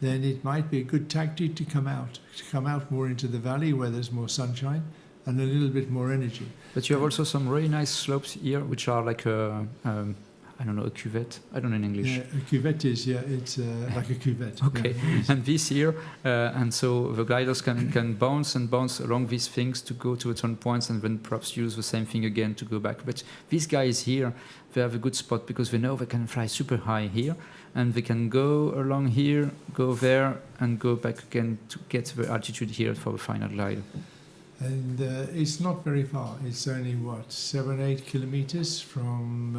then it might be a good tactic to come out more into the valley where there's more sunshine and a little bit more energy. But you have also some really nice slopes here, which are like a cuvette. I don't know in English. Yeah, a cuvette is, it's like a cuvette. Okay, yeah. And this here, and so the gliders can bounce and bounce along these things to go to the turn points and then perhaps use the same thing again to go back. But these guys here, they have a good spot because they know they can fly super high here, and they can go along here, go there, and go back again to get the altitude here for the final glide. And it's not very far. It's only, 7-8 kilometers from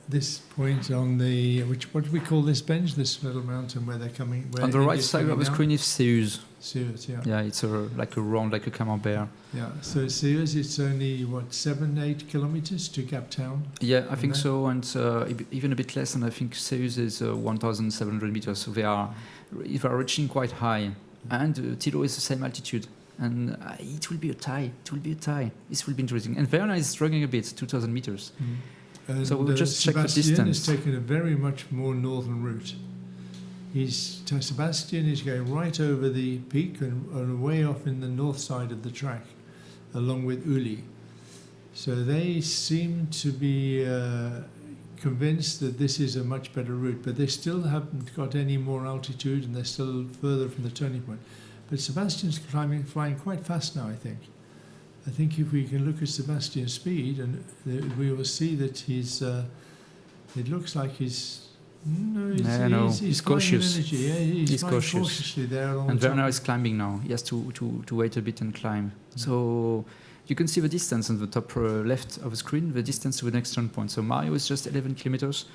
this point on the, what do we call this bench, this little mountain where they're coming? Where on the right side of the screen is Seus. Seus, yeah. Yeah, it's like a round, like a camembert. Yeah, so Seus, it's only, 7-8 kilometers to Cap Town? Yeah, I think so, and even a bit less, and I think Seus is 1,700 meters, so they are reaching quite high. And Thilo is the same altitude. And it will be a tie. This will be interesting. And Werner is struggling a bit, 2,000 meters. Mm. So we'll just check the distance. Sebastian has taken a very much more northern route. Sebastian is going right over the peak and way off in the north side of the track, along with Uli. So they seem to be convinced that this is a much better route, but they still haven't got any more altitude and they're still further from the turning point. But Sebastian's flying quite fast now, I think. I think if we can look at Sebastian's speed, and we will see that he's, it looks like he's cautious. Yeah, he's cautious. Cautiously there. And Werner is climbing now. He has to wait a bit and climb. So you can see the distance on the top left of the screen, the distance to the next turn point. So Mario is just 11 kilometers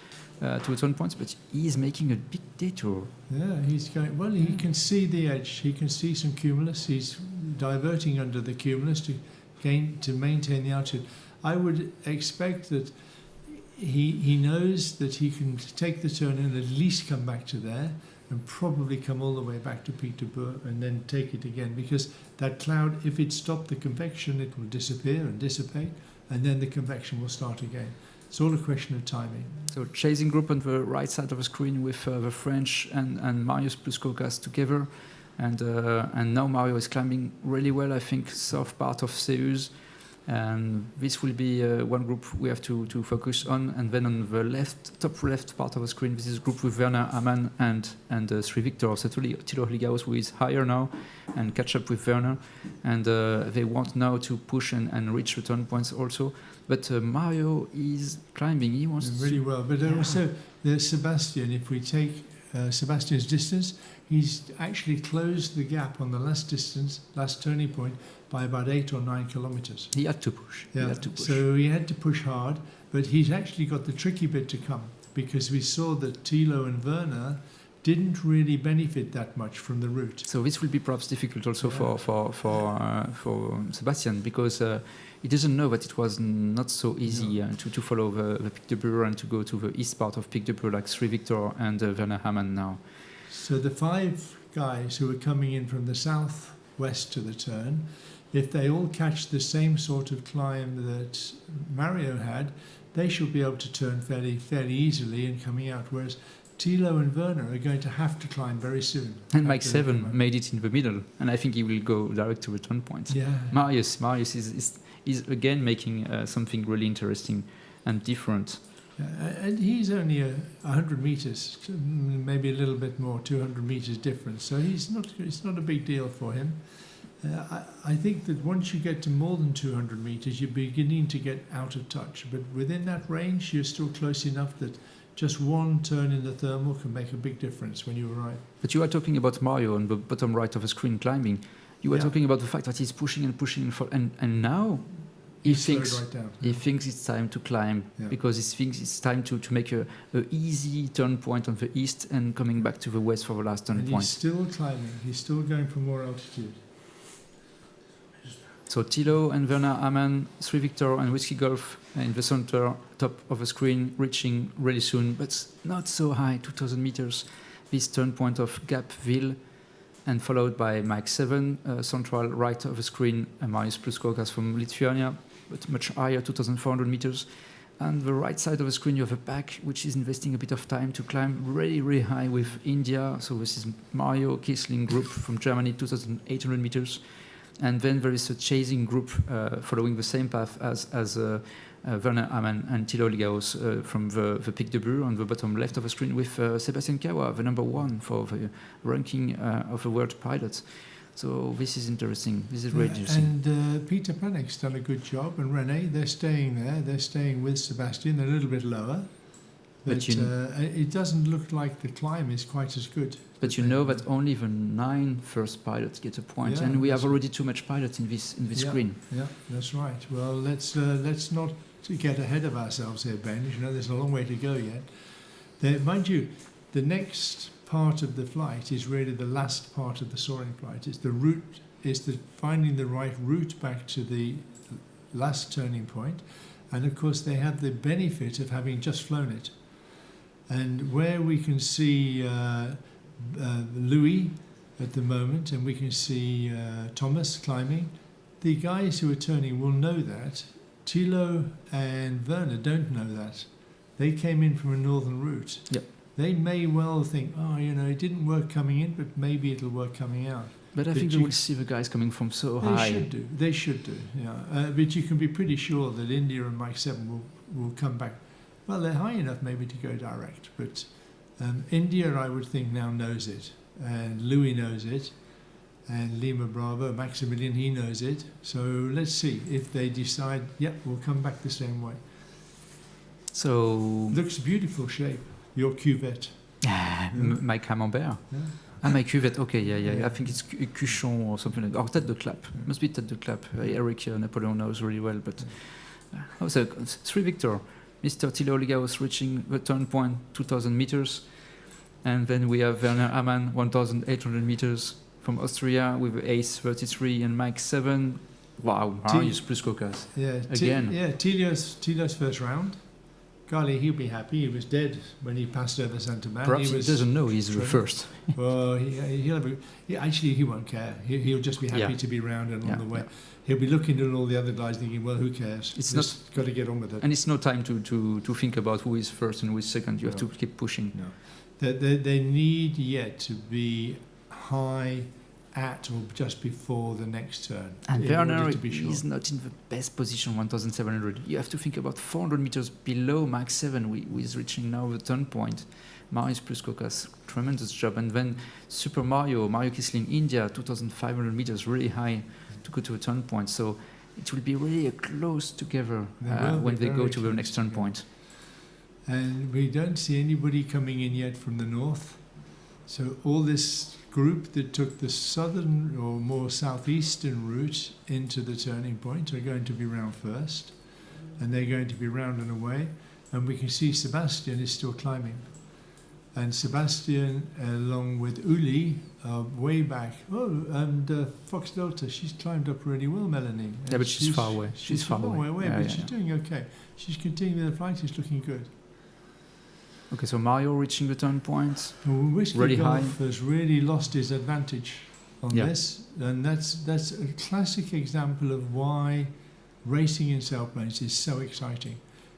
to the turn points, but he is making a big detour. Yeah, he's going, well, he can see the edge. He can see some cumulus. He's diverting under the cumulus to maintain the altitude. I would expect that he knows that he can take the turn and at least come back to there and probably come all the way back to Pic de Bourg and then take it again, because that cloud, if it stopped the convection, it will disappear and dissipate, and then the convection will start again. It's all a question of timing. So chasing group on the right side of the screen with the French and Marius plus Kokas together, and now Mario is climbing really well, I think, south part of Seus. And this will be one group we have to focus on. And then on the top left part of the screen, this is a group with Werner Hamann and Sri Victor. So Thilo Ligaus, who is higher now, and catch up with Werner. And they want now to push and reach the turn points also. But Mario is climbing. He wants really well. But also, there's Sebastian. If we take Sebastian's distance, he's actually closed the gap on the last turning point, by about 8 or 9 kilometers. He had to push. Yeah. So he had to push hard, but he's actually got the tricky bit to come, because we saw that Thilo and Werner didn't really benefit that much from the route. So this will be perhaps difficult also for Sebastian, because he doesn't know that it was not so easy to follow the Pic de Bourg and to go to the east part of Pic de Bourg, like Sri Victor and Werner Hamann now. So the 5 guys who are coming in from the southwest to the turn, if they all catch the same sort of climb that Mario had, they should be able to turn fairly easily in coming out, whereas Thilo and Werner are going to have to climb very soon. And Mike 7 made it in the middle, and I think he will go direct to return point. Yeah. Marius is again making something really interesting and different. And he's only 100 meters, maybe a little bit more, 200 meters difference. So it's not a big deal for him. I think that once you get to more than 200 meters, you're beginning to get out of touch. But within that range, you're still close enough that just one turn in the thermal can make a big difference when you arrive. But you are talking about Mario on the bottom right of the screen climbing. You were talking about the fact that he's pushing and now he thinks it's time to climb, because he thinks it's time to make a easy turn point on the east and coming back to the west for the last turn point. He's still climbing. He's still going for more altitude. So Thilo and Werner Hamann, Sri Victor and Whiskey Golf in the center, top of the screen, reaching really soon, but not so high, 2,000 meters, this turn point of Gapville, and followed by Mike 7, central right of the screen, Marius plus Kokas from Lithuania, but much higher, 2,400 meters. And the right side of the screen, you have a pack which is investing a bit of time to climb really, really high with India. So this is Mario Kiesling group from Germany, 2,800 meters. And then there is a chasing group following the same path as Werner Hamann and Thilo Ligaus from the Pic de Bourg on the bottom left of the screen, with Sebastian Kawa, the number 1 for the ranking of the world pilots. So this is interesting. This is really interesting. And Peter Panik's done a good job, and René, they're staying there. They're staying with Sebastian. They're a little bit lower. But it doesn't look like the climb is quite as good. But you know that only the 9 first pilots get a point, and we have already too much pilots in this screen. Yeah, that's right. Well, let's not get ahead of ourselves here, Ben. You know, there's a long way to go yet. Mind you, the next part of the flight is really the last part of the soaring flight. It's the route, finding the right route back to the last turning point, and of course they have the benefit of having just flown it. And where we can see Louis at the moment, and we can see Thomas climbing, the guys who are turning will know that. Thilo and Werner don't know that. They came in from a northern route. Yep. They may well think, it didn't work coming in, but maybe it'll work coming out. But I think we will see the guys coming from so high. They should do, yeah. But you can be pretty sure that India and Mike 7 will come back Well, they're high enough maybe to go direct, but India, I would think, now knows it, and Louis knows it, and Lima Bravo, Maximilian, he knows it. So let's see if they decide, we'll come back the same way. So looks beautiful shape. Your cuvette. My camembert. Yeah. My cuvette. Okay, yeah. I think it's Cuchon or something like that. Or tête de clap. Must be tête de clap. Eric Napoleon knows really well. But so 3 Victor. Mr. Thilo Legaus reaching the turn point, 2,000 meters. And then we have Werner Amann, 1,800 meters from Austria with Ace 33 and Mike 7. Wow, Marius Pruskokas. Yeah, again. Thilo's first round. Golly, he'll be happy. He was dead when he passed over Saint-Amand. Perhaps he doesn't know he's the first. Well, he won't care. He'll just be happy to be round and on the way. He'll be looking at all the other guys thinking, well, who cares? It's just got to get on with it. And it's no time to think about who is first and who is second. You have to keep pushing. No. They need yet to be high at or just before the next turn. And Werner is not in the best position, 1,700. You have to think about 400 meters below Mach 7, who is reaching now the turn point. Marius Pruskokas, tremendous job. And then Super Mario Kisling, India, 2,500 meters, really high to go to a turn point. So it will be really close together when they go to the next turn point. And we don't see anybody coming in yet from the north. So all this group that took the southern or more southeastern route into the turning point are going to be round first, and they're going to be round and away. And we can see Sebastian is still climbing. And Sebastian, along with Uli, are way back. Oh, and Fox Delta, she's climbed up really well, Melanie. Yeah, but she's far away. She's far away. But she's doing okay. She's continuing the flight, she's looking good. Okay, so Mario reaching the turn point. Whiskey really Golf high. has really lost his advantage on this, and that's a classic example of why racing in sailplanes is so exciting,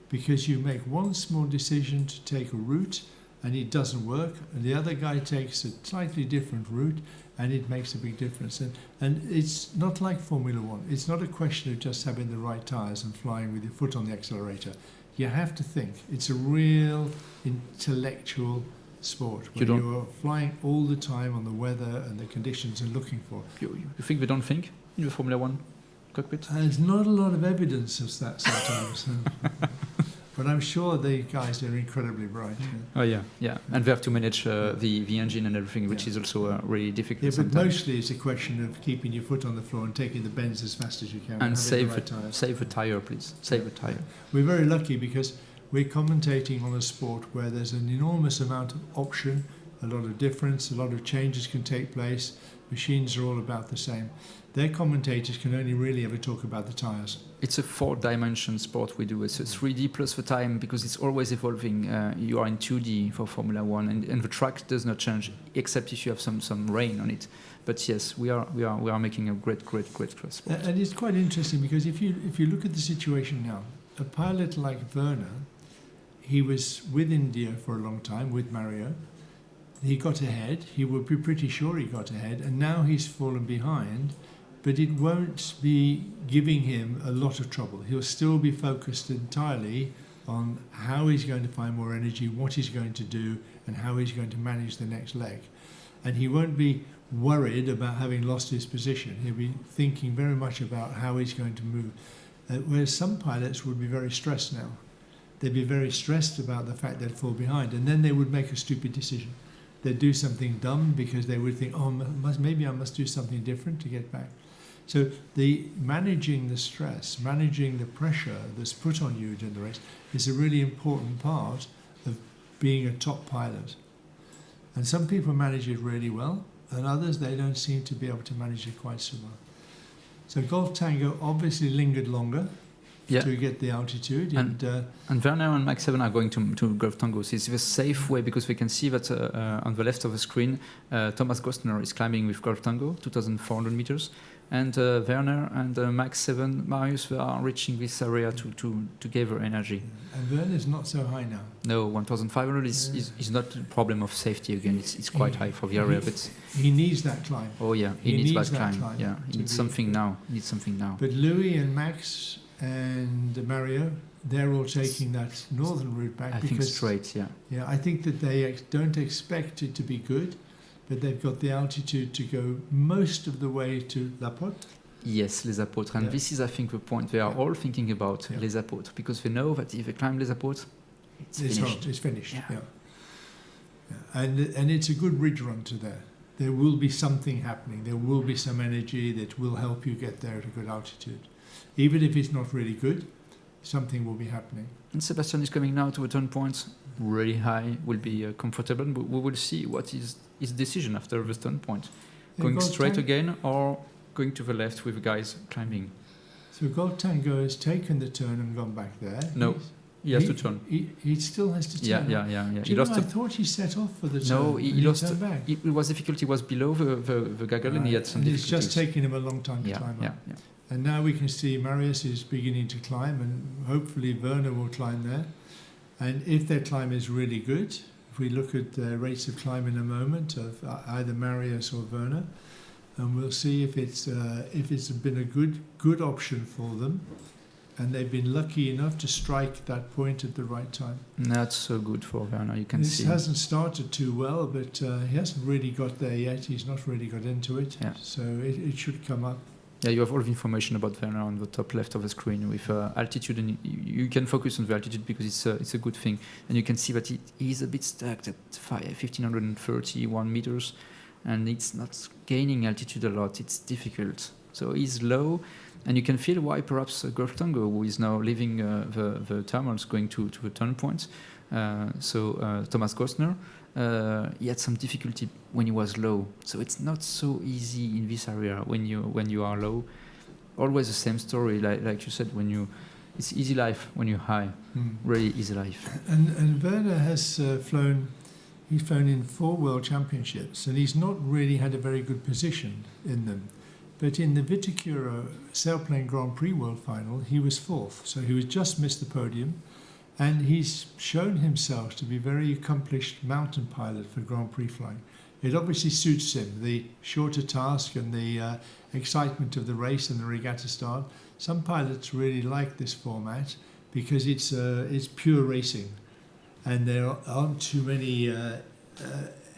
because you make one small decision to take a route and it doesn't work, and the other guy takes a slightly different route and it makes a big difference. And it's not like Formula One. It's not a question of just having the right tyres and flying with your foot on the accelerator. You have to think. It's a real intellectual sport where you're flying all the time on the weather and the conditions and looking for. You think they don't think in the Formula One cockpit? There's not a lot of evidence of that sometimes. But I'm sure the guys are incredibly bright. Oh yeah. And they have to manage the engine and everything, which is also really difficult. Yeah, but sometimes. mostly it's a question of keeping your foot on the floor and taking the bends as fast as you can. And save the tire, please. Save the tire. We're very lucky because we're commentating on a sport where there's an enormous amount of option, a lot of difference, a lot of changes can take place. Machines are all about the same. Their commentators can only really ever talk about the tires. It's a 4-dimension sport we do. It's a 3D plus the time, because it's always evolving. You are in 2D for Formula One, and the track does not change, except if you have some rain on it. But yes, we are making a great sport. And it's quite interesting because if you look at the situation now, a pilot like Werner, he was with India for a long time with Mario. He got ahead. He would be pretty sure he got ahead, and now he's fallen behind. But it won't be giving him a lot of trouble. He'll still be focused entirely on how he's going to find more energy, what he's going to do, and how he's going to manage the next leg. And he won't be worried about having lost his position. He'll be thinking very much about how he's going to move. Whereas some pilots would be very stressed now. They'd be very stressed about the fact they'd fall behind, and then they would make a stupid decision. They'd do something dumb because they would think, maybe I must do something different to get back. So managing the stress, managing the pressure that's put on you during the race is a really important part of being a top pilot. And some people manage it really well, and others, they don't seem to be able to manage it quite so well. So Golf Tango obviously lingered longer to get the altitude. And Werner and Mach 7 are going to Golf Tango. So it's the safe way, because we can see that on the left of the screen, Thomas Gostner is climbing with Golf Tango, 2,400 meters. And Werner and Mach 7, Marius, they are reaching this area to gather energy. And Werner is not so high now. No, 1,500 is not a problem of safety again. It's quite high for the area, but he needs that climb. Oh yeah, he needs that climb. Yeah, he needs something now. But Louis and Max and Mario, they're all taking that northern route back. I think straight, yeah. Yeah, I think that they don't expect it to be good, but they've got the altitude to go most of the way to La Pote. Yes, Les Apôtres. And this is, I think, the point they are all thinking about, Les Apôtres, because they know that if they climb Les Apôtres, it's finished. It's finished, yeah. And it's a good ridge run to there. There will be something happening. There will be some energy that will help you get there at a good altitude. Even if it's not really good, something will be happening. And Sebastian is coming now to a turn point, really high, will be comfortable, but we will see what is his decision after the turn point. Going straight again or going to the left with guys climbing? So Gold Tango has taken the turn and gone back there. No, he has to turn. He still has to turn. Yeah. Do you know, I thought he set off for the turn. No, he lost. Turned back. It was difficult. He was below the gaggle and he had some difficulties. It's just taken him a long time to climb up. Yeah. And now we can see Marius is beginning to climb, and hopefully Werner will climb there. And if their climb is really good, if we look at the rates of climb in a moment of either Marius or Werner, and we'll see if it's been a good option for them, and they've been lucky enough to strike that point at the right time. That's so good for Werner. You can see. This hasn't started too well, but he hasn't really got there yet. He's not really got into it, so it should come up. Yeah, you have all the information about Werner on the top left of the screen with altitude, and you can focus on the altitude because it's a good thing. And you can see that he is a bit stuck at 1,531 meters, and it's not gaining altitude a lot. It's difficult. So he's low, and you can feel why perhaps Gold Tango, who is now leaving the thermals, going to the turn point. Thomas Gostner, he had some difficulty when he was low. So it's not so easy in this area when you are low. Always the same story, like you said, it's easy life when you're high, really easy life. And Werner has flown. He's flown in 4 World Championships, and he's not really had a very good position in them. But in the Viticura Sailplane Grand Prix World Final, he was 4th, so he was just missed the podium. And he's shown himself to be a very accomplished mountain pilot for Grand Prix flying. It obviously suits him, the shorter task and the excitement of the race and the regatta start. Some pilots really like this format because it's pure racing, and there aren't too many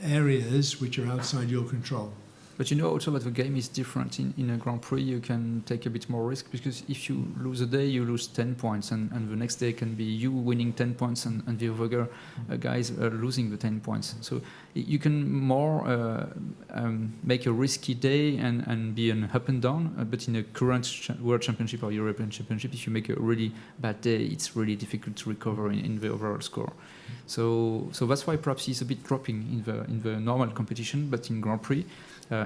areas which are outside your control. But you know also that the game is different. In a Grand Prix, you can take a bit more risk because if you lose a day, you lose 10 points, and the next day can be you winning 10 points and the other guys losing the 10 points. So you can more make a risky day and be an up and down. But in a current World Championship or European Championship, if you make a really bad day, it's really difficult to recover in the overall score. So that's why perhaps he's a bit dropping in the normal competition, but in Grand Prix,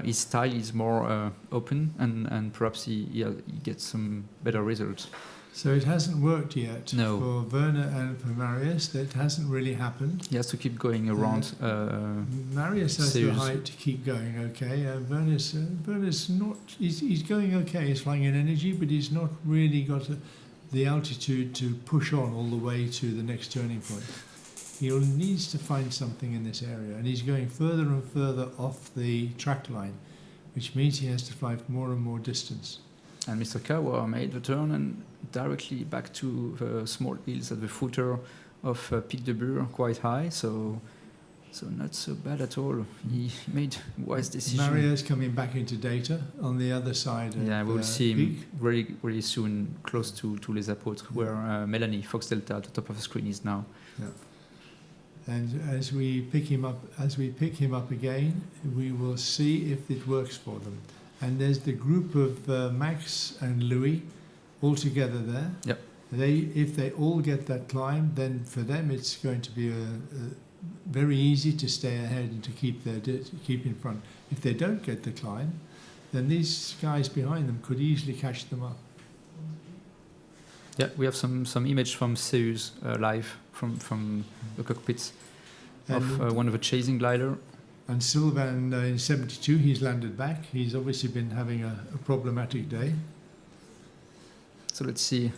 his style is more open, and perhaps he gets some better results. So it hasn't worked yet for Werner and for Marius. That hasn't really happened. He has to keep going around. Marius has the height to keep going okay. Werner's not. He's going okay. He's flying in energy, but he's not really got the altitude to push on all the way to the next turning point. He needs to find something in this area, and he's going further and further off the track line, which means he has to fly more and more distance. And Mr. Kawa made the turn and directly back to the small hills at the footer of Pic de Bure, quite high, so not so bad at all. He made wise decision. Marius coming back into data on the other side. Yeah, we will see him very, very soon, close to Les Apôtres, where Melanie Fox Delta at the top of the screen is now. Yeah. And as we pick him up again, we will see if it works for them. And there's the group of Max and Louis all together there. Yep. If they all get that climb, then for them it's going to be very easy to stay ahead and to keep in front. If they don't get the climb, then these guys behind them could easily catch them up. Yeah, we have some image from Seus live from the cockpits of one of the chasing glider. And Sylvain in 72, he's landed back. He's obviously been having a problematic day. So let's see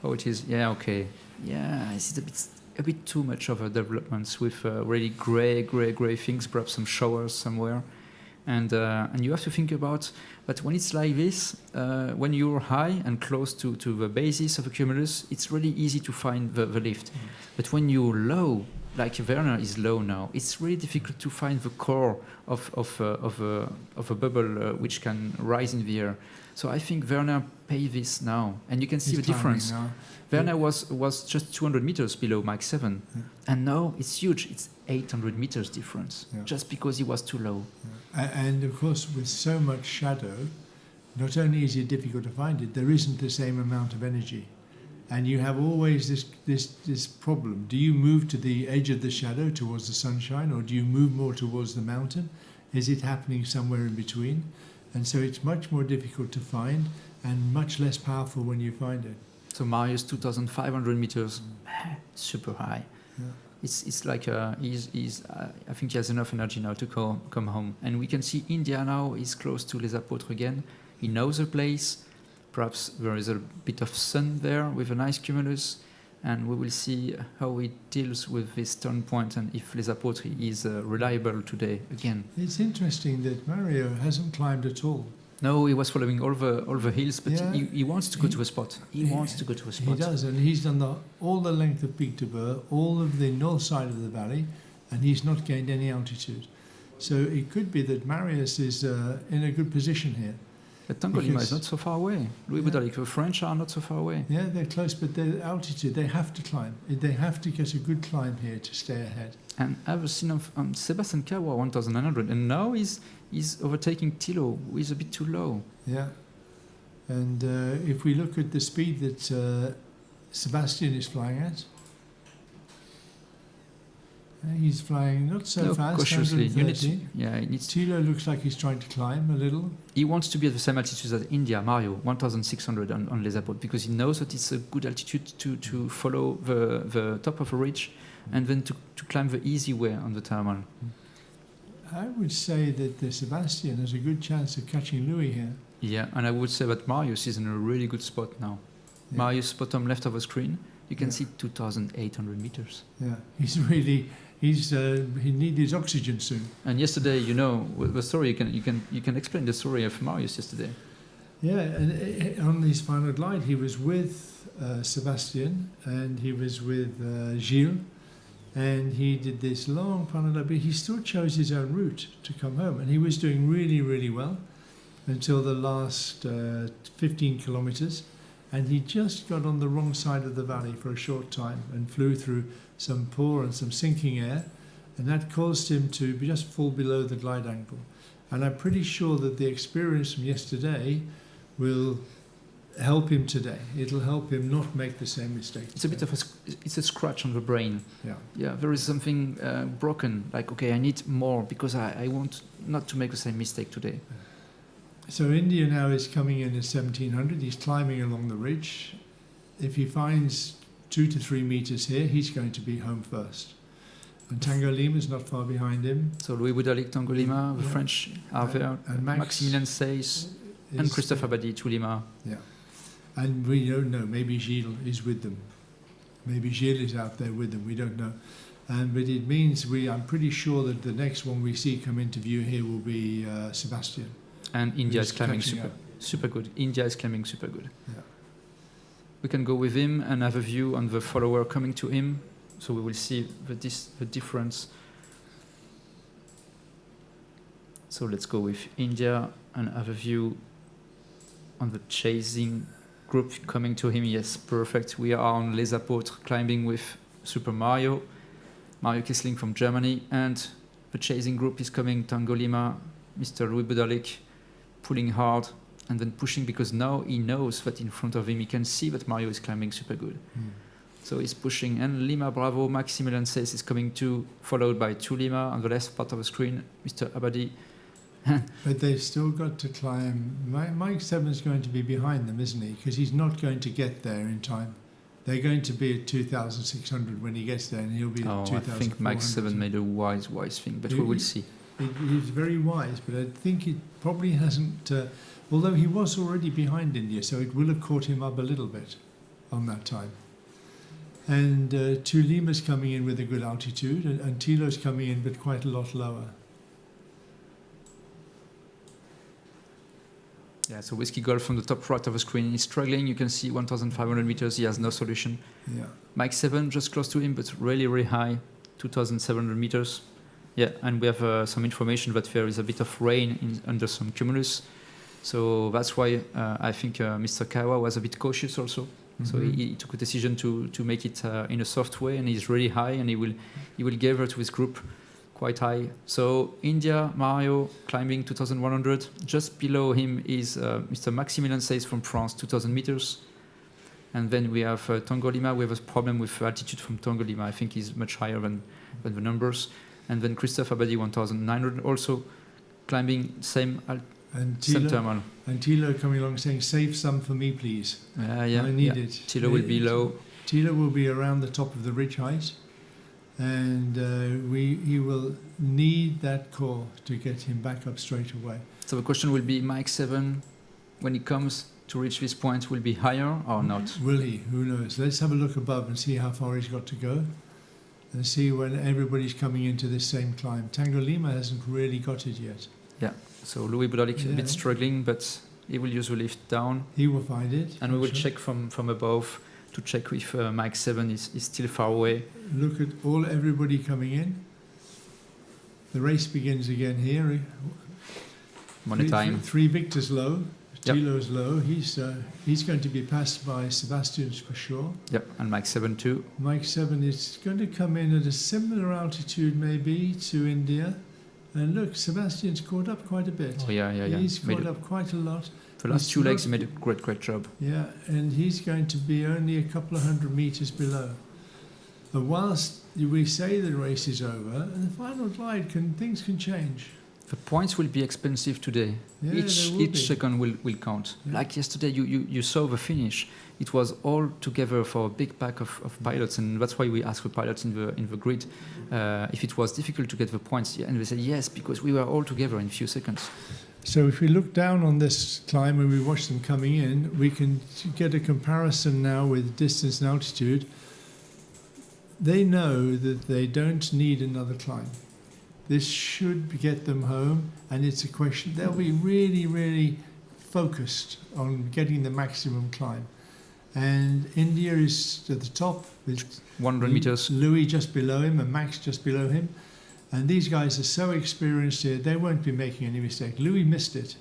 how it is. Yeah, okay. Yeah, it's a bit too much of a developments with really grey things, perhaps some showers somewhere. And you have to think about that when it's like this, when you're high and close to the basis of a cumulus, it's really easy to find the lift. But when you're low, like Werner is low now, it's really difficult to find the core of a bubble which can rise in the air. So I think Werner paid this now, and you can see the difference. Werner was just 200 meters below Mach 7, and now it's huge. It's 800 meters difference, just because he was too low. And of course, with so much shadow, not only is it difficult to find it, there isn't the same amount of energy. And you have always this problem. Do you move to the edge of the shadow towards the sunshine, or do you move more towards the mountain? Is it happening somewhere in between? And so it's much more difficult to find and much less powerful when you find it. So Marius, 2,500 meters, super high. Yeah. It's like I think he has enough energy now to come home. And we can see India now is close to Les Apôtres again. He knows the place. Perhaps there is a bit of sun there with a nice cumulus. And we will see how he deals with this turn point and if Les Apôtres is reliable today again. It's interesting that Mario hasn't climbed at all. No, he was following all the hills, but he wants to go to a spot. He wants to go to a spot. He does, and he's done all the length of Pic de Beur, all of the north side of the valley, and he's not gained any altitude. So it could be that Marius is in a good position here. But Tangolima is not so far away. Louis Boudalic, the French are not so far away. Yeah, they're close, but their altitude, they have to climb. They have to get a good climb here to stay ahead. And I've seen Sébastien Cabois 1,900, and now he's overtaking Thilo, who is a bit too low. Yeah. And if we look at the speed that Sebastian is flying at, he's flying not so fast, cautiously. Thilo looks like he's trying to climb a little. He wants to be at the same altitude as India, Mario, 1,600 on Les Apôtres, because he knows that it's a good altitude to follow the top of a ridge and then to climb the easy way on the thermal. I would say that Sebastian has a good chance of catching Louis here. Yeah, and I would say that Marius is in a really good spot now. Yeah. Marius, bottom left of the screen, you can see 2,800 meters. Yeah, he needs his oxygen soon. And yesterday, you know, the story, you can explain the story of Marius yesterday. Yeah, and on his final glide, he was with Sebastian and he was with Gilles, and he did this long final glide, but he still chose his own route to come home, and he was doing really, really well until the last 15 kilometers, and he just got on the wrong side of the valley for a short time and flew through some poor and some sinking air, and that caused him to just fall below the glide angle. And I'm pretty sure that the experience from yesterday will help him today. It'll help him not make the same mistake. It's a bit of a scratch on the brain. Yeah, there is something broken, like, okay, I need more because I want not to make the same mistake today. So India now is coming in at 1,700. He's climbing along the ridge. If he finds 2 to 3 meters here, he's going to be home first. And Tangolima is not far behind him. So Louis Boudalic, Tangolima, the French are there, and Maximilien Seyss, and Christophe Abadi, Tulima. Yeah. And we don't know, maybe Gilles is with them. Maybe Gilles is out there with them, we don't know. But it means I'm pretty sure that the next one we see come into view here will be Sebastian. And India is climbing super good. India is climbing super good. Yeah. We can go with him and have a view on the follower coming to him, so we will see the difference. So let's go with India and have a view on the chasing group coming to him. Yes, perfect. We are on Les Apôtres climbing with Super Mario Kissling from Germany, and the chasing group is coming, Tangolima, Mr. Louis Boudalic, pulling hard and then pushing, because now he knows that in front of him he can see that Mario is climbing super good. So he's pushing, and Lima Bravo, Maximilian Seyss is coming too, followed by Tulima on the left part of the screen, Mr. Abadi. But they've still got to climb. Mike 7 is going to be behind them, isn't he? Because he's not going to get there in time. They're going to be at 2,600 when he gets there, and he'll be at 2,400. I think Mike 7 made a wise thing, but we will see. He's very wise, but I think it probably hasn't, although he was already behind India, so it will have caught him up a little bit on that time. And Tulima's coming in with a good altitude, and Thilo's coming in, but quite a lot lower. Yeah, so Whiskey Golf from the top right of the screen. He's struggling. You can see 1,500 meters. He has no solution. Yeah. Mike 7 just close to him, but really, really high, 2,700 meters. Yeah, and we have some information that there is a bit of rain under some cumulus. So that's why I think Mr. Kawa was a bit cautious also. Mm-hmm. So he took a decision to make it in a soft way, and he's really high, and he will gather to his group quite high. So India, Mario climbing 2,100. Just below him is Mr. Maximilian Seyss from France, 2,000 meters. And then we have Tongolima. We have a problem with altitude from Tongolima. I think he's much higher than the numbers. And then Christophe Abadi, 1,900, also climbing same thermal. And Thilo coming along saying, save some for me, please. Yeah, I need it. Thilo will be low. Thilo will be around the top of the ridge height. And he will need that core to get him back up straight away. So the question will be, Mike 7, when he comes to reach this point, will be higher or not? Will he? Who knows? Let's have a look above and see how far he's got to go. And see when everybody's coming into this same climb. Tongolima hasn't really got it yet. Yeah, so Louis Budalik a bit struggling, but he will use the lift down. He will find it. And we will check from above to check if Mike 7 is still far away. Look at everybody coming in. The race begins again here. One time. Three Victors low. Thilo's low. He's going to be passed by Sebastian for sure. Yep, and Mike 7 too. Mike 7 is going to come in at a similar altitude maybe to India. And look, Sebastian's caught up quite a bit. Oh, yeah. He's caught up quite a lot. The last two legs, he made a great job. Yeah, and he's going to be only a couple of hundred meters below. But whilst we say the race is over, and the final glide, things can change. The points will be expensive today. Yeah, each second will count. Yeah. Like yesterday, you saw the finish. It was all together for a big pack of pilots, and that's why we asked the pilots in the grid if it was difficult to get the points, and they said yes, because we were all together in a few seconds. So if we look down on this climb and we watch them coming in, we can get a comparison now with distance and altitude. They know that they don't need another climb. This should get them home, and it's a question. They'll be really, really focused on getting the maximum climb. And India is at the top with 100 meters. Louis just below him and Max just below him. And these guys are so experienced here, they won't be making any mistake. Louis missed it.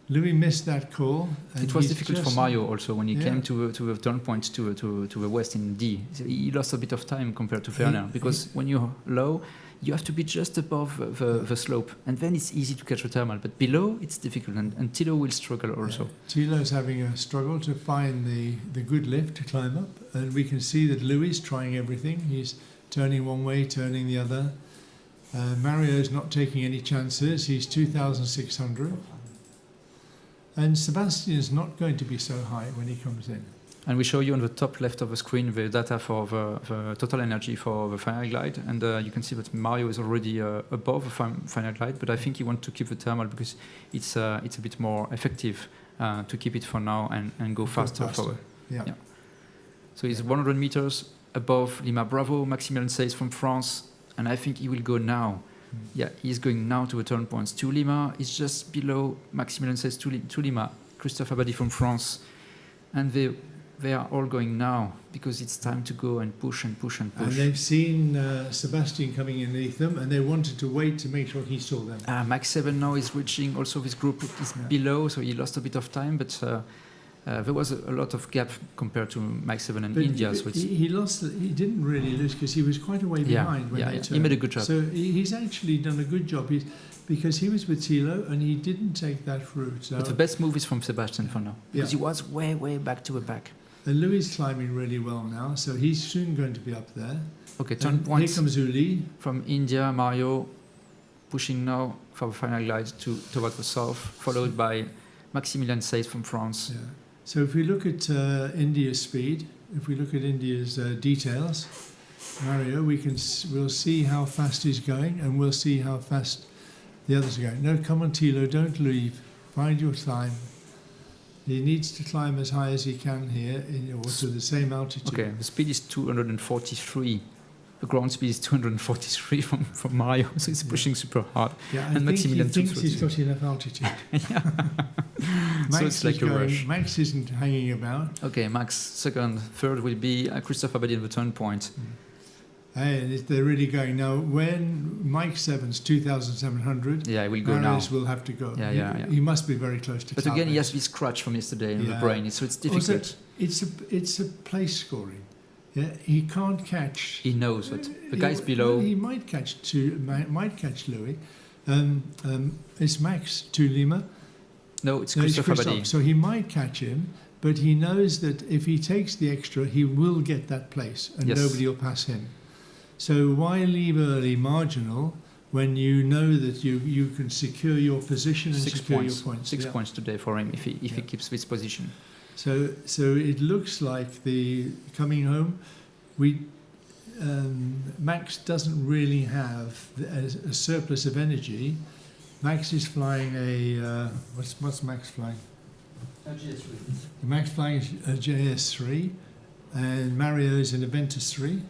Louis missed that call. It was difficult for Mario also when he came to a turn point to the west in D. He lost a bit of time compared to Werner, because when you're low, you have to be just above the slope, and then it's easy to catch a thermal. But below, it's difficult, and Thilo will struggle also. Yeah. Thilo's having a struggle to find the good lift to climb up, and we can see that Louis is trying everything. He's turning one way, turning the other. Mario's not taking any chances. He's 2,600. And Sebastian is not going to be so high when he comes in. And we show you on the top left of the screen the data for the total energy for the final glide. And you can see that Mario is already above the final glide, but I think he wants to keep the thermal because it's a bit more effective to keep it for now and go faster forward. Yeah. So he's 100 meters above Lima Bravo, Maximilian Seyss from France, and I think he will go now. Yeah, he's going now to the turn points. To Lima is just below Maximilian Seyss to Lima, Christophe Abadi from France. And they are all going now because it's time to go and push and push and push. And they've seen Sebastian coming in underneath them, and they wanted to wait to make sure he saw them. Max 7 now is reaching also this group is below, so he lost a bit of time, but there was a lot of gap compared to Max 7 and India. So he didn't really lose because he was quite a way behind when they turned. He made a good job. So he's actually done a good job because he was with Thilo and he didn't take that route. So but the best move is from Sebastian for now because he was way back to the back. And Louis is climbing really well now, so he's soon going to be up there. Okay, turn points. Here comes Uli. From India, Mario pushing now for the final glide towards the south, followed by Maximilian Seyss from France. Yeah. So if we look at India's speed, if we look at India's details, Mario, we'll see how fast he's going, and we'll see how fast the others are going. No, come on, Thilo, don't leave. Find your climb. He needs to climb as high as he can here, or to the same altitude. Okay, the speed is 243. The ground speed is 243 from Mario, so he's pushing super hard. Yeah, and I think he thinks took he's got enough altitude. Yeah. So it's like a rush. Max isn't hanging about. Okay, Max second, third will be Christophe Abadie at the turn point. And they're really going now. When Mike Seven's 2,700, yeah, will go Marius now. will have to go. Yeah. He must be very close to. But again, he has this scratch from yesterday in the brain, so it's difficult. Also, it's a place scoring. Yeah, he can't catch. He knows that the guys below. He might catch Louis. It's Max to Lima. No, it's Christophe Abadie. So he might catch him, but he knows that if he takes the extra, he will get that place, and nobody will pass him. So why leave early marginal when you know that you can secure your position and secure your points? 6 points today for him if he keeps this position. So it looks like the coming home, Max doesn't really have a surplus of energy. Max is flying a what's Max flying? A GS3. Max flying a JS3, and Mario is an Aventus 3.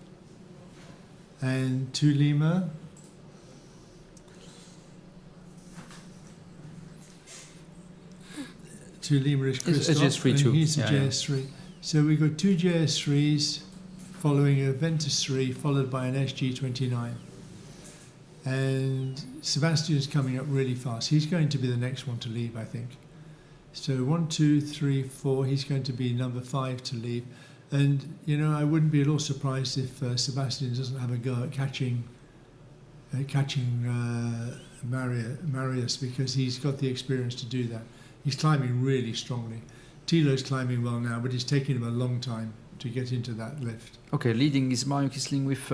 And to Lima, is Christophe, a GS3 too. He's a JS3. So we've got two JS3s following a Aventus 3, followed by an SG29. And Sebastian is coming up really fast. He's going to be the next one to leave, I think. So 1, 2, 3, 4. He's going to be number 5 to leave. And, I wouldn't be at all surprised if Sebastian doesn't have a go at catching Marius, because he's got the experience to do that. He's climbing really strongly. Thilo's climbing well now, but it's taking him a long time to get into that lift. Okay, leading is Mario Kisling with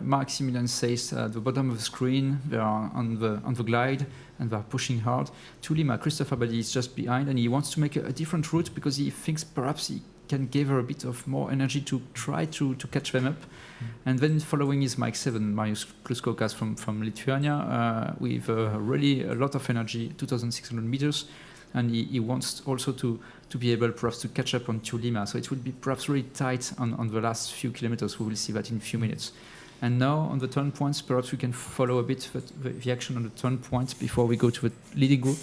Maximilian Seys at the bottom of the screen. They are on the glide and they are pushing hard. To Lima, Christophe Abadie is just behind, and he wants to make a different route because he thinks perhaps he can give her a bit of more energy to try to catch them up. And then following is Mike 7, Marius Kluskokas from Lithuania, with really a lot of energy, 2,600 meters. And he wants also to be able perhaps to catch up on Lima. So it will be perhaps really tight on the last few kilometers. We will see that in a few minutes. And now on the turn points, perhaps we can follow a bit the action on the turn points before we go to the leading group.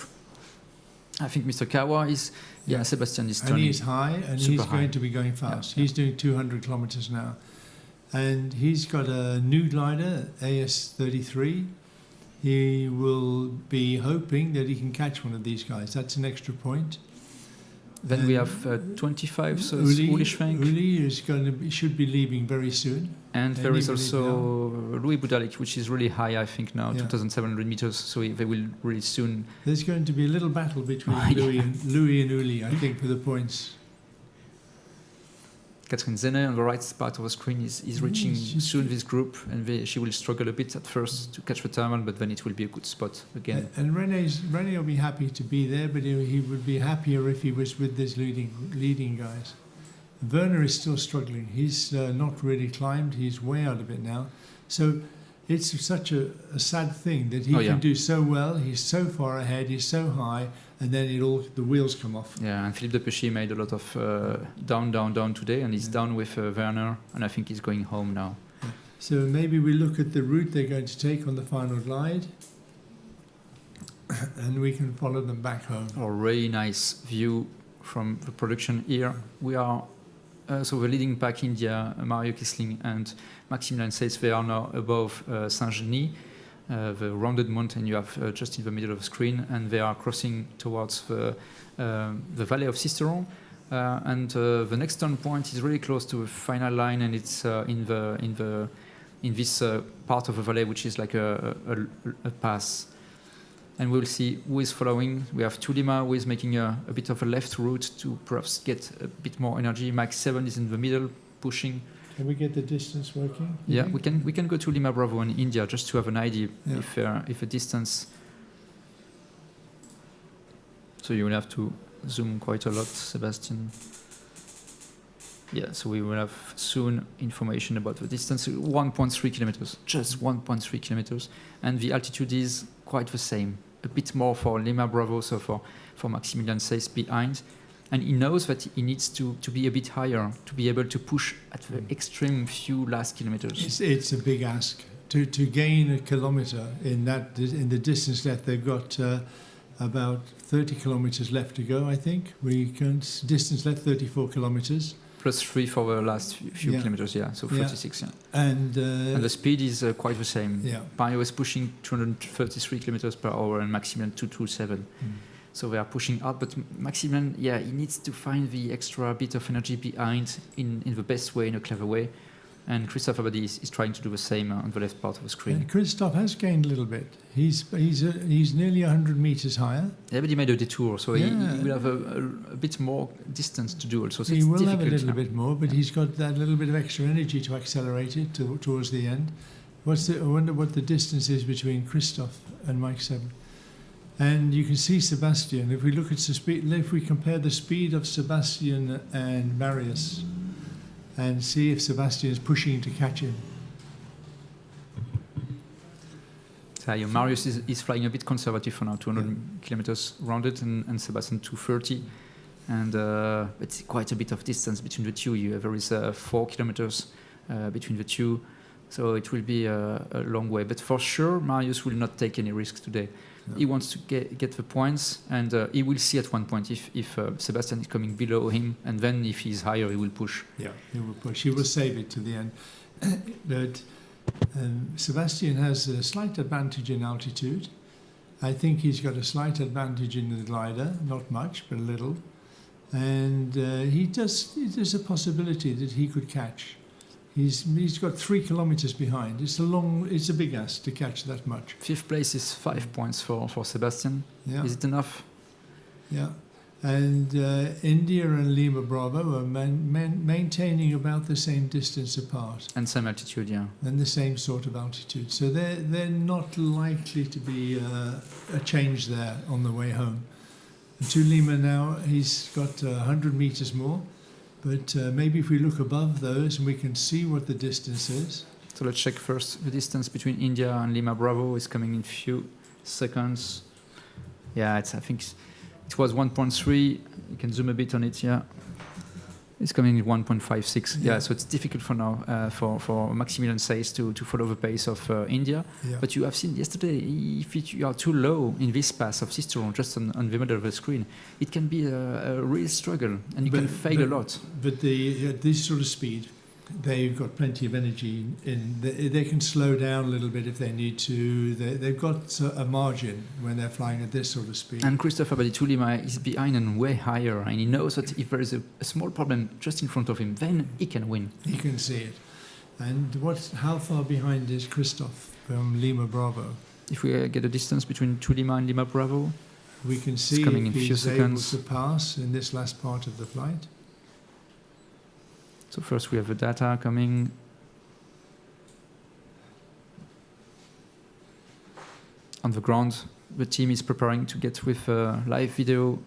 I think Mr. Kawa is, Sebastian is turning. And he's high, and he's going to be going fast. He's doing 200 kilometers now. And he's got a new glider, AS33. He will be hoping that he can catch one of these guys. That's an extra point. Then we have 25, so Uli Schwenk. Uli should be leaving very soon. And there is also Louis Budalik, which is really high, I think now, 2,700 meters. So they will really soon. There's going to be a little battle between Louis and Uli, I think, for the points. Catherine Zene on the right part of the screen is reaching soon this group, and she will struggle a bit at first to catch the thermal, but then it will be a good spot again. And René will be happy to be there, but he would be happier if he was with these leading guys. Werner is still struggling. He's not really climbed. He's way out of it now. So it's such a sad thing that he can do so well. He's so far ahead. He's so high. And then the wheels come off. Yeah, and Philippe Depechy made a lot of down today, and he's down with Werner, and I think he's going home now. Yeah. So maybe we look at the route they're going to take on the final glide, and we can follow them back home. A really nice view from the production here. We are, so the leading pack India, Mario Kisling and Maximilian Seys, they are now above Saint-Genis. The rounded mountain you have just in the middle of the screen, and they are crossing towards the valley of Sisteron, and the next turn point is really close to the final line, and it's in this part of the valley which is like a pass. And we'll see who is following. We have Tulima, who is making a bit of a left route to perhaps get a bit more energy. Max 7 is in the middle, pushing. Can we get the distance working? Yeah, we can go to Lima Bravo in India just to have an idea if a distance. So you will have to zoom quite a lot, Sebastian. Yeah, so we will have soon information about the distance. 1.3 kilometers, just 1.3 kilometers, and the altitude is quite the same. A bit more for Lima Bravo, so for Maximilian Seys behind. And he knows that he needs to be a bit higher to be able to push at the extreme few last kilometers. It's a big ask to gain a kilometre in the distance left. They've got about 30 kilometers left to go, I think. We can distance left 34 kilometers. +3 for the last few kilometers, so 36. And the speed is quite the same. Yeah. Mario is pushing 233 kilometers per hour and Maximilian 227. So they are pushing out, but Maximilian, he needs to find the extra bit of energy behind in the best way, in a clever way. And Christophe Abadi is trying to do the same on the left part of the screen. And Christophe has gained a little bit. He's nearly 100 meters higher. Yeah, but he made a detour, so he will have a bit more distance to do also. So he it's will difficult have a little now. bit more, but he's got that little bit of extra energy to accelerate it towards the end. I wonder what the distance is between Christophe and Mike Sept. And you can see Sebastian. If we look at the speed, if we compare the speed of Sebastian and Marius, and see if Sebastian is pushing to catch him. So Marius is flying a bit conservative for now, 200 kilometers rounded, and Sebastian 230. And it's quite a bit of distance between the two. There is 4 kilometers between the two, so it will be a long way. But for sure, Marius will not take any risks today. No. He wants to get the points, and he will see at one point if Sebastian is coming below him, and then if he's higher, he will push. Yeah, he will push. He will save it to the end. But Sebastian has a slight advantage in altitude. I think he's got a slight advantage in the glider, not much, but a little. And there's a possibility that he could catch. He's got 3 kilometers behind. It's a big ask to catch that much. 5th place is 5 points for Sebastian. Yeah. Is it enough? Yeah. And India and Lima Bravo are maintaining about the same distance apart. And same altitude, yeah. And the same sort of altitude. So they're not likely to be a change there on the way home. And to Lima now, he's got 100 meters more. But maybe if we look above those, we can see what the distance is. So let's check first. The distance between India and Lima Bravo is coming in few seconds. Yeah, I think it was 1.3. You can zoom a bit on it, yeah. It's coming in 1.56. Yeah, so it's difficult for now for Maximilian Seys to follow the pace of India. Yeah. But you have seen yesterday, if you are too low in this pass of Sisteron, just on the middle of the screen, it can be a real struggle, and you can fail a lot. But at this sort of speed, they've got plenty of energy. They can slow down a little bit if they need to. They've got a margin when they're flying at this sort of speed. And Christophe Abadi Lima is behind and way higher, and he knows that if there is a small problem just in front of him, then he can win. He can see it. And how far behind is Christophe from Lima Bravo? If we get a distance between Lima and Lima Bravo, we can see if he's able to pass in this last part of the flight. So first we have the data coming. On the ground, the team is preparing to get with live video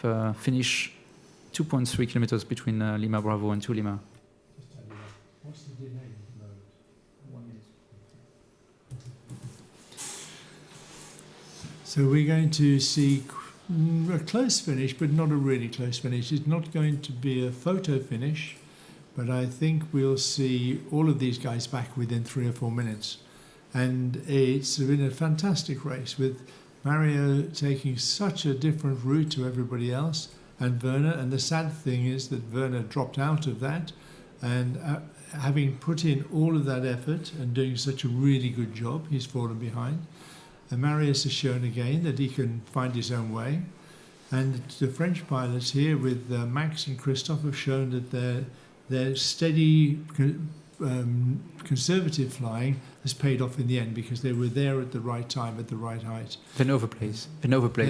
the finish 2.3 kilometers between Lima Bravo and Lima. What's the delay mode? 1 minute. So we're going to see a close finish, but not a really close finish. It's not going to be a photo finish. But I think we'll see all of these guys back within 3 or 4 minutes. And it's been a fantastic race with Mario taking such a different route to everybody else and Werner. And the sad thing is that Werner dropped out of that. And having put in all of that effort and doing such a really good job, he's fallen behind. And Marius has shown again that he can find his own way. And the French pilots here with Max and Christophe have shown that their steady, conservative flying has paid off in the end because they were there at the right time, at the right height. They know the place.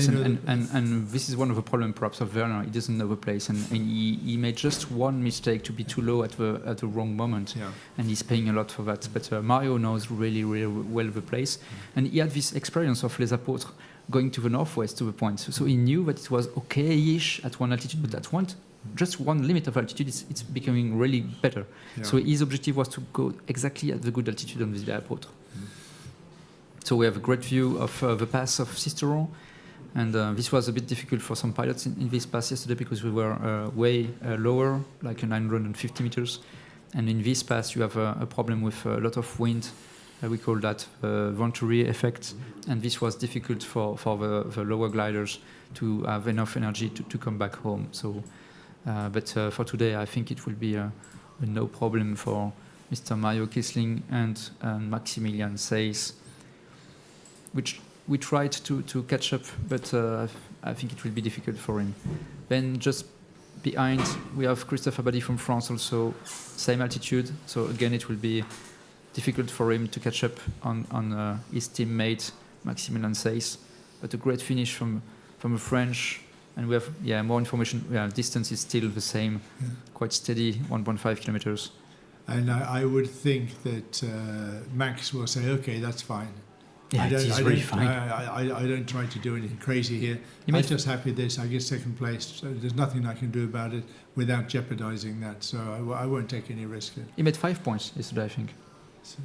And this is one of the problems perhaps of Werner. He doesn't know the place, and he made just one mistake to be too low at the wrong moment, and he's paying a lot for that. But Mario knows really, really well the place, and he had this experience of Les Apôtres going to the northwest to the point. So he knew that it was okay-ish at one altitude, but at just one limit of altitude, it's becoming really better. Yeah. So his objective was to go exactly at the good altitude on this Les Apôtres. So we have a great view of the pass of Sisteron, and this was a bit difficult for some pilots in this pass yesterday because we were way lower, like 950 meters. And in this pass, you have a problem with a lot of wind We call that Venturi effect, and this was difficult for the lower gliders to have enough energy to come back home. So, but for today, I think it will be a no problem for Mr. Mario Kissling and Maximilian Seys, which we tried to catch up, but I think it will be difficult for him. Then just behind, we have Christophe Abadi from France also, same altitude. So again, it will be difficult for him to catch up on his teammate Maximilian Seys. But a great finish from the French, and we have more information. Distance is still the same, quite steady, 1.5 kilometers. And I would think that Max will say, "Okay, that's fine." Yeah, it is really fine. I don't try to do anything crazy here. I'm just happy this. I get second place, so there's nothing I can do about it without jeopardizing that. So I won't take any risk. He made 5 points yesterday, I think. So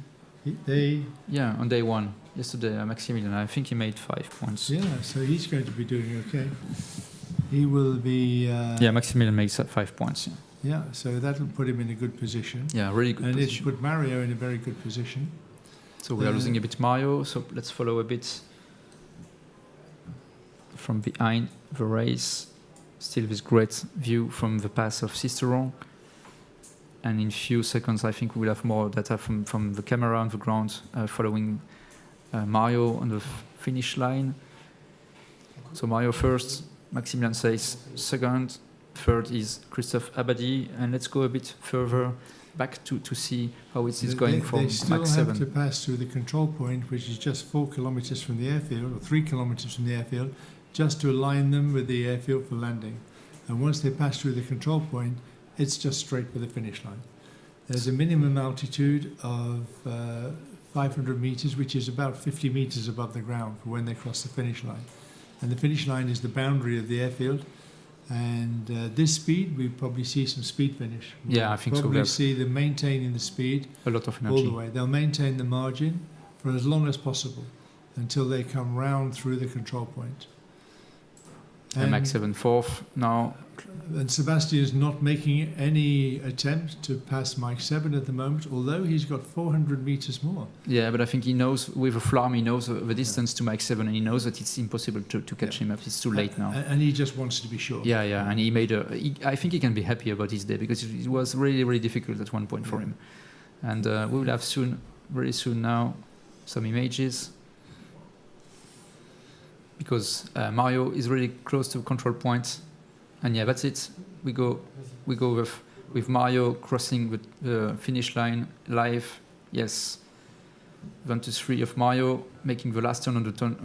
on day one. Yesterday, Maximilian, I think he made 5 points. Yeah, so he's going to be doing okay. He will be... Maximilian makes 5 points. Yeah, so that'll put him in a good position. Yeah, really good position. And it'll put Mario in a very good position. So we are losing a bit Mario, so let's follow a bit from behind the race. Still this great view from the pass of Sisteron. And in few seconds, I think we will have more data from the camera on the ground following Mario on the finish line. So Mario first, Maximilian Seys second, third is Christophe Abadi, and let's go a bit further back to see how it is going from Max 7. They still have to pass through the control point, which is just 4 kilometers from the airfield, or 3 kilometers from the airfield, just to align them with the airfield for landing. And once they pass through the control point, it's just straight for the finish line. There's a minimum altitude of 500 meters, which is about 50 meters above the ground for when they cross the finish line. And the finish line is the boundary of the airfield. And this speed, we probably see some speed finish. Yeah, I think so. Probably see them maintaining the speed a lot of energy all the way. They'll maintain the margin for as long as possible until they come round through the control point. And Max 7 fourth now. And Sebastian is not making any attempt to pass Mike 7 at the moment, although he's got 400 meters more. Yeah, but I think he knows, with a flarm, he knows the distance to Mike 7, and he knows that it's impossible to catch him up. It's too late now. And he just wants to be sure. Yeah, and he made I think he can be happy about his day, because it was really, really difficult at one point for him. And we will have very soon now, some images. Because Mario is really close to the control point. And yeah, that's it. We go with Mario crossing the finish line live. Yes, 1, 2, 3 of Mario making the last turn on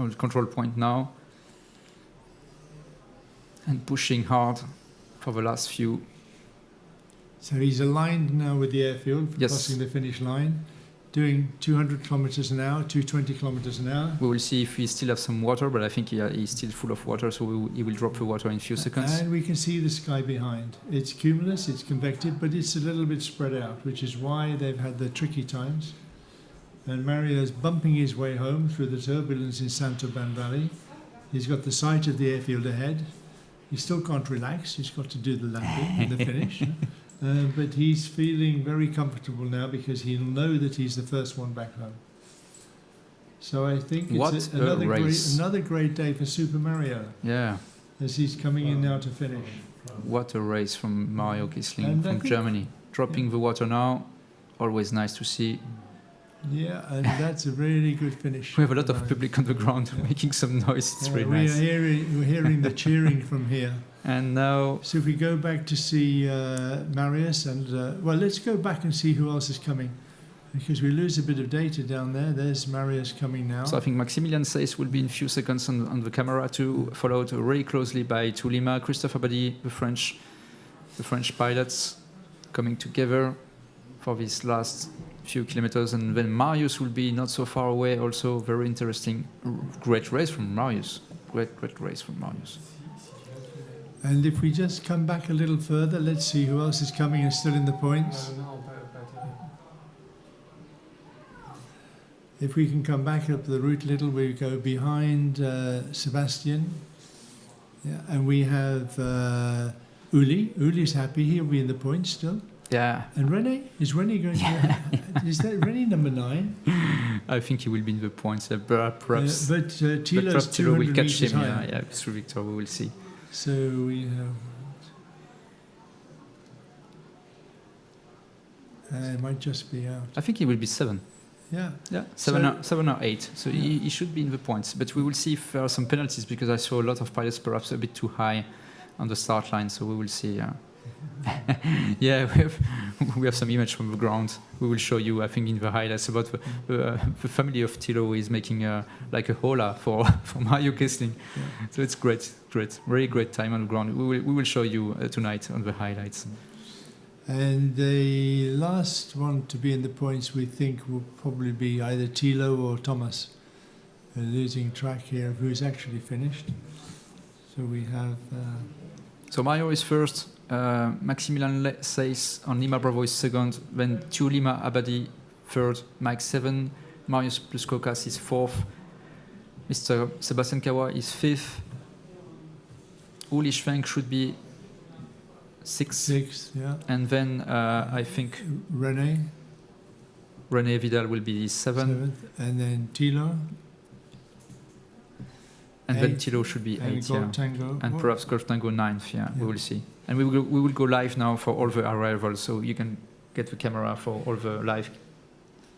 the control point now, and pushing hard for the last few. So he's aligned now with the airfield for crossing the finish line, doing 200 kilometers an hour, 220 kilometers an hour. We will see if he still has some water, but I think he's still full of water, so he will drop the water in a few seconds. And we can see the sky behind. It's cumulus, it's convective, but it's a little bit spread out, which is why they've had the tricky times. And Mario's bumping his way home through the turbulence in Saint-Aubin Valley. He's got the sight of the airfield ahead. He still can't relax. He's got to do the landing and the finish. But he's feeling very comfortable now because he'll know that he's the first one back home. So I think it's another great day for Super Mario. Yeah. As he's coming in now to finish. What a race from Mario Kissling from Germany. Dropping the water now, always nice to see. Yeah, and that's a really good finish. We have a lot of public on the ground making some noise. It's really nice. We're hearing the cheering from here. And now... So if we go back to see Marius, and let's go back and see who else is coming, because we lose a bit of data down there. There's Marius coming now. So I think Maximilian Seys will be in a few seconds on the camera too, followed really closely by Tulima, Christophe Abadi, the French pilots coming together for this last few kilometers, and then Marius will be not so far away, also very interesting. Great race from Marius. Great race from Marius. And if we just come back a little further, let's see who else is coming and still in the points. If we can come back up the route a little, we go behind Sebastian. Yeah, and we have Uli. Uli's happy, he'll be in the points still. Yeah. And René? Is René going to... Is that René number 9? I think he will be in the points. Perhaps. But Thilo's Thilo will catch him. higher. Yeah, through Victor, we will see. So we have... it might just be out. I think he will be 7. Yeah. Yeah, 7 or 8. So he should be in the points. But we will see if there are some penalties, because I saw a lot of pilots perhaps a bit too high on the start line. So we will see. Yeah, we have some image from the ground. We will show you, I think, in the highlights about the family of Thilo is making like a hola for Mario Kessling. Yeah. So it's great, very great time on the ground. We will show you tonight on the highlights. And the last one to be in the points, we think, will probably be either Thilo or Thomas. Losing track here of who's actually finished. So we have... So Mario is first, Maximilian says on Lima Bravo is second, then Thieu Lima Abadi third, Mike 7, Marius Pluskokas is fourth, Mr. Sebastian Kawa is fifth, Uli Schwenk should be sixth, yeah. And then I think René Vidal will be seventh, and then Thilo. And then Thilo should be 8, yeah. Tango. And perhaps Golf Tango 9th, yeah, we will see. And we will go live now for all the arrivals, so you can get the camera for all the live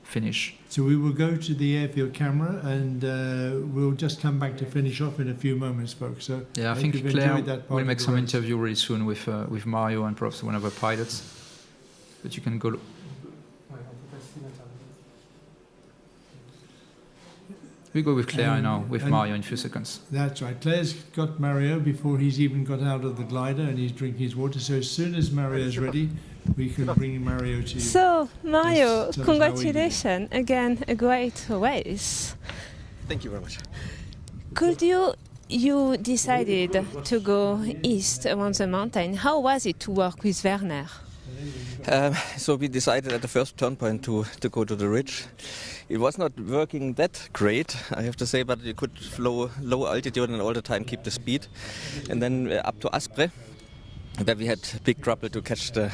finish. So we will go to the airfield camera, and we'll just come back to finish off in a few moments, folks. So yeah, I think Claire will make some interview really soon with Mario and perhaps one of the pilots. But you can go... We go with Claire now, with Mario in a few seconds. That's right. Claire's got Mario before he's even got out of the glider, and he's drinking his water. So as soon as Mario's ready, we can bring Mario to you. So, Mario, congratulations. Again, a great race. Thank you very much. Could you decided to go east around the mountain. How was it to work with Werner? So we decided at the first turn point to go to the ridge. It was not working that great, I have to say, but you could flow low altitude and all the time keep the speed. And then up to Aspre, where we had big trouble to catch the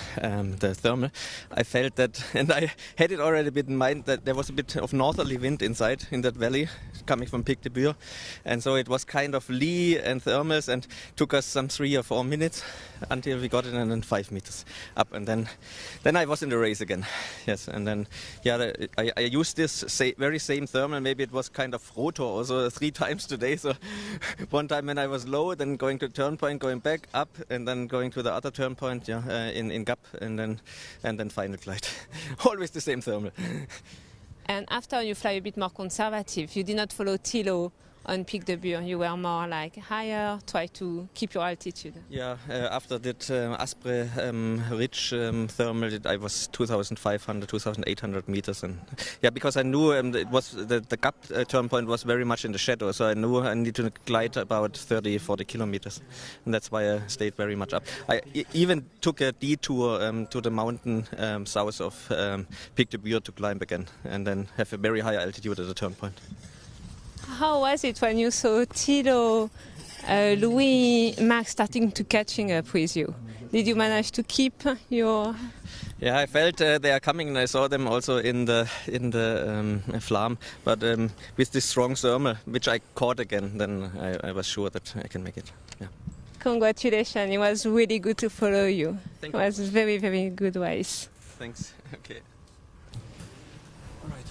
thermal. I felt that, and I had it already a bit in mind, that there was a bit of northerly wind inside in that valley coming from Pic de Bure, and so it was kind of lee and thermals, and took us some 3 or 4 minutes until we got it, and then 5 meters up, and then I was in the race again. Yes, and then I used this very same thermal. Maybe it was kind of rotor also 3 times today. So one time when I was low, then going to turn point, going back up, and then going to the other turn point, in Gap, and then final glide. Always the same thermal. And after you fly a bit more conservative, you did not follow Thilo on Pic de Bure. You were more like higher, try to keep your altitude. Yeah, after that Aspre ridge thermal, I was 2,500, 2,800 meters, and because I knew it was the Gap turn point was very much in the shadow, so I knew I need to glide about 30, 40 kilometers, and that's why I stayed very much up. I even took a detour to the mountain south of Pic de Bure to climb again, and then have a very high altitude at the turn point. How was it when you saw Thilo, Louis, Max starting to catching up with you? Did you manage to keep your... Yeah, I felt they are coming, and I saw them also in the Flam. But with this strong thermal, which I caught again, then I was sure that I can make it. Yeah. Congratulations! It was really good to follow you. Thank you. It was a very, very good race. Thanks. Okay. All right.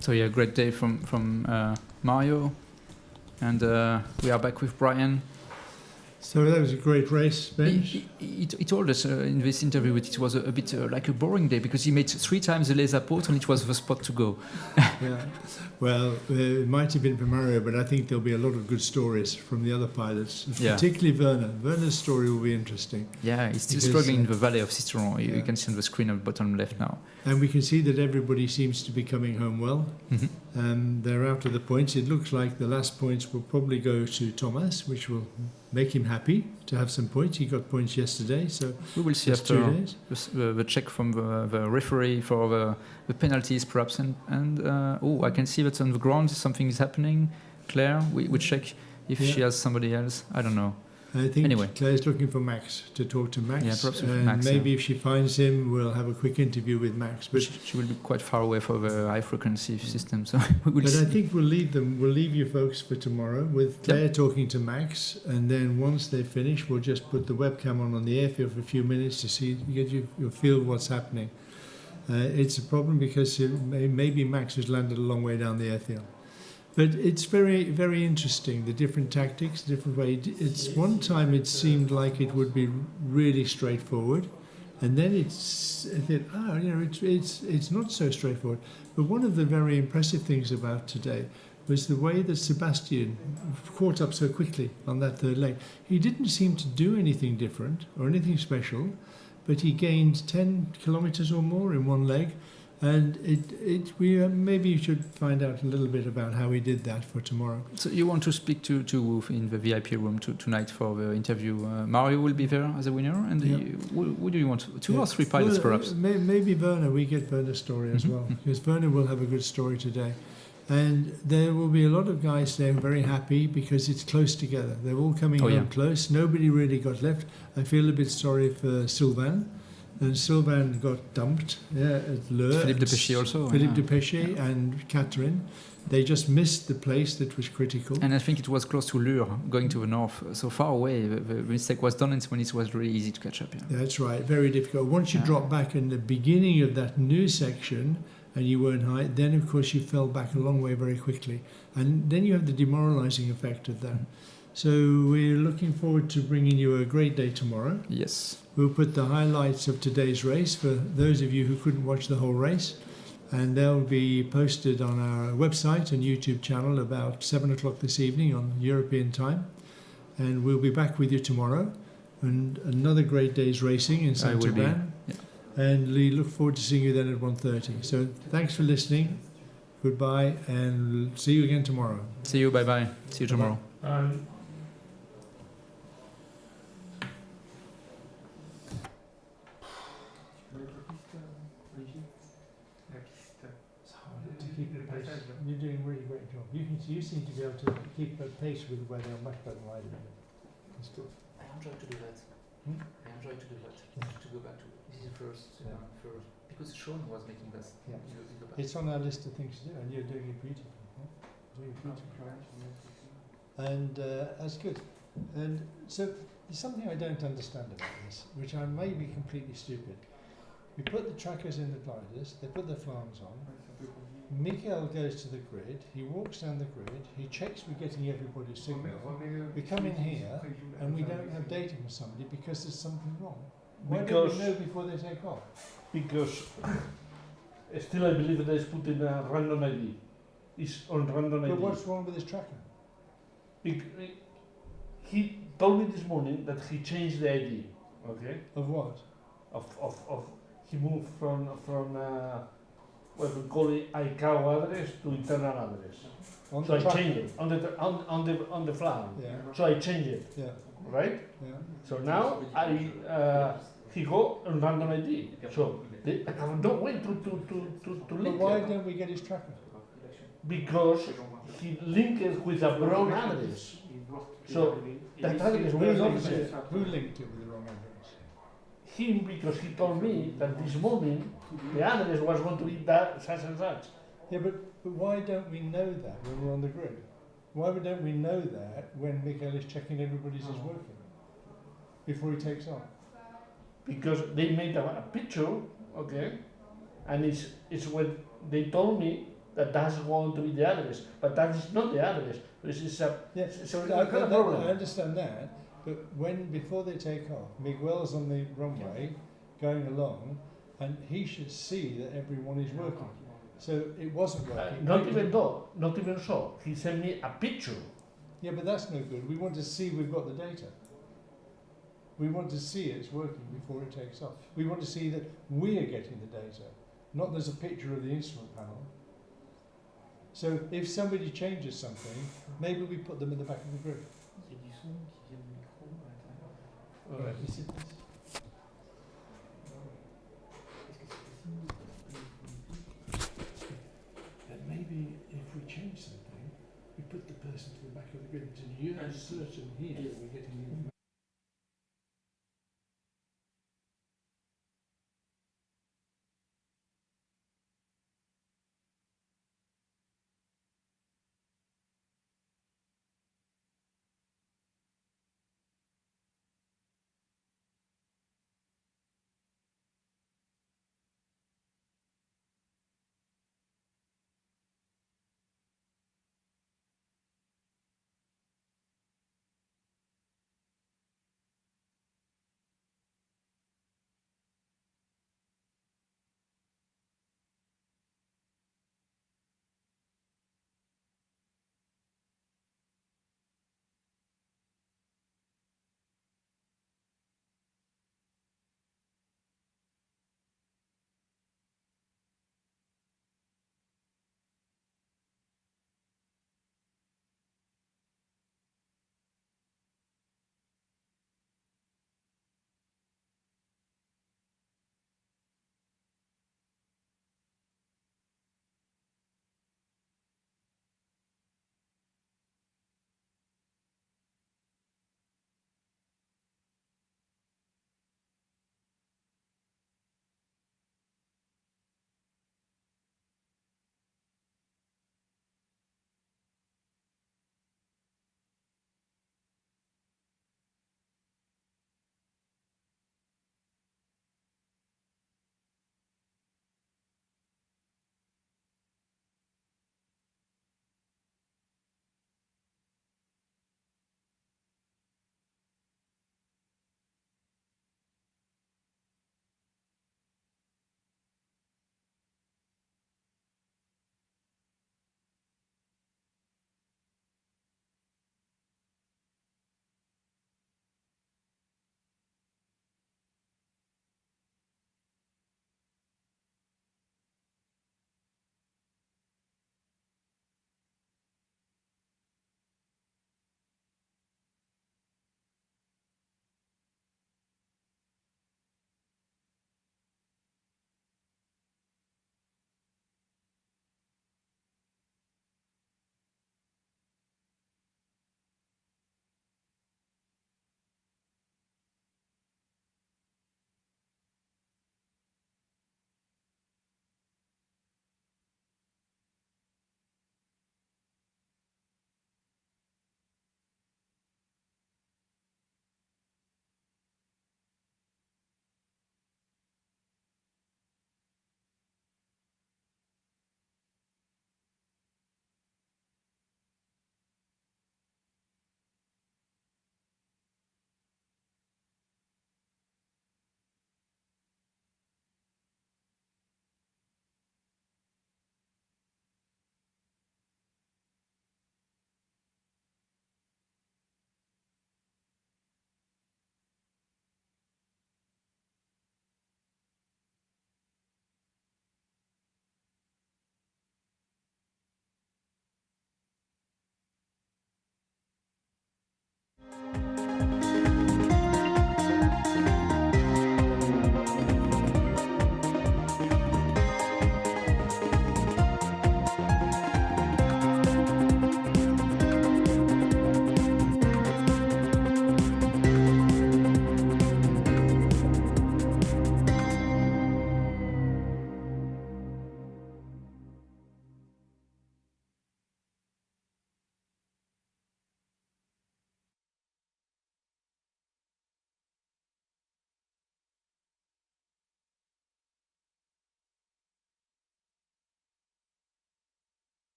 So yeah, great day from Mario, and we are back with Brian. So that was a great race, Ben. He told us in this interview that it was a bit like a boring day because he made 3 times the Les Apôtres and it was the spot to go. Yeah, well, it might have been for Mario, but I think there'll be a lot of good stories from the other pilots, particularly Werner. Werner's story will be interesting. Yeah, he's still struggling in the valley of Cisteron. You can see on the screen on the bottom left now. And we can see that everybody seems to be coming home well. Mm-hmm. They're out of the points. It looks like the last points will probably go to Thomas, which will make him happy to have some points. He got points yesterday, so we will see after the check from the referee for the penalties, perhaps. And I can see that on the ground something is happening. Claire, we check if she has somebody else. I don't know. I think Anyway. Claire's looking for Max, to talk to Max. Yeah, perhaps with and Max, maybe yeah. if she finds him, we'll have a quick interview with Max. But She will be quite far away from the high frequency system, so we will But see. I think we'll leave you folks for tomorrow with Claire talking to Max, and then once they finish, we'll just put the webcam on the airfield for a few minutes to see, get your feel of what's happening. It's a problem because maybe Max has landed a long way down the airfield. But it's very, very interesting, the different tactics, the different way. It's one time it seemed like it would be really straightforward, and then it's not so straightforward. But one of the very impressive things about today was the way that Sebastian caught up so quickly on that third leg. He didn't seem to do anything different or anything special, but he gained 10 kilometers or more in one leg. And maybe you should find out a little bit about how he did that for tomorrow. So you want to speak to Wolf in the VIP room tonight for the interview. Mario will be there as a winner, and who do you want? Two or three pilots, perhaps? Maybe Werner. We get Werner's story as well, because Werner will have a good story today. And there will be a lot of guys there very happy because it's close together. They're all coming home close. Nobody really got left. I feel a bit sorry for Sylvain. And Sylvain got dumped at Le. Philippe Depechy also. Philippe Depechy and Catherine. They just missed the place that was critical. And I think it was close to Lure, going to the north, so far away. The mistake was done, and when it was really easy to catch up. Yeah. That's right, very difficult. Once you drop back in the beginning of that new section and you weren't high, then of course you fell back a long way very quickly. And then you have the demoralizing effect of that. So we're looking forward to bringing you a great day tomorrow. Yes. We'll put the highlights of today's race for those of you who couldn't watch the whole race, and they'll be posted on our website and YouTube channel about 7 o'clock this evening on European time. And we'll be back with you tomorrow, and another great day's racing in Saint-Tropez. And we look forward to seeing you then at 1:30. So thanks for listening. Goodbye, and see you again tomorrow. See you. Bye-bye. See you tomorrow. You're doing a really great job. You seem to be able to keep a pace with the weather much better than I do. It's good. I enjoy to do that. I enjoy to do that. To go back to this is first, because Sean was making this. Yeah. It's on our list of things to do, and you're doing it beautifully. Doing it beautifully. And that's good. And so there's something I don't understand about this, which I may be completely stupid. We put the trackers in the gliders, they put the flanges on. Miguel goes to the grid, he walks down the grid, he checks we're getting everybody's signal. We come in here and we don't have data from somebody because there's something wrong. Why don't we know before they take off? Because still I believe that it's put in a random ID. It's on random ID. But what's wrong with his tracker? He told me this morning that he changed the ID. Okay. Of what? Of he moved from what we call it ICAO address to internal address. So I changed it on the flag. Yeah. So I changed it. Yeah. Right? Yeah. So now he go on random ID. So I have no way to link. But why it. don't we get his tracker? Because he linked it with a wrong address. So that address was not the same. Who linked it with the wrong address? Him, because he told me that this morning the address was going to be that such and such. Yeah, but why don't we know that when we're on the grid? Why don't we know that when Miguel is checking everybody's is working before he takes off? Because they made a picture, okay, and it's when they told me that that's going to be the address, but that is not the address. This is a problem. I understand that, but before they take off, Miguel's on the runway going along, and he should see that everyone is working. So it wasn't working. Not even so. He sent me a picture. Yeah, but that's no good. We want to see we've got the data. We want to see it's working before it takes off. We want to see that we are getting the data, not there's a picture of the instrument panel. So if somebody changes something, maybe we put them in the back of the grid. And maybe if we change something, we put the person to the back of the grid, and you're certain here that we're getting the information.